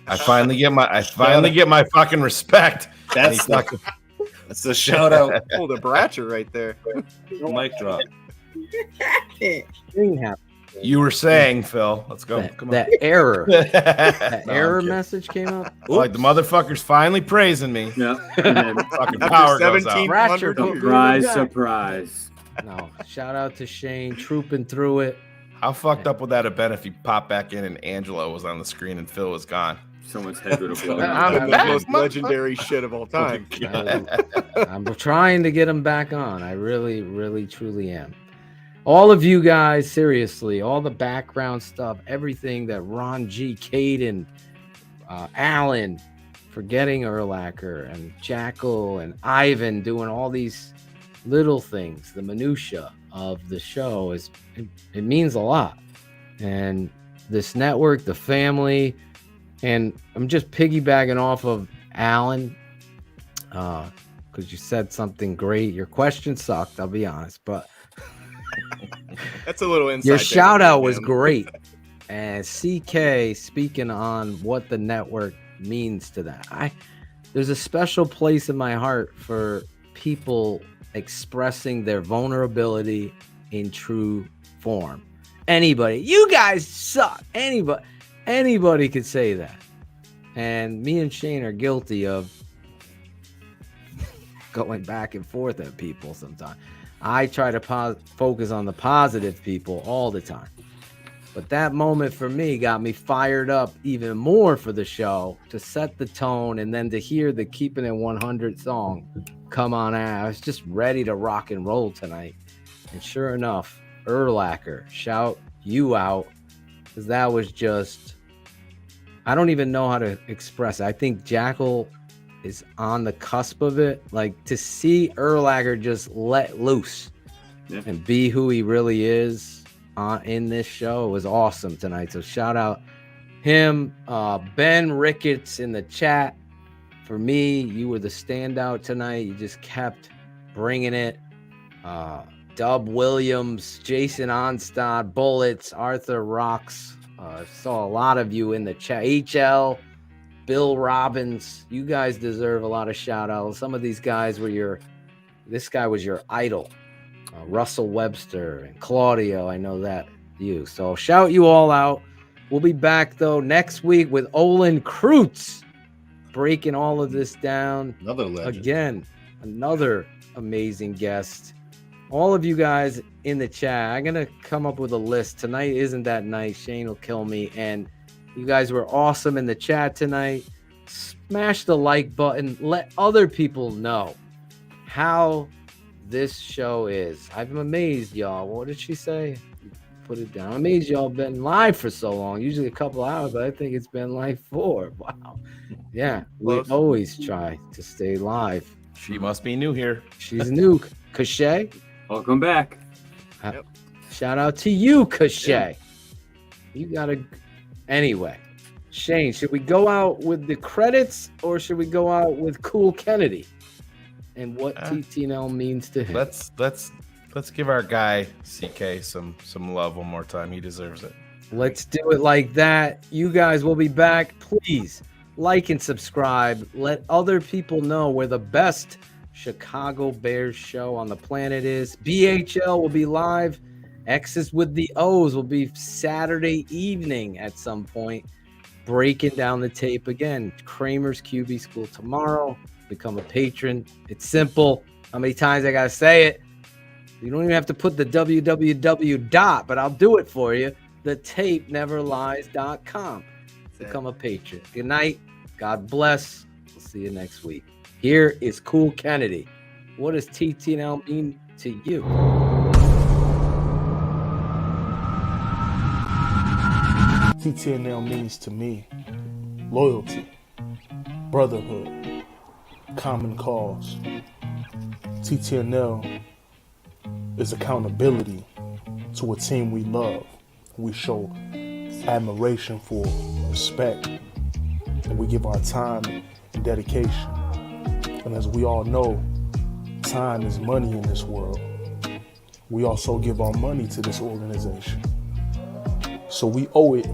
I finally get my fucking respect. That's the shout out. Oh, the Bratcher right there. Mic drop. You were saying, Phil. Let's go. Come on. That error. That No, error I'm kidding. message came up. Like the motherfucker's finally praising me. Yeah. Fucking power goes out. Surprise. No, shout out to Shayne trooping through it. How fucked up would that have been if he popped back in and Angelo was on the screen and Phil was gone? Someone's head would have blown. I'm the most legendary shit of all time. I'm trying to get him back on. I really, really, truly am. All of you guys, seriously, all the background stuff, everything that Ron G, Caden, Alan, forgetting Urlacher, and Jackal, and Ivan doing all these little things, the minutia of the show, it means a lot. And this network, the family, and I'm just piggybacking off of Alan, because you said something great. Your question sucked, I'll be honest, but that's a little inside. Your shout out was great. And CK speaking on what the network means to that. There's a special place in my heart for people expressing their vulnerability in true form. Anybody, you guys suck. Anybody could say that. And me and Shayne are guilty of going back and forth at people sometimes. I try to focus on the positive people all the time. But that moment for me got me fired up even more for the show, to set the tone, and then to hear the Keepin' It 100 song come on out. I was just ready to rock and roll tonight. And sure enough, Urlacher, shout you out, because that was just, I don't even know how to express it. I think Jackal is on the cusp of it. Like, to see Urlacher just let loose and be who he really is in this show was awesome tonight. So shout out him. Ben Ricketts in the chat. For me, you were the standout tonight. You just kept bringing it. Dub Williams, Jason Onstad, Bullets, Arthur Rocks. Saw a lot of you in the chat. HL, Bill Robbins. You guys deserve a lot of shout outs. Some of these guys were this guy was your idol. Russell Webster and Claudio. I know that you. So shout you all out. We'll be back though next week with Olin Kreutz, breaking all of this down. Another legend. Again, another amazing guest. All of you guys in the chat, I'm going to come up with a list. Tonight isn't that night. Shayne will kill me. And you guys were awesome in the chat tonight. Smash the like button. Let other people know how this show is. I'm amazed, y'all. What did she say? Put it down. I'm amazed y'all been live for so long. Usually a couple hours, but I think it's been like 4. Wow. Yeah, we always try to stay live. She must be new here. She's new. Cachet. Welcome back. Shout out to you, Cachet. You gotta. Anyway, Shayne, should we go out with the credits or should we go out with Cool Kennedy and what TTNL means to him? Let's give our guy CK some love one more time. He deserves it. Let's do it like that. You guys will be back. Please like and subscribe. Let other people know where the best Chicago Bears show on the planet is. BHL will be live. X's with the O's will be Saturday evening at some point, breaking down the tape again. Kramer's QB School tomorrow. Become a patron. It's simple. How many times I gotta say it? You don't even have to put the www dot, but I'll do it for you. TheTapeNeverLies.com. Become a patron. Good night. God bless. We'll see you next week. Here is Cool Kennedy. What does TTNL mean to you? TTNL means to me loyalty, brotherhood, common cause. TTNL is accountability to a team we love. We show admiration for, respect, and we give our time and dedication. And as we all know, time is money in this world. We also give our money to this organization. So we owe it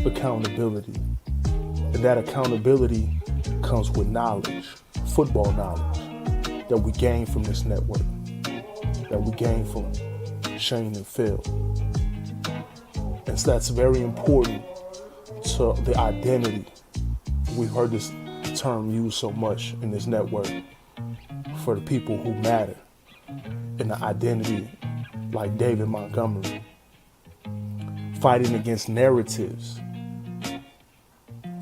accountability. And that accountability comes with knowledge, football knowledge, that we gain from this network, that we gain from Shayne and Phil. And so that's very important to the identity. We've heard this term used so much in this network for the people who matter, and the identity like David Montgomery, fighting against narratives,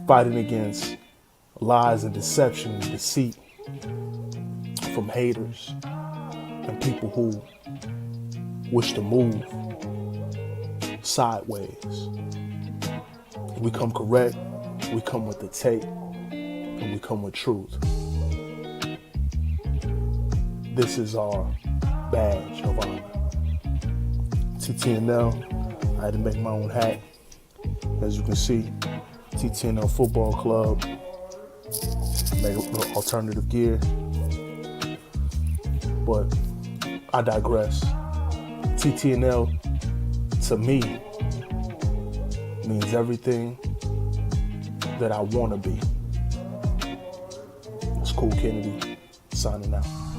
fighting against lies and deception and deceit from haters and people who wish to move sideways. We come correct, we come with the tape, and we come with truth. This is our badge of honor. TTNL, I had to make my own hat. As you can see, TTNL Football Club, made alternative gear. But I digress. TTNL, to me, means everything that I want to be. It's Cool Kennedy, signing out.